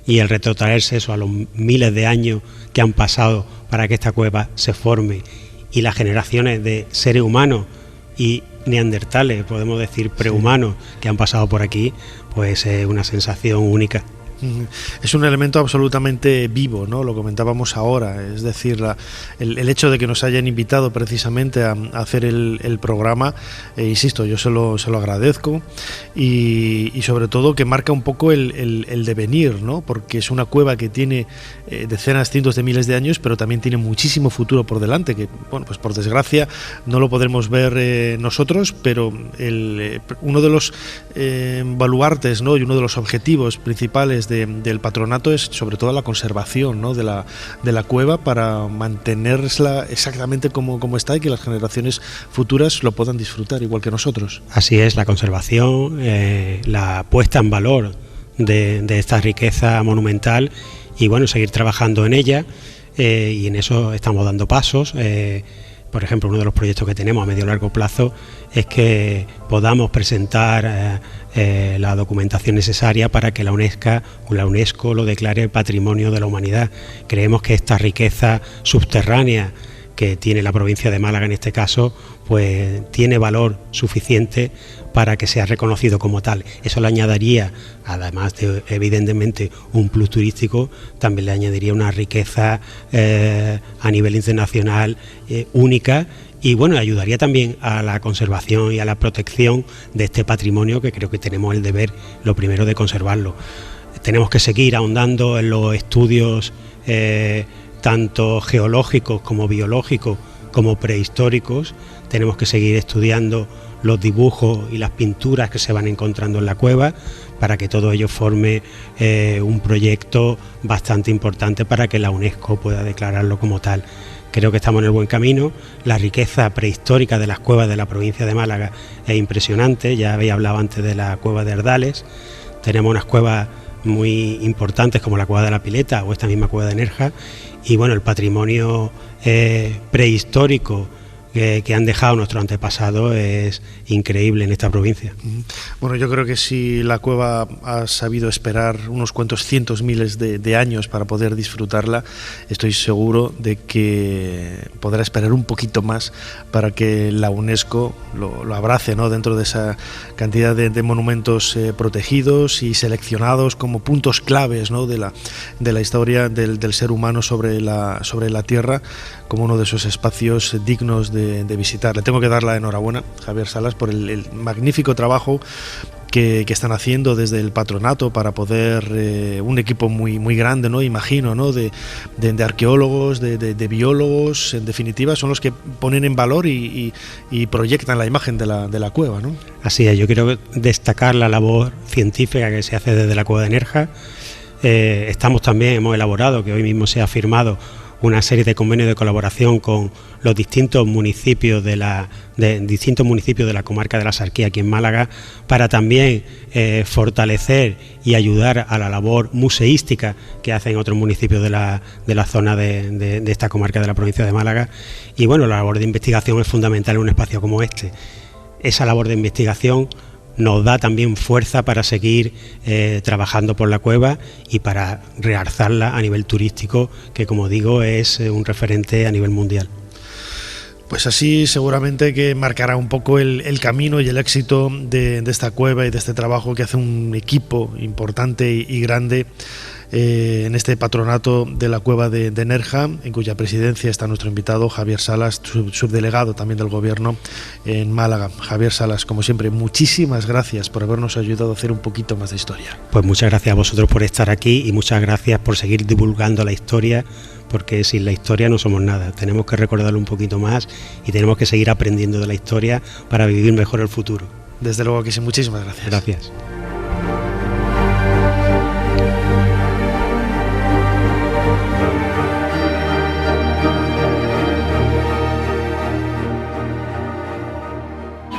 Speaker 14: Y el retrotraerse eso a los miles de años que han pasado para que esta cueva se forme, y las generaciones de seres humanos y neandertales, podemos decir prehumanos, que han pasado por aquí, pues es una sensación única.
Speaker 5: Es un elemento absolutamente vivo, ¿no? Lo comentábamos ahora, es decir, el hecho de que nos hayan invitado precisamente a hacer el programa, insisto, yo se lo agradezco, y sobre todo que marca un poco el devenir, ¿no? Porque es una cueva que tiene decenas, cientos de miles de años, pero también tiene muchísimo futuro por delante, que, bueno, pues por desgracia no lo podremos ver nosotros, pero uno de los baluartes, ¿no? Y uno de los objetivos principales del patronato es sobre todo la conservación, ¿no? de la cueva, para mantenerla exactamente como está, y que las generaciones futuras lo puedan disfrutar igual que nosotros.
Speaker 14: Así es, la conservación, la puesta en valor de esta riqueza monumental, y bueno, seguir trabajando en ella, y en eso estamos dando pasos. por ejemplo, uno de los proyectos que tenemos a medio y largo plazo es que podamos presentar la documentación necesaria para que la UNESCO lo declare Patrimonio de la Humanidad. Creemos que esta riqueza subterránea que tiene la provincia de Málaga en este caso, pues tiene valor suficiente para que sea reconocido como tal. Eso le añadiría, además de evidentemente un plus turístico, también le añadiría una riqueza a nivel internacional única, y bueno, ayudaría también a la conservación y a la protección de este patrimonio, que creo que tenemos el deber, lo primero, de conservarlo. Tenemos que seguir ahondando en los estudios tanto geológicos como biológicos como prehistóricos. Tenemos que seguir estudiando los dibujos y las pinturas que se van encontrando en la cueva para que todo ello forme un proyecto bastante importante para que la UNESCO pueda declararlo como tal. Creo que estamos en el buen camino. La riqueza prehistórica de las cuevas de la provincia de Málaga es impresionante. Ya había hablado antes de la cueva de Ardales. Tenemos unas cuevas muy importantes como la cueva de la Pileta o esta misma cueva de Nerja, y bueno, el patrimonio prehistórico que han dejado nuestros antepasados es increíble en esta provincia.
Speaker 5: Bueno, yo creo que si la cueva ha sabido esperar unos cuantos cientos miles de años para poder disfrutarla, estoy seguro de que podrá esperar un poquito más para que la UNESCO lo abrace, ¿no?, dentro de esa cantidad de monumentos protegidos y seleccionados como puntos claves, ¿no?, de la historia del ser humano sobre la Tierra, como uno de esos espacios dignos de visitar. Le tengo que dar la enhorabuena, Javier Salas, por el magnífico trabajo que están haciendo desde el patronato para poder, un equipo muy grande, ¿no?, imagino, ¿no?, de arqueólogos, de biólogos, en definitiva, son los que ponen en valor y proyectan la imagen de la cueva, ¿no?
Speaker 14: Así es, yo quiero destacar la labor científica que se hace desde la cueva de Nerja. Hemos elaborado, que hoy mismo se ha firmado, una serie de convenios de colaboración con los distintos municipios de la comarca de la Sarquía aquí en Málaga, para también fortalecer y ayudar a la labor museística que hacen otros municipios de la zona de esta comarca de la provincia de Málaga. Y bueno, la labor de investigación es fundamental en un espacio como este. Esa labor de investigación nos da también fuerza para seguir trabajando por la cueva y para realzarla a nivel turístico, que, como digo, es un referente a nivel mundial.
Speaker 5: Pues así seguramente que marcará un poco el camino y el éxito de esta cueva y de este trabajo que hace un equipo importante y grande en este patronato de la cueva de Nerja, en cuya presidencia está nuestro invitado Javier Salas, subdelegado también del Gobierno en Málaga. Javier Salas, como siempre, muchísimas gracias por habernos ayudado a hacer un poquito más de historia.
Speaker 14: Pues muchas gracias a vosotros por estar aquí y muchas gracias por seguir divulgando la historia, porque sin la historia no somos nada. Tenemos que recordarlo un poquito más y tenemos que seguir aprendiendo de la historia para vivir mejor el futuro.
Speaker 5: Desde luego que sí, muchísimas gracias.
Speaker 14: Gracias.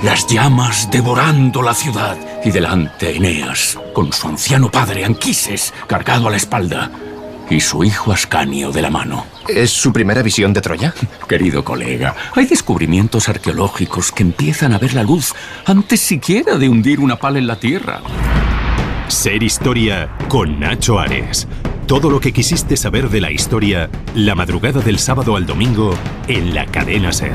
Speaker 15: Las llamas devorando la ciudad, y delante Eneas, con su anciano padre Anquises cargado a la espalda, y su hijo Ascanio de la mano.
Speaker 16: ¿Es su primera visión de Troya?
Speaker 15: Querido colega, hay descubrimientos arqueológicos que empiezan a ver la luz antes siquiera de hundir una pala en la tierra.
Speaker 10: Ser Historia con Nacho Ares. Todo lo que quisiste saber de la historia, la madrugada del sábado al domingo en la cadena SER.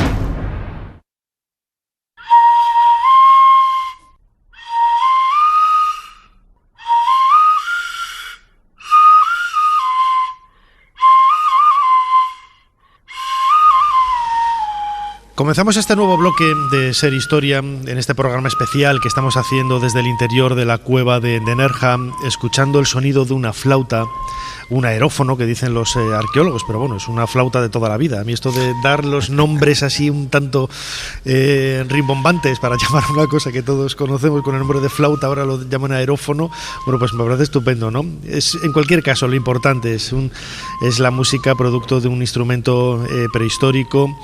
Speaker 5: Comenzamos este nuevo bloque de Ser Historia en este programa especial que estamos haciendo desde el interior de la cueva de Nerja, escuchando el sonido de una flauta, un aerófono que dicen los arqueólogos, pero bueno, es una flauta de toda la vida. A mí esto de dar los nombres así un tanto rimbombantes para llamar una cosa que todos conocemos con el nombre de flauta, ahora lo llaman aerófono, bueno, pues me parece estupendo, ¿no? En cualquier caso, lo importante es la música producto de un instrumento prehistórico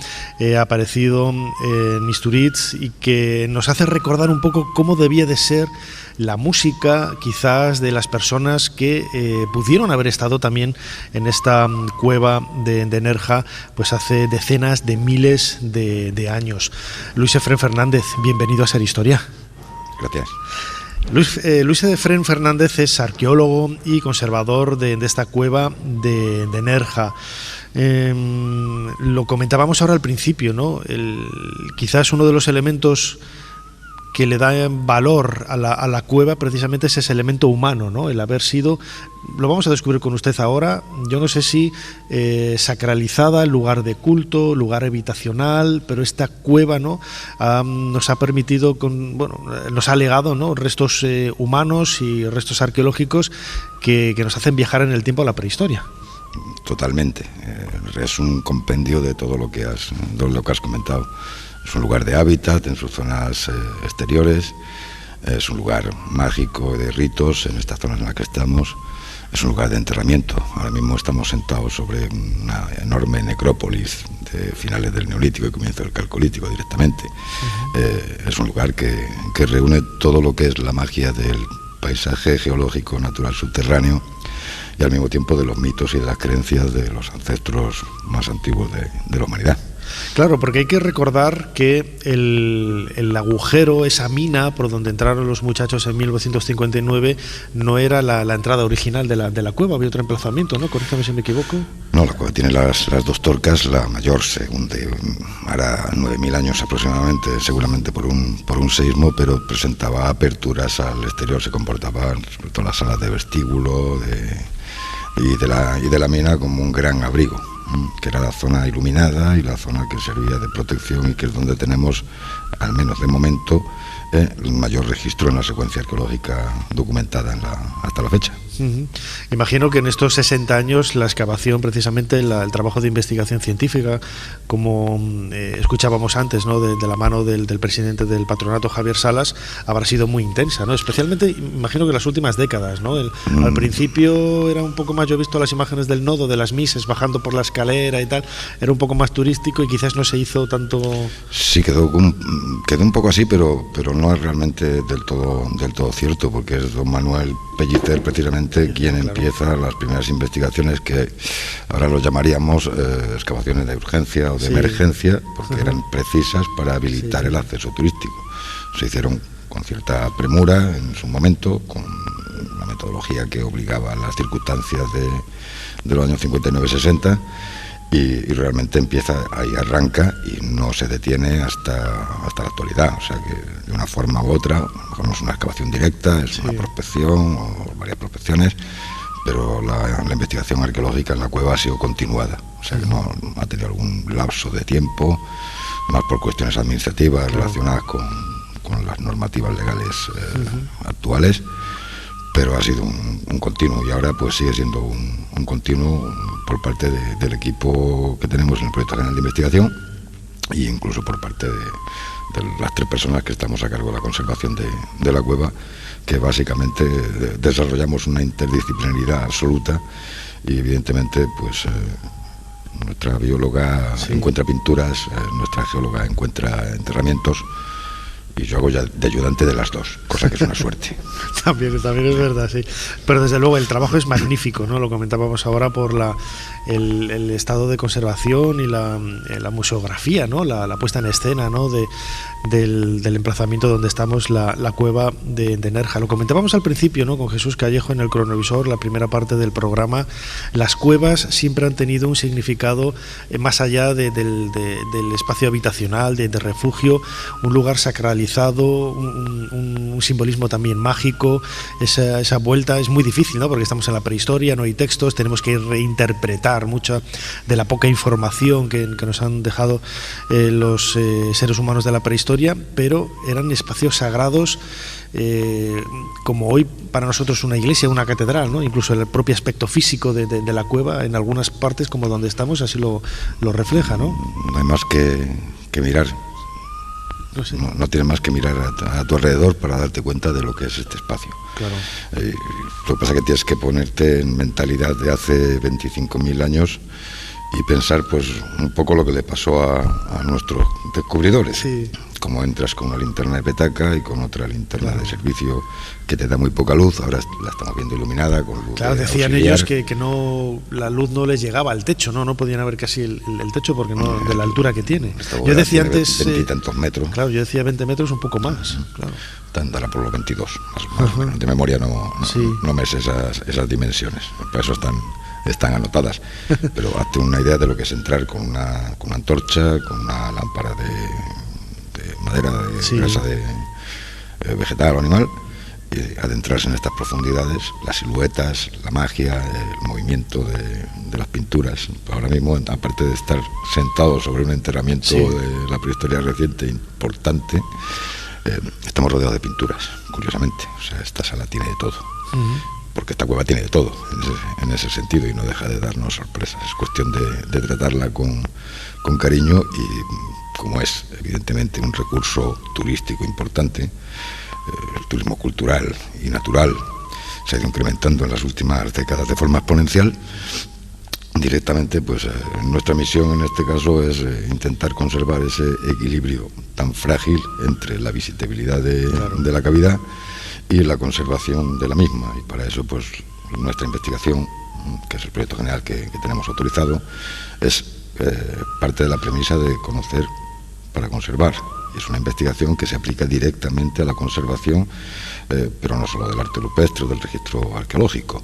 Speaker 5: aparecido nacido en Isturiz y que nos hace recordar un poco cómo debía de ser la música, quizás, de las personas que pudieron haber estado también en esta cueva de Nerja, pues hace decenas de miles de años. Luis Efrén Fernández, bienvenido a Ser Historia.
Speaker 17: Gracias.
Speaker 5: Luis Efrén Fernández es arqueólogo y conservador de esta cueva de Nerja. Lo comentábamos ahora al principio, ¿no? Quizás uno de los elementos que le da valor a la cueva precisamente es ese elemento humano, ¿no? El haber sido, lo vamos a descubrir con usted ahora, yo no sé si sacralizada, lugar de culto, lugar habitacional, pero esta cueva, ¿no? Nos ha permitido, nos ha legado, ¿no? Restos humanos y restos arqueológicos que nos hacen viajar en el tiempo a la prehistoria.
Speaker 17: Totalmente, es un compendio de todo lo que has comentado. Es un lugar de hábitat en sus zonas exteriores, es un lugar mágico de ritos en estas zonas en las que estamos, es un lugar de enterramiento. Ahora mismo estamos sentados sobre una enorme necrópolis de finales del Neolítico y comienzo del Calcolítico directamente. Es un lugar que reúne todo lo que es la magia del paisaje geológico natural subterráneo y al mismo tiempo de los mitos y de las creencias de los ancestros más antiguos de la humanidad.
Speaker 5: Claro, porque hay que recordar que el agujero, esa mina por donde entraron los muchachos en 1959, no era la entrada original de la cueva, había otro emplazamiento, ¿no? Corrígame si me equivoco.
Speaker 17: No, la cueva tiene las dos torcas, la mayor según hará 9.000 años aproximadamente, seguramente por un seísmo, pero presentaba aperturas al exterior, se comportaba sobre todo las salas de vestíbulo y de la mina como un gran abrigo, que era la zona iluminada y la zona que servía de protección y que es donde tenemos, al menos de momento, el mayor registro en la secuencia arqueológica documentada hasta la fecha.
Speaker 5: Imagino que en estos 60 años la excavación, precisamente el trabajo de investigación científica, como escuchábamos antes, ¿no? de la mano del presidente del patronato, Javier Salas, habrá sido muy intensa, ¿no? Especialmente, imagino que las últimas décadas, ¿no? Al principio era un poco más, yo he visto las imágenes del nodo, de las mises, bajando por la escalera y tal, era un poco más turístico y quizás no se hizo tanto...
Speaker 17: Sí, quedó un poco así, pero no es realmente del todo cierto, porque es don Manuel Pellicer precisamente quien empieza las primeras investigaciones que ahora lo llamaríamos excavaciones de urgencia o de emergencia, porque eran precisas para habilitar el acceso turístico. Se hicieron con cierta premura en su momento, con una metodología que obligaba a las circunstancias de los años 59-60, y realmente empieza, ahí arranca y no se detiene hasta la actualidad. O sea que de una forma u otra, a lo mejor no es una excavación directa, es una prospección o varias prospecciones, pero la investigación arqueológica en la cueva ha sido continuada. O sea que no ha tenido algún lapso de tiempo, más por cuestiones administrativas relacionadas con las normativas legales actuales, pero ha sido un continuo, y ahora pues sigue siendo un continuo por parte del equipo que tenemos en el Proyecto General de Investigación e incluso por parte de las 3 personas que estamos a cargo de la conservación de la cueva, que básicamente desarrollamos una interdisciplinaridad absoluta y evidentemente pues nuestra bióloga encuentra pinturas, nuestra geóloga encuentra enterramientos, y yo hago ya de ayudante de las dos, cosa que es una suerte.
Speaker 5: También es verdad, sí. Pero desde luego el trabajo es magnífico, ¿no? Lo comentábamos ahora por el estado de conservación y la museografía, ¿no? La puesta en escena, ¿no? del emplazamiento donde estamos, la cueva de Nerja. Lo comentábamos al principio, ¿no? Con Jesús Callejo en el cronovisor, la primera parte del programa. Las cuevas siempre han tenido un significado más allá del espacio habitacional, de refugio, un lugar sacralizado, un simbolismo también mágico. Esa vuelta es muy difícil, ¿no? Porque estamos en la prehistoria, no hay textos, tenemos que reinterpretar mucha de la poca información que nos han dejado los seres humanos de la prehistoria, pero eran espacios sagrados, como hoy para nosotros una iglesia, una catedral, ¿no? Incluso el propio aspecto físico de la cueva en algunas partes, como donde estamos, así lo refleja, ¿no?
Speaker 17: No hay más que mirar. No tienes más que mirar a tu alrededor para darte cuenta de lo que es este espacio.
Speaker 5: Claro.
Speaker 17: Lo que pasa es que tienes que ponerte en mentalidad de hace 25.000 años y pensar pues un poco lo que le pasó a nuestros descubridores.
Speaker 5: Sí.
Speaker 17: Como entras con una linterna de petaca y con otra linterna de servicio que te da muy poca luz, ahora la estamos viendo iluminada con luz.
Speaker 5: Claro, decían
Speaker 17: auxiliar.
Speaker 5: ellos que no, la luz no les llegaba al techo, no podían ver casi el techo porque no de la altura que tiene.
Speaker 17: Yo decía antes 20 y tantos metros.
Speaker 5: Claro, yo decía 20 metros, un poco más. Claro.
Speaker 17: Andará por los 22, más o menos. De memoria no me sé esas dimensiones, para eso están anotadas. Pero hazte una idea de lo que es entrar con una antorcha, con una lámpara de madera, de grasa de vegetal o animal, y adentrarse en estas profundidades, las siluetas, la magia, el movimiento de las pinturas. Ahora mismo, aparte de estar sentados sobre un enterramiento de la prehistoria reciente importante, estamos rodeados de pinturas, curiosamente. O sea, esta sala tiene de todo. Porque esta cueva tiene de todo en ese sentido, y no deja de darnos sorpresas. Es cuestión de tratarla con cariño, y como es evidentemente un recurso turístico importante, el turismo cultural y natural se ha ido incrementando en las últimas décadas de forma exponencial. Directamente, pues nuestra misión en este caso es intentar conservar ese equilibrio tan frágil entre la visitabilidad de la cavidad y la conservación de la misma, y para eso pues nuestra investigación, que es el proyecto general que tenemos autorizado, es parte de la premisa de conocer para conservar. Y es una investigación que se aplica directamente a la conservación, pero no solo del arte rupestre, del registro arqueológico,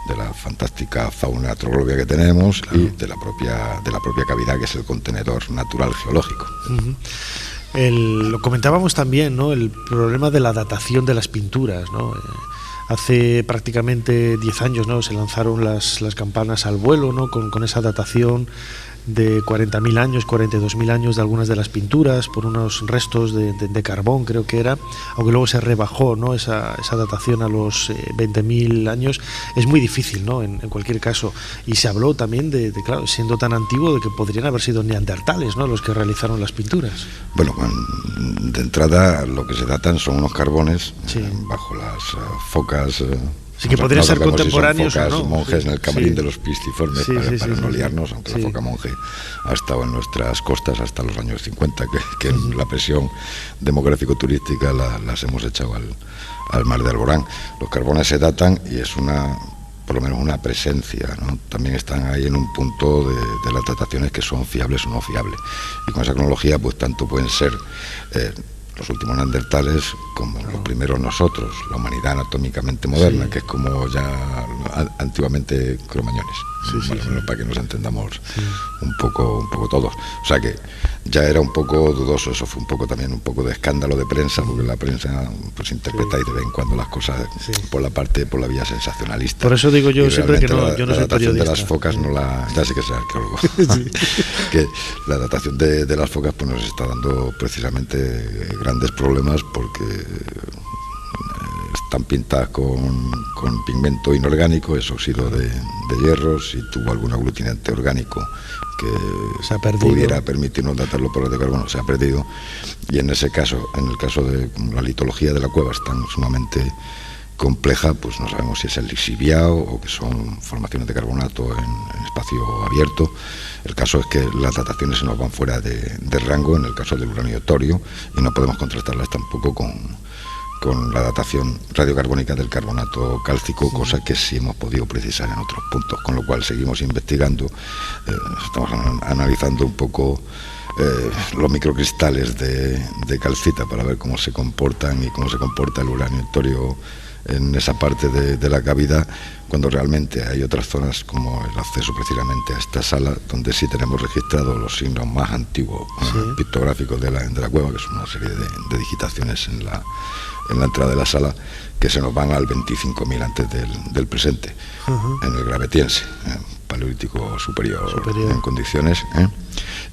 Speaker 17: de la fantástica fauna troglobia que tenemos, y de la propia cavidad, que es el contenedor natural geológico.
Speaker 5: Lo comentábamos también, ¿no?, el problema de la datación de las pinturas, ¿no? Hace prácticamente 10 años, ¿no?, se lanzaron las campanas al vuelo, ¿no?, con esa datación de 40.000 años, 42.000 años de algunas de las pinturas, por unos restos de carbón, creo que era, aunque luego se rebajó, ¿no?, esa datación a los 20.000 años. Es muy difícil, ¿no?, en cualquier caso. Y se habló también de, claro, siendo tan antiguo, de que podrían haber sido neandertales, ¿no?, los que realizaron las pinturas.
Speaker 17: Bueno, de entrada lo que se datan son unos carbones bajo las focas.
Speaker 5: Sí, que podrían ser contemporáneos,
Speaker 17: si son focas,
Speaker 5: ¿no?
Speaker 17: monjes en el camarín de los pisciformes, para no liarnos, aunque la foca monje ha estado en nuestras costas hasta los años 50, que la presión demográfico-turística las hemos echado al mar de Alborán. Los carbones se datan y es por lo menos una presencia, ¿no? También están ahí en un punto de las dataciones que son fiables o no fiables. Y con esa cronología, pues tanto pueden ser los últimos neandertales como los primeros nosotros, la humanidad anatómicamente moderna, que es como ya antiguamente cromañones, para que nos entendamos un poco todos. O sea que ya era un poco dudoso, eso fue un poco también un poco de escándalo de prensa, porque la prensa pues interpreta y de vez en cuando las cosas por la vía sensacionalista.
Speaker 5: Por eso digo yo siempre que yo no soy
Speaker 17: periodista. La datación de las focas ya sé que soy arqueólogo. Que la datación de las focas pues nos está dando precisamente grandes problemas, porque están pintadas con pigmento inorgánico, es óxido de hierro. Si tuvo algún aglutinante orgánico que pudiera permitirnos datarlo por de carbono, se ha perdido. Y en ese caso, en el caso de la litología de la cueva es tan sumamente compleja, pues no sabemos si es el lixiviado o que son formaciones de carbonato en espacio abierto. El caso es que las dataciones se nos van fuera de rango en el caso del uranio torio, y no podemos contrastarlas tampoco con la datación radiocarbónica del carbonato cálcico, cosa que sí hemos podido precisar en otros puntos, con lo cual seguimos investigando. Estamos analizando un poco los microcristales de calcita para ver cómo se comportan y cómo se comporta el uranio torio en esa parte de la cavidad, cuando realmente hay otras zonas, como el acceso precisamente a esta sala, donde sí tenemos registrados los signos más antiguos pictográficos de la cueva, que son una serie de digitaciones en la entrada de la sala, que se nos van al 25.000 antes del presente, en el Gravetiense, paleolítico superior en condiciones,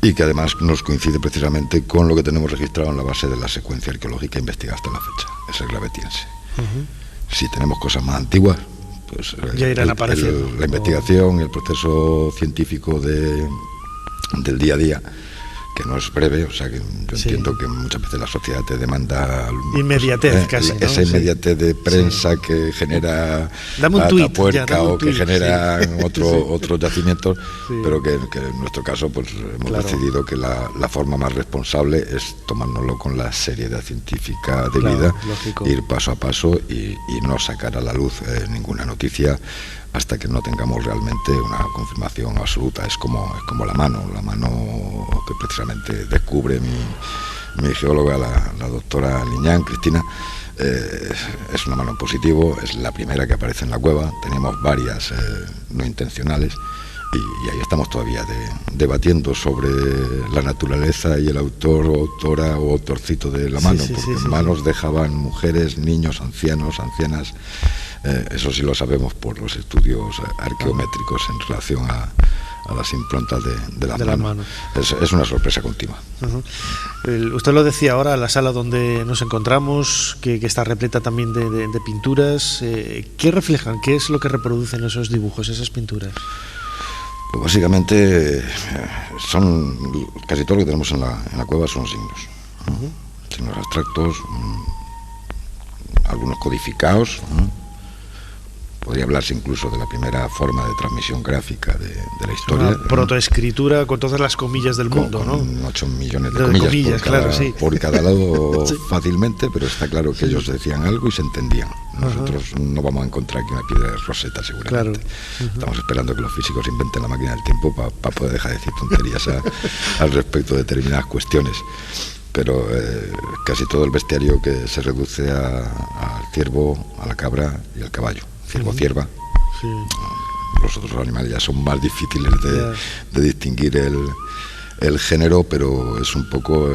Speaker 17: y que además nos coincide precisamente con lo que tenemos registrado en la base de la secuencia arqueológica investigada hasta la fecha, es el Gravetiense. Si tenemos cosas más antiguas, pues
Speaker 5: ya irán apareciendo.
Speaker 17: La investigación y el proceso científico del día a día, no es breve, o sea que yo entiendo que muchas veces la sociedad te demanda
Speaker 5: inmediatez, casi, ¿no?
Speaker 17: Esa inmediatez de prensa que genera
Speaker 5: Atapuerca
Speaker 17: o que genera otros yacimientos, pero que en nuestro caso pues hemos decidido que la forma más responsable es tomárnoslo con la seriedad científica debida, ir paso a paso y no sacar a la luz ninguna noticia hasta que no tengamos realmente una confirmación absoluta. Es como la mano que precisamente descubre mi geóloga, la doctora Liñán, Cristina. Es una mano en positivo, es la primera que aparece en la cueva. Tenemos varias no intencionales y ahí estamos todavía debatiendo sobre la naturaleza y el autor o autora o autorcito de la mano, porque manos dejaban mujeres, niños, ancianos, ancianas. Eso sí lo sabemos por los estudios arqueométricos en relación a las improntas de las manos. Es una sorpresa continua.
Speaker 5: Usted lo decía ahora, la sala donde nos encontramos, que está repleta también de pinturas. ¿Qué reflejan? ¿Qué es lo que reproducen esos dibujos, esas pinturas?
Speaker 17: Pues básicamente son casi todo lo que tenemos en la cueva son signos. Signos abstractos, algunos codificados. Podría hablarse incluso de la primera forma de transmisión gráfica de la historia.
Speaker 5: Una protoescritura con todas las comillas del mundo, ¿no?
Speaker 17: 8 millones de comillas por cada lado fácilmente, pero está claro que ellos decían algo y se entendían. Nosotros no vamos a encontrar aquí una piedra de Rosetta, seguramente. Estamos esperando que los físicos inventen la máquina del tiempo para poder dejar de decir tonterías al respecto de determinadas cuestiones. Pero casi todo el bestiario que se reduce al ciervo, a la cabra y al caballo. Ciervo, cierva. Los otros animales ya son más difíciles de distinguir el género, pero es un poco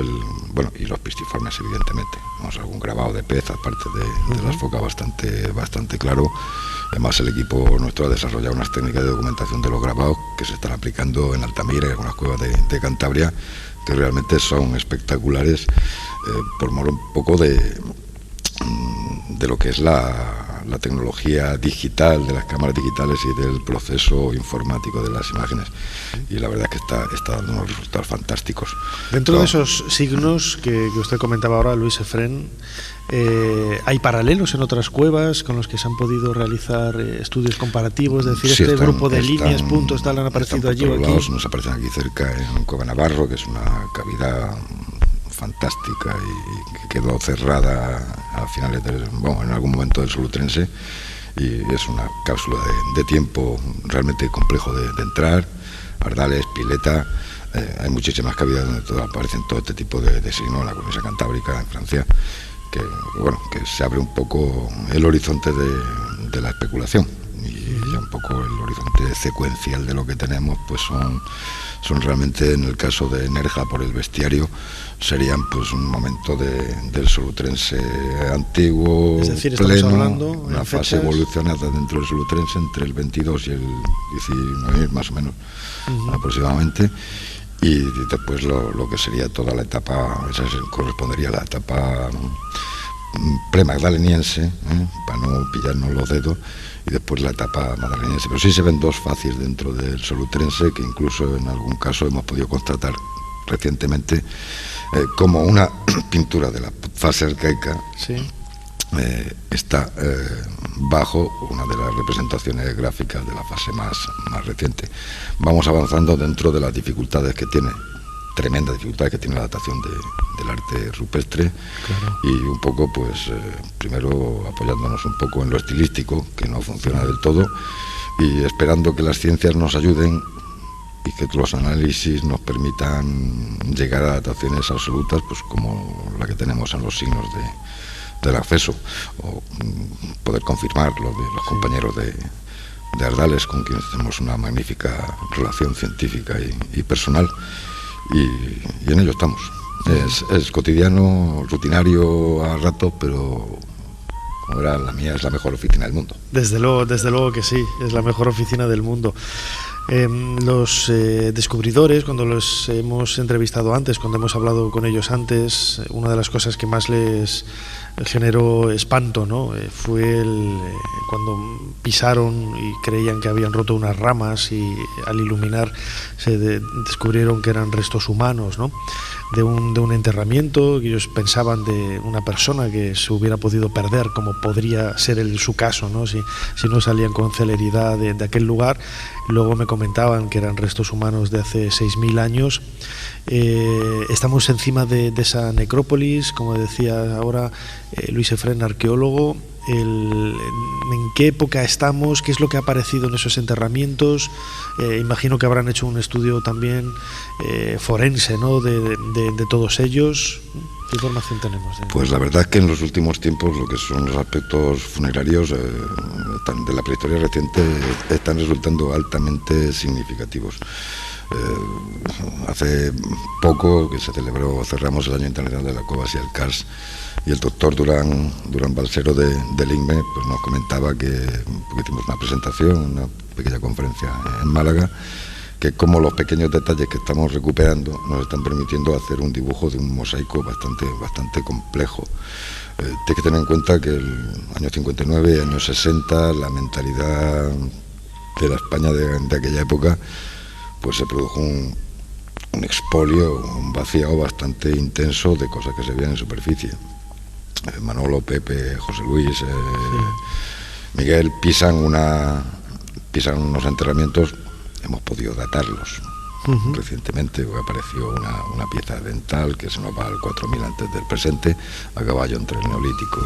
Speaker 17: y los pisciformes, evidentemente. Vamos, algún grabado de pez, aparte de las focas, bastante claro. Además, el equipo nuestro ha desarrollado unas técnicas de documentación de los grabados que se están aplicando en Altamira y en algunas cuevas de Cantabria, que realmente son espectaculares, por mor un poco de lo que es la tecnología digital, de las cámaras digitales y del proceso informático de las imágenes. Y la verdad es que está dando unos resultados fantásticos.
Speaker 5: Dentro de esos signos que usted comentaba ahora, Luis Efrén, ¿hay paralelos en otras cuevas con los que se han podido realizar estudios comparativos? Es decir, grupo de líneas, puntos, tal, han aparecido allí o aquí.
Speaker 17: Nos aparecen aquí cerca en Cueva Navarro, que es una cavidad fantástica y que quedó cerrada a finales en algún momento del Solutrense, y es una cápsula de tiempo realmente complejo de entrar. Ardales, Pileta, hay muchísimas cavidades donde aparecen todo este tipo de signos, en la cornisa cantábrica, en Francia, que se abre un poco el horizonte de la especulación, y ya un poco el horizonte secuencial de lo que tenemos pues son realmente, en el caso de Nerja, por el bestiario, serían pues un momento del Solutrense antiguo,
Speaker 5: es decir,
Speaker 17: pleno, una fase evolucionada dentro del Solutrense entre el 22 y el 19, más o menos, aproximadamente. Y después lo que sería toda la etapa, esa correspondería a la etapa pre-magdaleniense, para no pillarnos los dedos, y después la etapa magdaleniense. Pero sí se ven dos fases dentro del Solutrense, que incluso en algún caso hemos podido constatar recientemente como una pintura de la fase arcaica está bajo una de las representaciones gráficas de la fase más reciente. Vamos avanzando dentro de las dificultades que tiene, tremendas dificultades que tiene la datación del arte rupestre, y un poco pues primero apoyándonos un poco en lo estilístico, que no funciona del todo, y esperando que las ciencias nos ayuden y que los análisis nos permitan llegar a dataciones absolutas, pues como la que tenemos en los signos del acceso, o poder confirmar lo de los compañeros de Ardales, con quienes tenemos una magnífica relación científica y personal, y en ello estamos. Es cotidiano, rutinario a ratos, pero como era la mía, es la mejor oficina del mundo.
Speaker 5: Desde luego que sí, es la mejor oficina del mundo. Los descubridores, cuando los hemos entrevistado antes, cuando hemos hablado con ellos antes, una de las cosas que más les generó espanto, ¿no? Fue cuando pisaron y creían que habían roto unas ramas y al iluminar se descubrieron que eran restos humanos, ¿no? De un enterramiento, que ellos pensaban de una persona que se hubiera podido perder, como podría ser su caso, ¿no? Si no salían con celeridad de aquel lugar. Luego me comentaban que eran restos humanos de hace 6.000 años. Estamos encima de esa necrópolis, como decía ahora Luis Efrén, arqueólogo. ¿En qué época estamos? ¿Qué es lo que ha aparecido en esos enterramientos? Imagino que habrán hecho un estudio también forense, ¿no? de todos ellos. ¿Qué información tenemos?
Speaker 17: Pues la verdad es que en los últimos tiempos lo que son los aspectos funerarios de la prehistoria reciente están resultando altamente significativos. Hace poco que cerramos el Año Internacional de la Cuevas y el CARS, y el doctor Durán Balsero del INME pues nos comentaba porque hicimos una presentación, una pequeña conferencia en Málaga, que como los pequeños detalles que estamos recuperando nos están permitiendo hacer un dibujo de un mosaico bastante complejo. Tienes que tener en cuenta que el año 59, año 60, la mentalidad de la España de aquella época, pues se produjo un expolio, un vaciado bastante intenso de cosas que se veían en superficie. Manolo, Pepe, José Luis, Miguel pisan unos enterramientos, hemos podido datarlos. Recientemente apareció una pieza dental que se nos va al 4000 antes del presente, a caballo entre el neolítico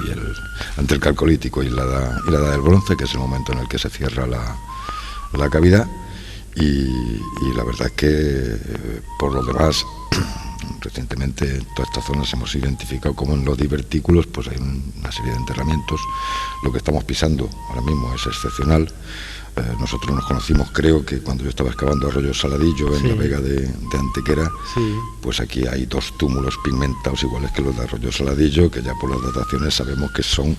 Speaker 17: entre el calcolítico y la edad del bronce, que es el momento en el que se cierra la cavidad. Y la verdad es que por lo demás recientemente en todas estas zonas hemos identificado como en los divertículos pues hay una serie de enterramientos. Lo que estamos pisando ahora mismo es excepcional. Nosotros nos conocimos, creo que cuando yo estaba excavando Arroyo Saladillo en la vega de Antequera, pues aquí hay 2 túmulos pigmentados iguales que los de Arroyo Saladillo, que ya por las dataciones sabemos que son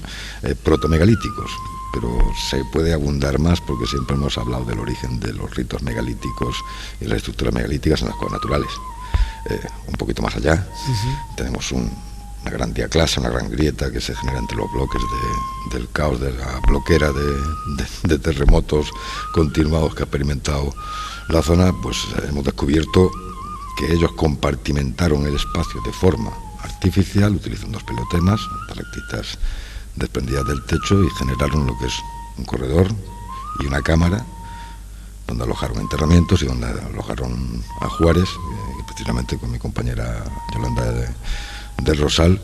Speaker 17: protomegalíticos, pero se puede abundar más porque siempre hemos hablado del origen de los ritos megalíticos y las estructuras megalíticas en las cuevas naturales. Un poquito más allá tenemos una gran diaclasa, una gran grieta que se genera entre los bloques del caos de la bloquera de terremotos continuados que ha experimentado la zona. Pues hemos descubierto que ellos compartimentaron el espacio de forma artificial utilizando espeleotemas, estalactitas desprendidas del techo, y generaron lo que es un corredor y una cámara donde alojaron enterramientos y donde alojaron ajuares, y precisamente con mi compañera Yolanda del Rosal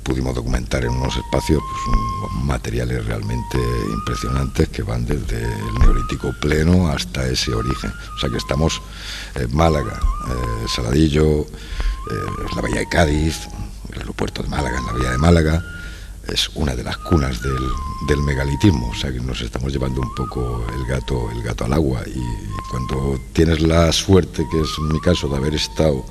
Speaker 17: pudimos documentar en unos espacios pues, unos materiales realmente impresionantes que van desde el neolítico pleno hasta ese origen. O sea que estamos en Málaga, Saladillo, la bahía de Cádiz, el aeropuerto de Málaga, en la bahía de Málaga, es una de las cunas del megalitismo. O sea que nos estamos llevando un poco el gato al agua, y cuando tienes la suerte, que es mi caso, de haber estado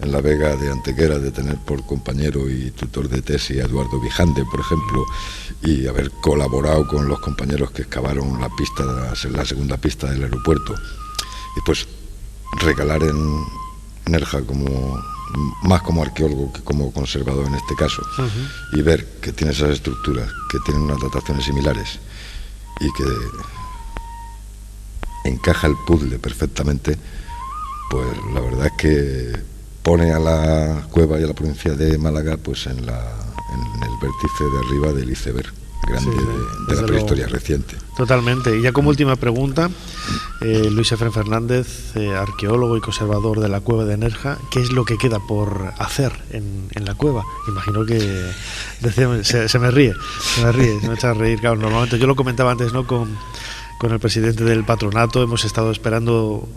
Speaker 17: en la vega de Antequera, de tener por compañero y tutor de tesis a Eduardo Vijande, por ejemplo, y haber colaborado con los compañeros que excavaron la segunda pista del aeropuerto, y pues recalar en Nerja más como arqueólogo que como conservador en este caso, y ver que tiene esas estructuras, que tienen unas dataciones similares y que encaja el puzzle perfectamente, pues la verdad es que pone a la cueva y a la provincia de Málaga pues en el vértice de arriba del iceberg grande de la prehistoria reciente.
Speaker 5: Totalmente. Y ya como última pregunta, Luis Efrén Fernández, arqueólogo y conservador de la cueva de Nerja, ¿qué es lo que queda por hacer en la cueva? Imagino que se me ríe, se me echa a reír. Claro, normalmente yo lo comentaba antes, ¿no? Con el presidente del patronato hemos estado esperando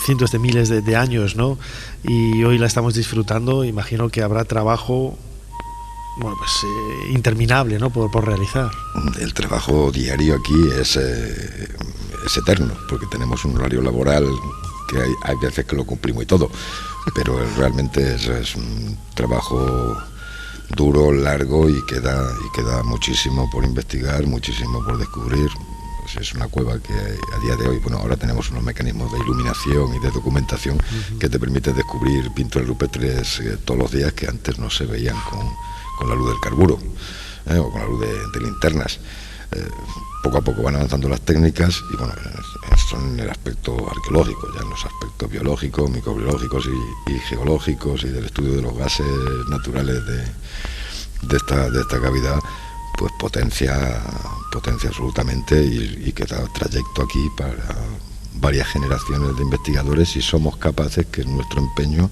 Speaker 5: cientos de miles de años, ¿no? Y hoy la estamos disfrutando. Imagino que habrá trabajo, bueno, pues interminable, ¿no? por realizar.
Speaker 17: El trabajo diario aquí es eterno, porque tenemos un horario laboral que hay veces que lo cumplimos y todo, pero realmente es un trabajo duro, largo, y queda muchísimo por investigar, muchísimo por descubrir. Es una cueva que a día de hoy, bueno, ahora tenemos unos mecanismos de iluminación y de documentación que te permiten descubrir pinturas rupestres todos los días que antes no se veían con la luz del carburo, o con la luz de linternas. Poco a poco van avanzando las técnicas y bueno, son en el aspecto arqueológico, ya en los aspectos biológicos, microbiológicos y geológicos y del estudio de los gases naturales de esta cavidad, pues potencia absolutamente y que da trayecto aquí para varias generaciones de investigadores, si somos capaces, que es nuestro empeño,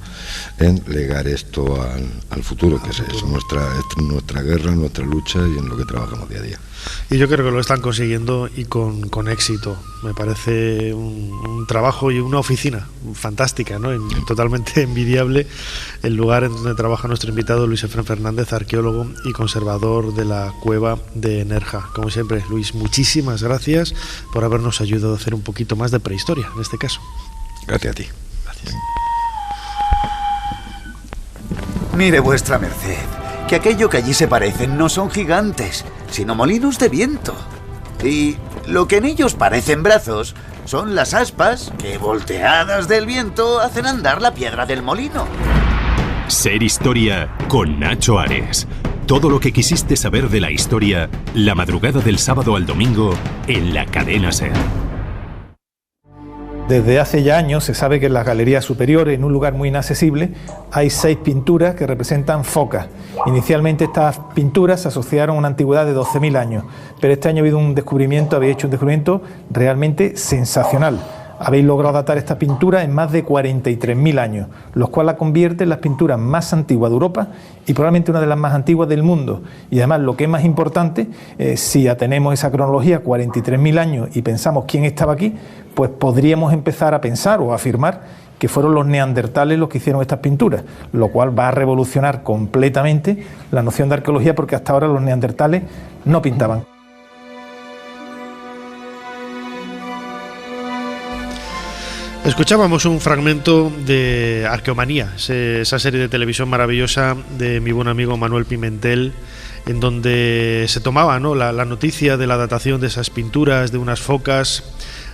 Speaker 17: en legar esto al futuro, que es nuestra guerra, nuestra lucha y en lo que trabajamos día a día.
Speaker 5: Y yo creo que lo están consiguiendo y con éxito. Me parece un trabajo y una oficina fantástica, ¿no? Totalmente envidiable el lugar en donde trabaja nuestro invitado Luis Efrén Fernández, arqueólogo y conservador de la cueva de Nerja. Como siempre, Luis, muchísimas gracias por habernos ayudado a hacer un poquito más de prehistoria, en este caso.
Speaker 17: Gracias a ti.
Speaker 5: Gracias.
Speaker 18: Mire vuestra merced, que aquello que allí se parecen no son gigantes, sino molinos de viento. Y lo que en ellos parecen brazos son las aspas que, volteadas del viento, hacen andar la piedra del molino.
Speaker 10: Ser Historia con Nacho Ares. Todo lo que quisiste saber de la historia, la madrugada del sábado al domingo en la cadena SER.
Speaker 19: Desde hace ya años se sabe que en las galerías superiores, en un lugar muy inaccesible, hay 6 pinturas que representan focas. Inicialmente estas pinturas se asociaron a una antigüedad de 12.000 años, pero este año habéis hecho un descubrimiento realmente sensacional. Habéis logrado datar esta pintura en más de 43.000 años, los cuales la convierte en las pinturas más antiguas de Europa y probablemente una de las más antiguas del mundo. Y además, lo que es más importante, si atenemos esa cronología, 43.000 años, y pensamos quién estaba aquí, pues podríamos empezar a pensar o a afirmar que fueron los neandertales los que hicieron estas pinturas, lo cual va a revolucionar completamente la noción de arqueología, porque hasta ahora los neandertales no pintaban.
Speaker 5: Escuchábamos un fragmento de Arqueomanía, esa serie de televisión maravillosa de mi buen amigo Manuel Pimentel, en donde se tomaba, ¿no?, la noticia de la datación de esas pinturas de unas focas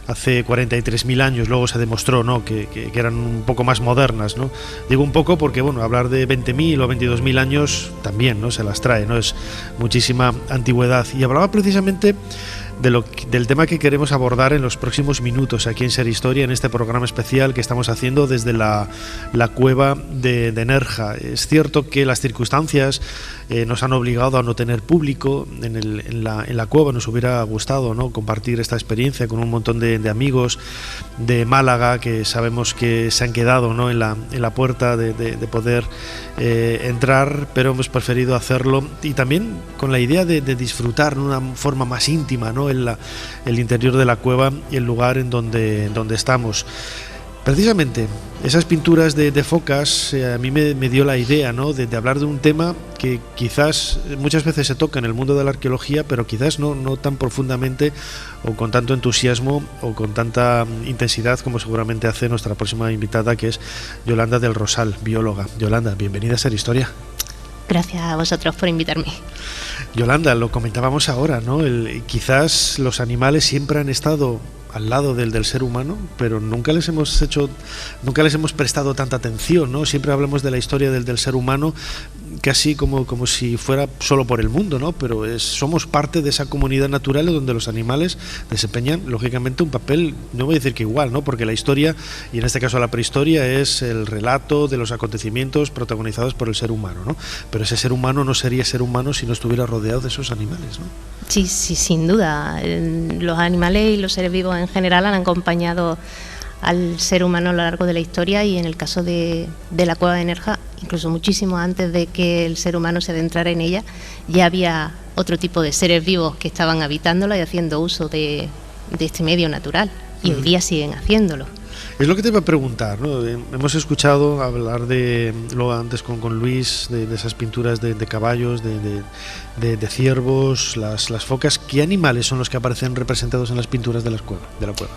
Speaker 5: hace 43.000 años. Luego se demostró, ¿no?, que eran un poco más modernas, ¿no? Digo un poco porque, bueno, hablar de 20.000 o 22.000 años también, ¿no?, se las trae, ¿no? Es muchísima antigüedad. Y hablaba precisamente del tema que queremos abordar en los próximos minutos aquí en Ser Historia, en este programa especial que estamos haciendo desde la cueva de Nerja. Es cierto que las circunstancias nos han obligado a no tener público en la cueva. Nos hubiera gustado, ¿no?, compartir esta experiencia con un montón de amigos de Málaga que sabemos que se han quedado, ¿no?, en la puerta de poder entrar, pero hemos preferido hacerlo, y también con la idea de disfrutar de una forma más íntima, ¿no?, el interior de la cueva y el lugar en donde estamos. Precisamente esas pinturas de focas a mí me dio la idea, ¿no?, de hablar de un tema que quizás muchas veces se toca en el mundo de la arqueología, pero quizás no tan profundamente o con tanto entusiasmo o con tanta intensidad como seguramente hace nuestra próxima invitada, que es Yolanda del Rosal, bióloga. Yolanda, bienvenida a Ser Historia.
Speaker 20: Gracias a vosotros por invitarme.
Speaker 5: Yolanda, lo comentábamos ahora, ¿no? Quizás los animales siempre han estado al lado del ser humano, pero nunca les hemos prestado tanta atención, ¿no? Siempre hablamos de la historia del ser humano casi como si fuera solo por el mundo, ¿no? Pero somos parte de esa comunidad natural donde los animales desempeñan lógicamente un papel, no voy a decir que igual, ¿no?, porque la historia, y en este caso la prehistoria, es el relato de los acontecimientos protagonizados por el ser humano, ¿no? Pero ese ser humano no sería ser humano si no estuviera rodeado de esos animales, ¿no?
Speaker 20: Sí, sin duda. Los animales y los seres vivos en general han acompañado al ser humano a lo largo de la historia, y en el caso de la cueva de Nerja, incluso muchísimo antes de que el ser humano se adentrara en ella, ya había otro tipo de seres vivos que estaban habitándola y haciendo uso de este medio natural, y hoy día siguen haciéndolo.
Speaker 5: Es lo que te iba a preguntar, ¿no? Hemos escuchado hablar luego antes con Luis, de esas pinturas de caballos, de ciervos, las focas. ¿Qué animales son los que aparecen representados en las pinturas de la cueva?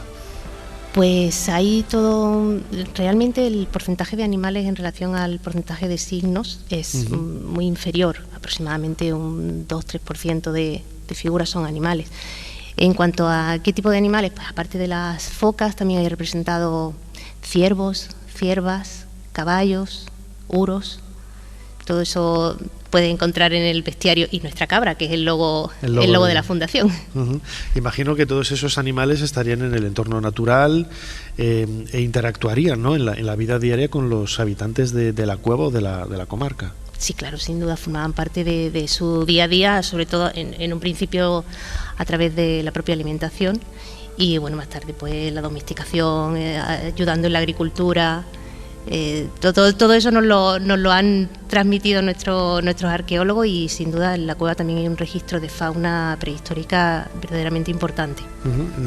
Speaker 20: Pues hay todo, realmente el porcentaje de animales en relación al porcentaje de signos es muy inferior, aproximadamente un 2-3% de figuras son animales. En cuanto a qué tipo de animales, pues aparte de las focas también hay representado ciervos, ciervas, caballos, uros, Todo eso puede encontrar en el bestiario y nuestra cabra, que es el logo de la fundación.
Speaker 5: Imagino que todos esos animales estarían en el entorno natural e interactuarían, ¿no?, en la vida diaria con los habitantes de la cueva o de la comarca.
Speaker 20: Sí, claro, sin duda formaban parte de su día a día, sobre todo en un principio a través de la propia alimentación y bueno, más tarde pues la domesticación, ayudando en la agricultura. Todo eso nos lo han transmitido nuestros arqueólogos y sin duda en la cueva también hay un registro de fauna prehistórica verdaderamente importante.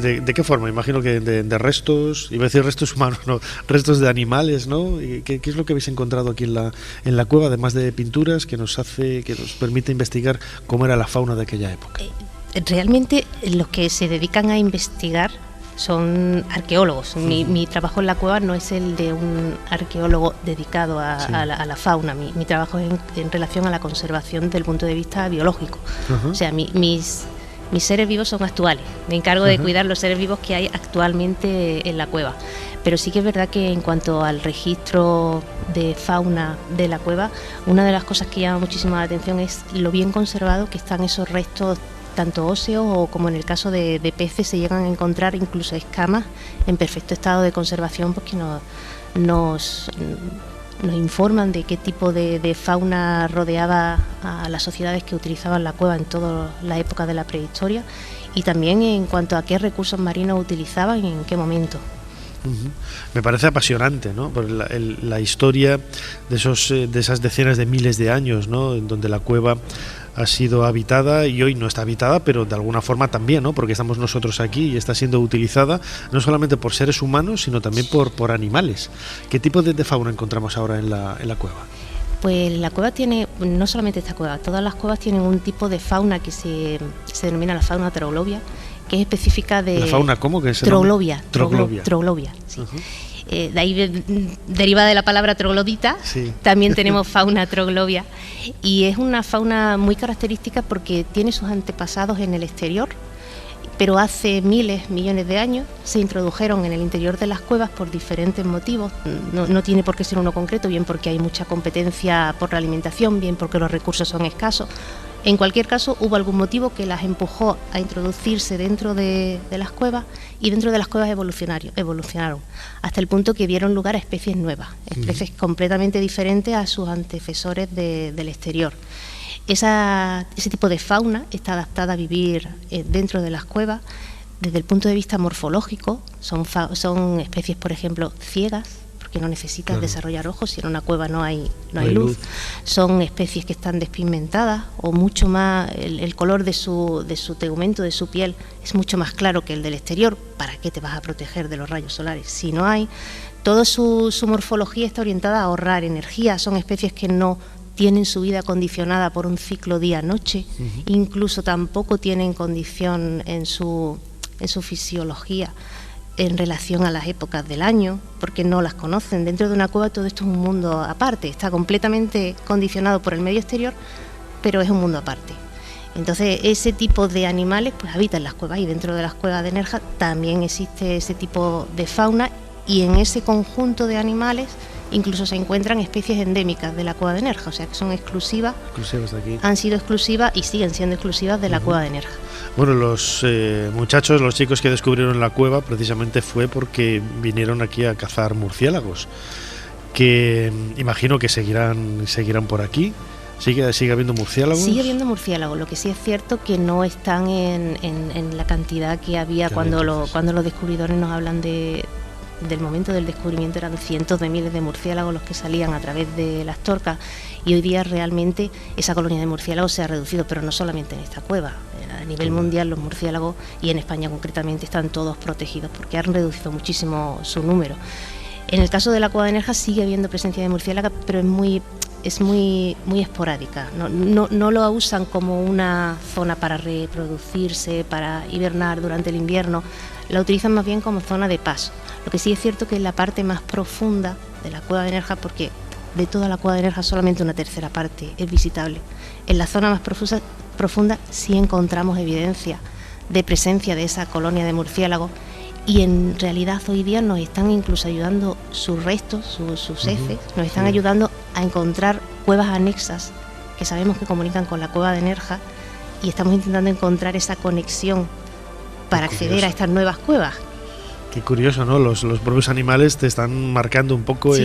Speaker 5: ¿De qué forma? Imagino que de restos, iba a decir restos humanos, no, restos de animales, ¿no? ¿Qué es lo que habéis encontrado aquí en la cueva, además de pinturas que nos permite investigar cómo era la fauna de aquella época?
Speaker 20: Realmente los que se dedican a investigar son arqueólogos. Mi trabajo en la cueva no es el de un arqueólogo dedicado a la fauna. Mi trabajo es en relación a la conservación desde el punto de vista biológico. O sea, mis seres vivos son actuales. Me encargo de cuidar los seres vivos que hay actualmente en la cueva. Pero sí que es verdad que en cuanto al registro de fauna de la cueva, una de las cosas que llama muchísimo la atención es lo bien conservado que están esos restos, tanto óseos o como en el caso de peces se llegan a encontrar incluso escamas en perfecto estado de conservación, porque nos informan de qué tipo de fauna rodeaba a las sociedades que utilizaban la cueva en toda la época de la prehistoria y también en cuanto a qué recursos marinos utilizaban y en qué momento.
Speaker 5: Me parece apasionante, ¿no? Por la historia de esas decenas de miles de años, ¿no?, en donde la cueva ha sido habitada y hoy no está habitada, pero de alguna forma también, ¿no?, porque estamos nosotros aquí y está siendo utilizada no solamente por seres humanos, sino también por animales. ¿Qué tipo de fauna encontramos ahora en la cueva?
Speaker 20: Pues la cueva tiene, no solamente esta cueva, todas las cuevas tienen un tipo de fauna que se denomina la fauna troglobia, que es específica de...
Speaker 5: ¿La fauna cómo? ¿Que es
Speaker 20: troglobia. Troglobia, sí. De ahí deriva de la palabra troglodita, también tenemos fauna troglobia y es una fauna muy característica porque tiene sus antepasados en el exterior, pero hace miles, millones de años se introdujeron en el interior de las cuevas por diferentes motivos. No tiene por qué ser uno concreto, bien porque hay mucha competencia por la alimentación, bien porque los recursos son escasos. En cualquier caso, hubo algún motivo que las empujó a introducirse dentro de las cuevas y dentro de las cuevas evolucionaron hasta el punto que dieron lugar a especies nuevas, especies completamente diferentes a sus antecesores del exterior. Ese tipo de fauna está adaptada a vivir dentro de las cuevas desde el punto de vista morfológico. Son especies, por ejemplo, ciegas, porque no necesitan desarrollar ojos, si en una cueva no hay luz. Son especies que están despigmentadas o mucho más, el color de su tegumento, de su piel, es mucho más claro que el del exterior. ¿Para qué te vas a proteger de los rayos solares si no hay? Toda su morfología está orientada a ahorrar energía. Son especies que no tienen su vida condicionada por un ciclo día-noche, incluso tampoco tienen condición en su fisiología en relación a las épocas del año, porque no las conocen. Dentro de una cueva todo esto es un mundo aparte, está completamente condicionado por el medio exterior, pero es un mundo aparte. Entonces ese tipo de animales pues habitan las cuevas y dentro de las cuevas de Nerja también existe ese tipo de fauna y en ese conjunto de animales incluso se encuentran especies endémicas de la cueva de Nerja, o sea que son exclusivas
Speaker 5: de aquí.
Speaker 20: Han sido exclusivas y siguen siendo exclusivas de la cueva de Nerja.
Speaker 5: Bueno, los los chicos que descubrieron la cueva precisamente fue porque vinieron aquí a cazar murciélagos, que imagino que seguirán por aquí. ¿Sigue habiendo murciélagos?
Speaker 20: Sigue habiendo murciélagos, lo que sí es cierto que no están en la cantidad que había cuando los descubridores nos hablan del momento del descubrimiento. Eran cientos de miles de murciélagos los que salían a través de las torcas y hoy día realmente esa colonia de murciélagos se ha reducido, pero no solamente en esta cueva. A nivel mundial los murciélagos, y en España concretamente, están todos protegidos porque han reducido muchísimo su número. En el caso de la cueva de Nerja sigue habiendo presencia de murciélagos, pero es muy esporádica. No lo usan como una zona para reproducirse, para hibernar durante el invierno. La utilizan más bien como zona de paso. Lo que sí es cierto que en la parte más profunda de la cueva de Nerja, porque de toda la cueva de Nerja solamente una tercera parte es visitable, en la zona más profunda sí encontramos evidencia de presencia de esa colonia de murciélagos y en realidad hoy día nos están incluso ayudando sus restos, sus heces, nos están ayudando a encontrar cuevas anexas que sabemos que comunican con la cueva de Nerja y estamos intentando encontrar esa conexión para acceder a estas nuevas cuevas.
Speaker 5: Qué curioso, ¿no? Los propios animales te están marcando un poco
Speaker 20: Sí.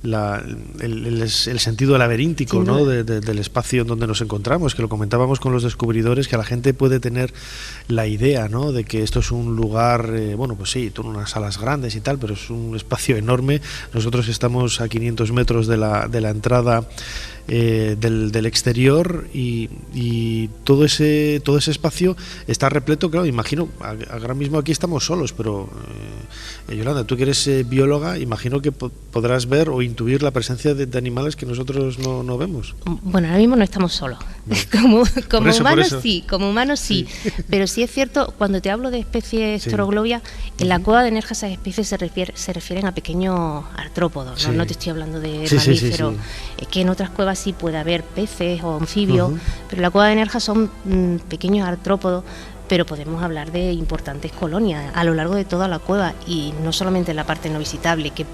Speaker 5: el sentido laberíntico, ¿no? Del espacio en donde nos encontramos, que lo comentábamos con los descubridores, que la gente puede tener la idea, ¿no? De que esto es un lugar, bueno, pues sí, tiene unas salas grandes y tal, pero es un espacio enorme. Nosotros estamos a 500 metros de la entrada del exterior y todo ese espacio está repleto, claro, imagino, ahora mismo aquí estamos solos, pero Yolanda, tú que eres bióloga, imagino que podrás ver o intuir la presencia de animales que nosotros no vemos.
Speaker 20: Bueno, ahora mismo no estamos solos. Como humanos sí, pero sí es cierto, cuando te hablo de especies Toroglobias, en la cueva de Nerja esas especies se refieren a pequeños artrópodos, no te estoy hablando de mamíferos, que en otras cuevas sí puede haber peces o anfibios, pero en la cueva de Nerja son pequeños artrópodos, pero podemos hablar de importantes colonias a lo largo de toda la cueva y no solamente en la parte no visitable, que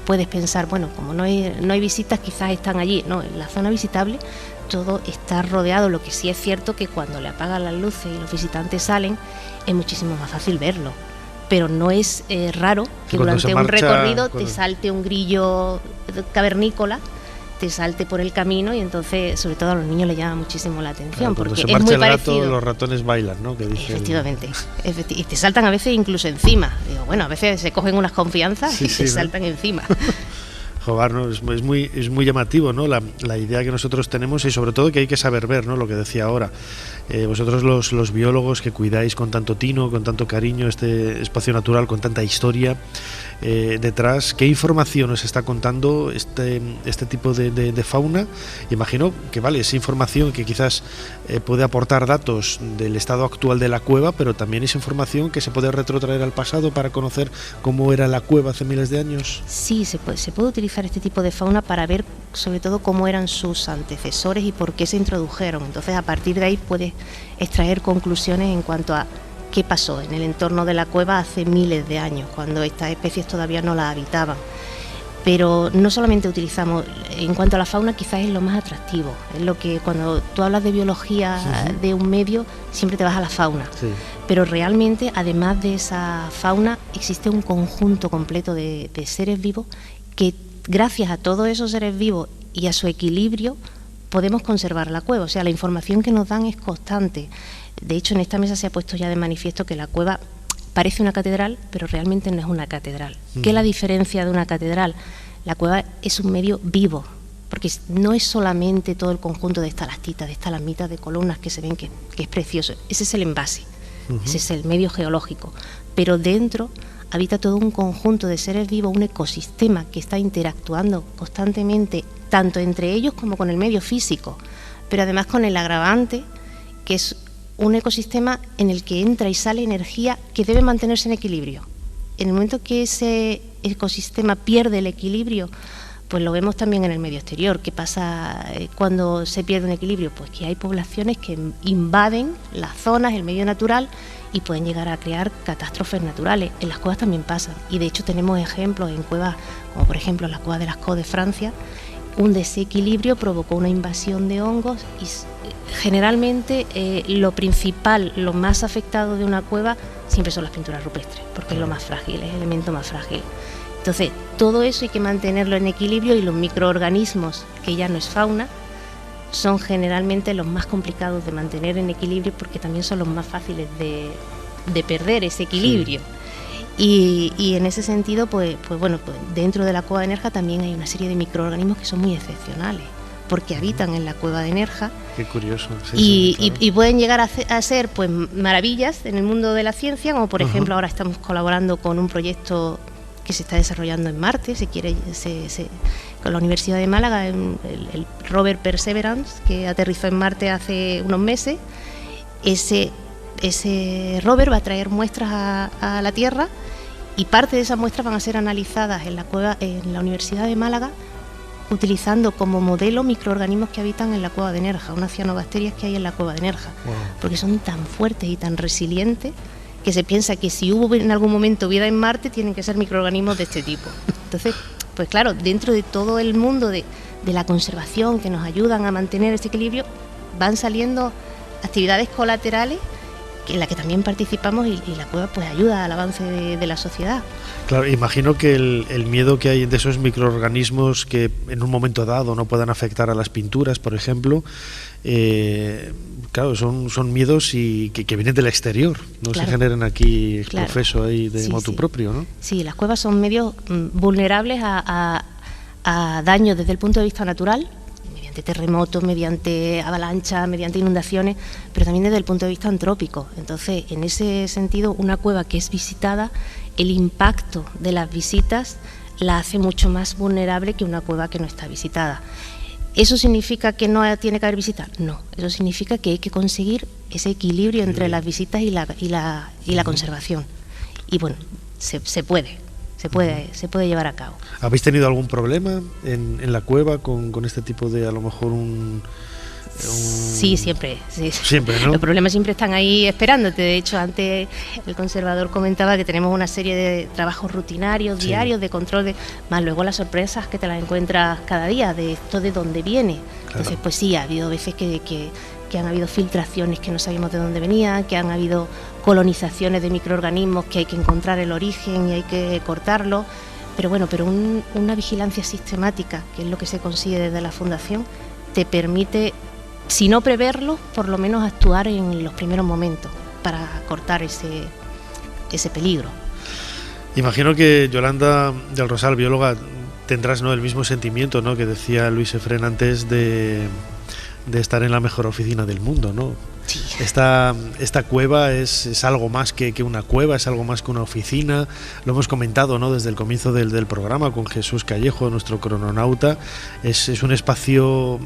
Speaker 20: puedes pensar, bueno, como no hay visitas, quizás están allí. No, en la zona visitable todo está rodeado, lo que sí es cierto que cuando le apagan las luces y los visitantes salen, es muchísimo más fácil verlo. Pero no es raro que durante un recorrido te salte un grillo cavernícola, te salte por el camino y entonces, sobre todo a los niños les llama muchísimo la atención,
Speaker 5: porque
Speaker 20: es
Speaker 5: se
Speaker 20: muy
Speaker 5: marcha el
Speaker 20: parecido.
Speaker 5: gato, los ratones bailan, ¿no? Que dicen...
Speaker 20: Efectivamente, y te saltan a veces incluso encima. Digo, bueno, a veces se cogen unas confianzas y te saltan encima.
Speaker 5: Joder, ¿no? Es muy llamativo, ¿no? La idea que nosotros tenemos y sobre todo que hay que saber ver, ¿no? Lo que decía ahora. Vosotros los biólogos que cuidáis con tanto tino, con tanto cariño este espacio natural, con tanta historia detrás, ¿qué información os está contando este tipo de fauna? Imagino que vale, esa información que quizás puede aportar datos del estado actual de la cueva, pero también es información que se puede retrotraer al pasado para conocer cómo era la cueva hace miles de años.
Speaker 20: Sí, se puede utilizar este tipo de fauna para ver sobre todo cómo eran sus antecesores y por qué se introdujeron. Entonces, a partir de ahí puedes extraer conclusiones en cuanto a qué pasó en el entorno de la cueva hace miles de años, cuando estas especies todavía no la habitaban. Pero no solamente utilizamos, en cuanto a la fauna, quizás es lo más atractivo, es lo que cuando tú hablas de biología de un medio, siempre te vas a la fauna. Sí. Pero realmente, además de esa fauna, existe un conjunto completo de seres vivos que, gracias a todos esos seres vivos y a su equilibrio, podemos conservar la cueva. O sea, la información que nos dan es constante. De hecho, en esta mesa se ha puesto ya de manifiesto que la cueva parece una catedral, pero realmente no es una catedral. ¿Qué es la diferencia de una catedral? La cueva es un medio vivo, porque no es solamente todo el conjunto de estalactitas, de estalagmitas, de columnas que se ven que es precioso. Ese es el envase, ese es el medio geológico. Pero dentro habita todo un conjunto de seres vivos, un ecosistema que está interactuando constantemente, tanto entre ellos como con el medio físico, pero además con el agravante, que es un ecosistema en el que entra y sale energía que debe mantenerse en equilibrio. En el momento que ese ecosistema pierde el equilibrio, pues lo vemos también en el medio exterior. ¿Qué pasa cuando se pierde un equilibrio? Pues que hay poblaciones que invaden las zonas, el medio natural, y pueden llegar a crear catástrofes naturales. En las cuevas también pasa, y de hecho tenemos ejemplos en cuevas, como por ejemplo la cueva de Lascaux de Francia. Un desequilibrio provocó una invasión de hongos y generalmente lo principal, lo más afectado de una cueva siempre son las pinturas rupestres, porque es lo más frágil, es el elemento más frágil. Entonces, todo eso hay que mantenerlo en equilibrio y los microorganismos, que ya no es fauna, son generalmente los más complicados de mantener en equilibrio porque también son los más fáciles de perder ese equilibrio. Y en ese sentido, pues dentro de la cueva de Nerja también hay una serie de microorganismos que son muy excepcionales, porque habitan en la cueva de Nerja.
Speaker 5: Qué curioso.
Speaker 20: Y pueden llegar a ser pues maravillas en el mundo de la ciencia, como por ejemplo ahora estamos colaborando con un proyecto que se está desarrollando en Marte, con la Universidad de Málaga, el rover Perseverance, que aterrizó en Marte hace unos meses. Ese rover va a traer muestras a la Tierra y parte de esas muestras van a ser analizadas en la Universidad de Málaga, utilizando como modelo microorganismos que habitan en la cueva de Nerja, unas cianobacterias que hay en la cueva de Nerja, porque son tan fuertes y tan resilientes que se piensa que si hubo en algún momento vida en Marte tienen que ser microorganismos de este tipo. Entonces, pues claro, dentro de todo el mundo de la conservación que nos ayudan a mantener ese equilibrio, van saliendo actividades colaterales en las que también participamos y la cueva pues ayuda al avance de la sociedad.
Speaker 5: Claro, imagino que el miedo que hay de esos microorganismos que en un momento dado no puedan afectar a las pinturas, por ejemplo, claro, son miedos que vienen del exterior, no se generan aquí profeso ahí de motu propio, ¿no? Sí,
Speaker 20: las cuevas son medios vulnerables a daños desde el punto de vista natural, mediante terremotos, mediante avalanchas, mediante inundaciones, pero también desde el punto de vista antrópico. Entonces, en ese sentido, una cueva que es visitada, el impacto de las visitas la hace mucho más vulnerable que una cueva que no está visitada. ¿Eso significa que no tiene que haber visitas? No, eso significa que hay que conseguir ese equilibrio entre las visitas y la conservación. Y bueno, se puede llevar a cabo.
Speaker 5: ¿Habéis tenido algún problema en la cueva con este tipo de, a lo mejor,
Speaker 20: Sí, siempre. Sí.
Speaker 5: Siempre, ¿no?
Speaker 20: Los problemas siempre están ahí esperándote. De hecho, antes el conservador comentaba que tenemos una serie de trabajos rutinarios, diarios, de control, más luego las sorpresas que te las encuentras cada día, de esto de dónde viene. Claro. Entonces, pues sí, ha habido veces que han habido filtraciones que no sabíamos de dónde venían, que han habido colonizaciones de microorganismos que hay que encontrar el origen y hay que cortarlo. Pero bueno, una vigilancia sistemática, que es lo que se consigue desde la Fundación, te permite, si no preverlo, por lo menos actuar en los primeros momentos para cortar ese peligro.
Speaker 5: Imagino que Yolanda del Rosal, bióloga, tendrás, ¿no?, el mismo sentimiento, ¿no?, que decía Luis Efrén antes de estar en la mejor oficina del mundo, ¿no?
Speaker 20: Sí.
Speaker 5: Esta cueva es algo más que una cueva, es algo más que una oficina. Lo hemos comentado, ¿no?, desde el comienzo del programa con Jesús Callejo, nuestro crononauta. Es un espacio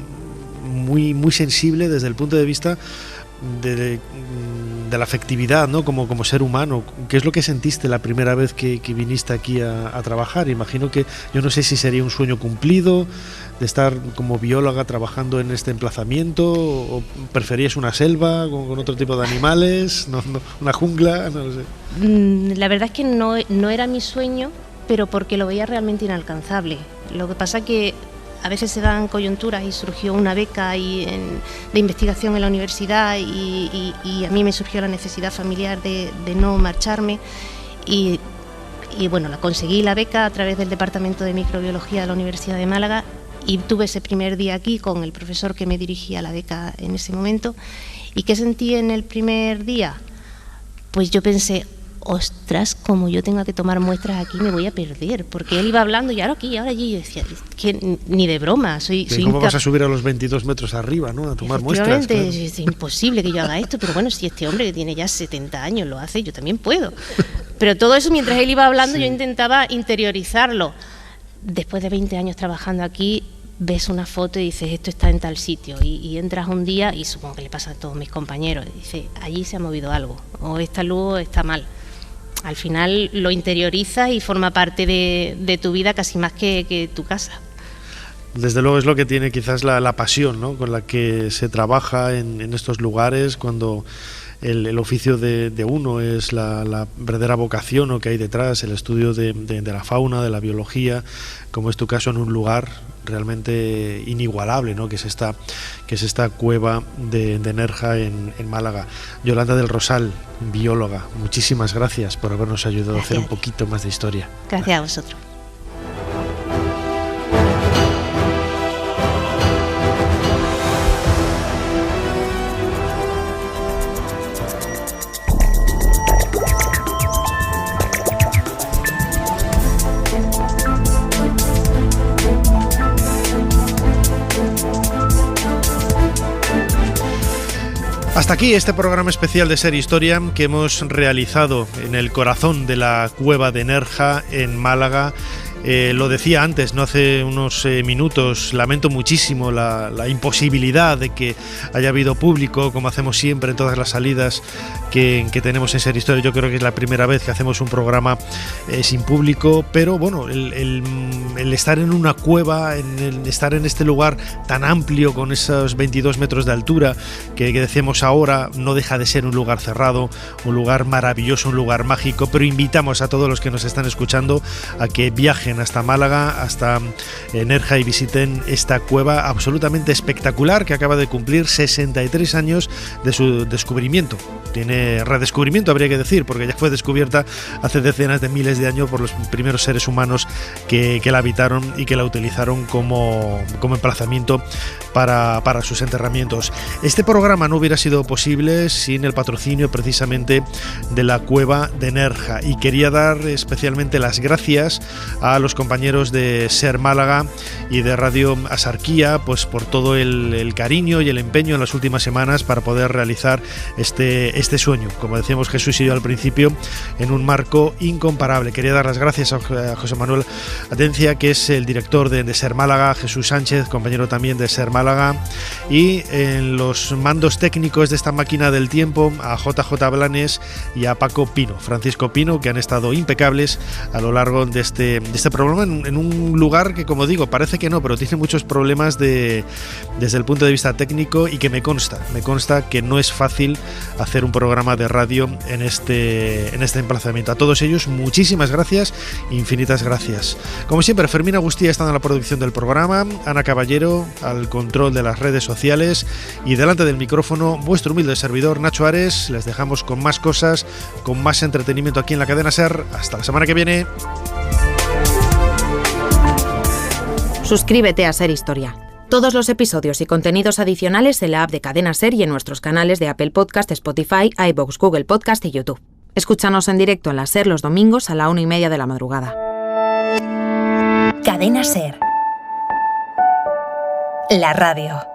Speaker 5: muy, muy sensible desde el punto de vista de la afectividad, ¿no?, como ser humano. ¿Qué es lo que sentiste la primera vez que viniste aquí a trabajar? Imagino que, yo no sé si sería un sueño cumplido de estar como bióloga trabajando en este emplazamiento, o preferías una selva con otro tipo de animales, no, una jungla, no lo sé.
Speaker 20: La verdad es que no era mi sueño, pero porque lo veía realmente inalcanzable. Lo que pasa que a veces se dan coyunturas y surgió una beca de investigación en la universidad y a mí me surgió la necesidad familiar de no marcharme y bueno, conseguí la beca a través del Departamento de Microbiología de la Universidad de Málaga y tuve ese primer día aquí con el profesor que me dirigía la beca en ese momento. ¿Y qué sentí en el primer día? Pues yo pensé, ostras, como yo tenga que tomar muestras aquí me voy a perder, porque él iba hablando y ahora aquí, ahora allí, y yo decía, que ni de broma,
Speaker 5: ¿Cómo vas a subir a los 22 metros arriba, ¿no?, a tomar muestras?
Speaker 20: Claro. Es imposible que yo haga esto, pero bueno, si este hombre que tiene ya 70 años lo hace, yo también puedo. Pero todo eso, mientras él iba hablando, yo intentaba interiorizarlo. Después de 20 años trabajando aquí, ves una foto y dices, esto está en tal sitio, y entras un día, y supongo que le pasa a todos mis compañeros, y dices, allí se ha movido algo, o esta luz está mal. Al final lo interiorizas y forma parte de tu vida casi más que tu casa.
Speaker 5: Desde luego es lo que tiene quizás la pasión, ¿no?, con la que se trabaja en estos lugares, cuando el oficio de uno es la verdadera vocación, ¿no?, que hay detrás, el estudio de la fauna, de la biología, como es tu caso, en un lugar realmente inigualable, ¿no?, que es esta cueva de Nerja en Málaga. Yolanda del Rosal, bióloga, muchísimas gracias por habernos ayudado a hacer un poquito más de historia.
Speaker 20: Gracias a vosotros.
Speaker 5: Hasta aquí este programa especial de Ser Historia que hemos realizado en el corazón de la cueva de Nerja en Málaga. Lo decía antes, no hace unos minutos, lamento muchísimo la imposibilidad de que haya habido público, como hacemos siempre en todas las salidas que tenemos en Ser Historia. Yo creo que es la primera vez que hacemos un programa sin público, pero bueno, el estar en una cueva, el estar en este lugar tan amplio, con esos 22 metros de altura que decíamos ahora, no deja de ser un lugar cerrado, un lugar maravilloso, un lugar mágico, pero invitamos a todos los que nos están escuchando a que viajen viajen hasta Málaga, hasta Nerja y visiten esta cueva absolutamente espectacular que acaba de cumplir 63 años de su descubrimiento. Tiene redescubrimiento, habría que decir, porque ya fue descubierta hace decenas de miles de años por los primeros seres humanos que la habitaron y que la utilizaron como emplazamiento para sus enterramientos. Este programa no hubiera sido posible sin el patrocinio precisamente de la cueva de Nerja, y quería dar especialmente las gracias a los compañeros de SER Málaga y de Radio Asarquía, pues por todo el cariño y el empeño en las últimas semanas para poder realizar este sueño, como decíamos Jesús y yo al principio, en un marco incomparable. Quería dar las gracias a José Manuel Atencia, que es el director de SER Málaga, Jesús Sánchez, compañero también de SER Málaga, y en los mandos técnicos de esta máquina del tiempo a JJ Blanes y a Paco Pino, Francisco Pino, que han estado impecables a lo largo de este programa en un lugar que, como digo, parece que no, pero tiene muchos problemas desde el punto de vista técnico, y que me consta que no es fácil hacer un programa de radio en este emplazamiento. A todos ellos, muchísimas gracias, infinitas gracias. Como siempre, Fermín Agustí está en la producción del programa, Ana Caballero al control de las redes sociales, y delante del micrófono vuestro humilde servidor Nacho Ares. Les dejamos con más cosas, con más entretenimiento aquí en la cadena SER. Hasta la semana que viene.
Speaker 21: Suscríbete a SER Historia. Todos los episodios y contenidos adicionales en la app de Cadena SER y en nuestros canales de Apple Podcast, Spotify, iVoox, Google Podcast y YouTube. Escúchanos en directo en la SER los domingos a la 1:30 de la madrugada.
Speaker 1: Cadena SER. La radio.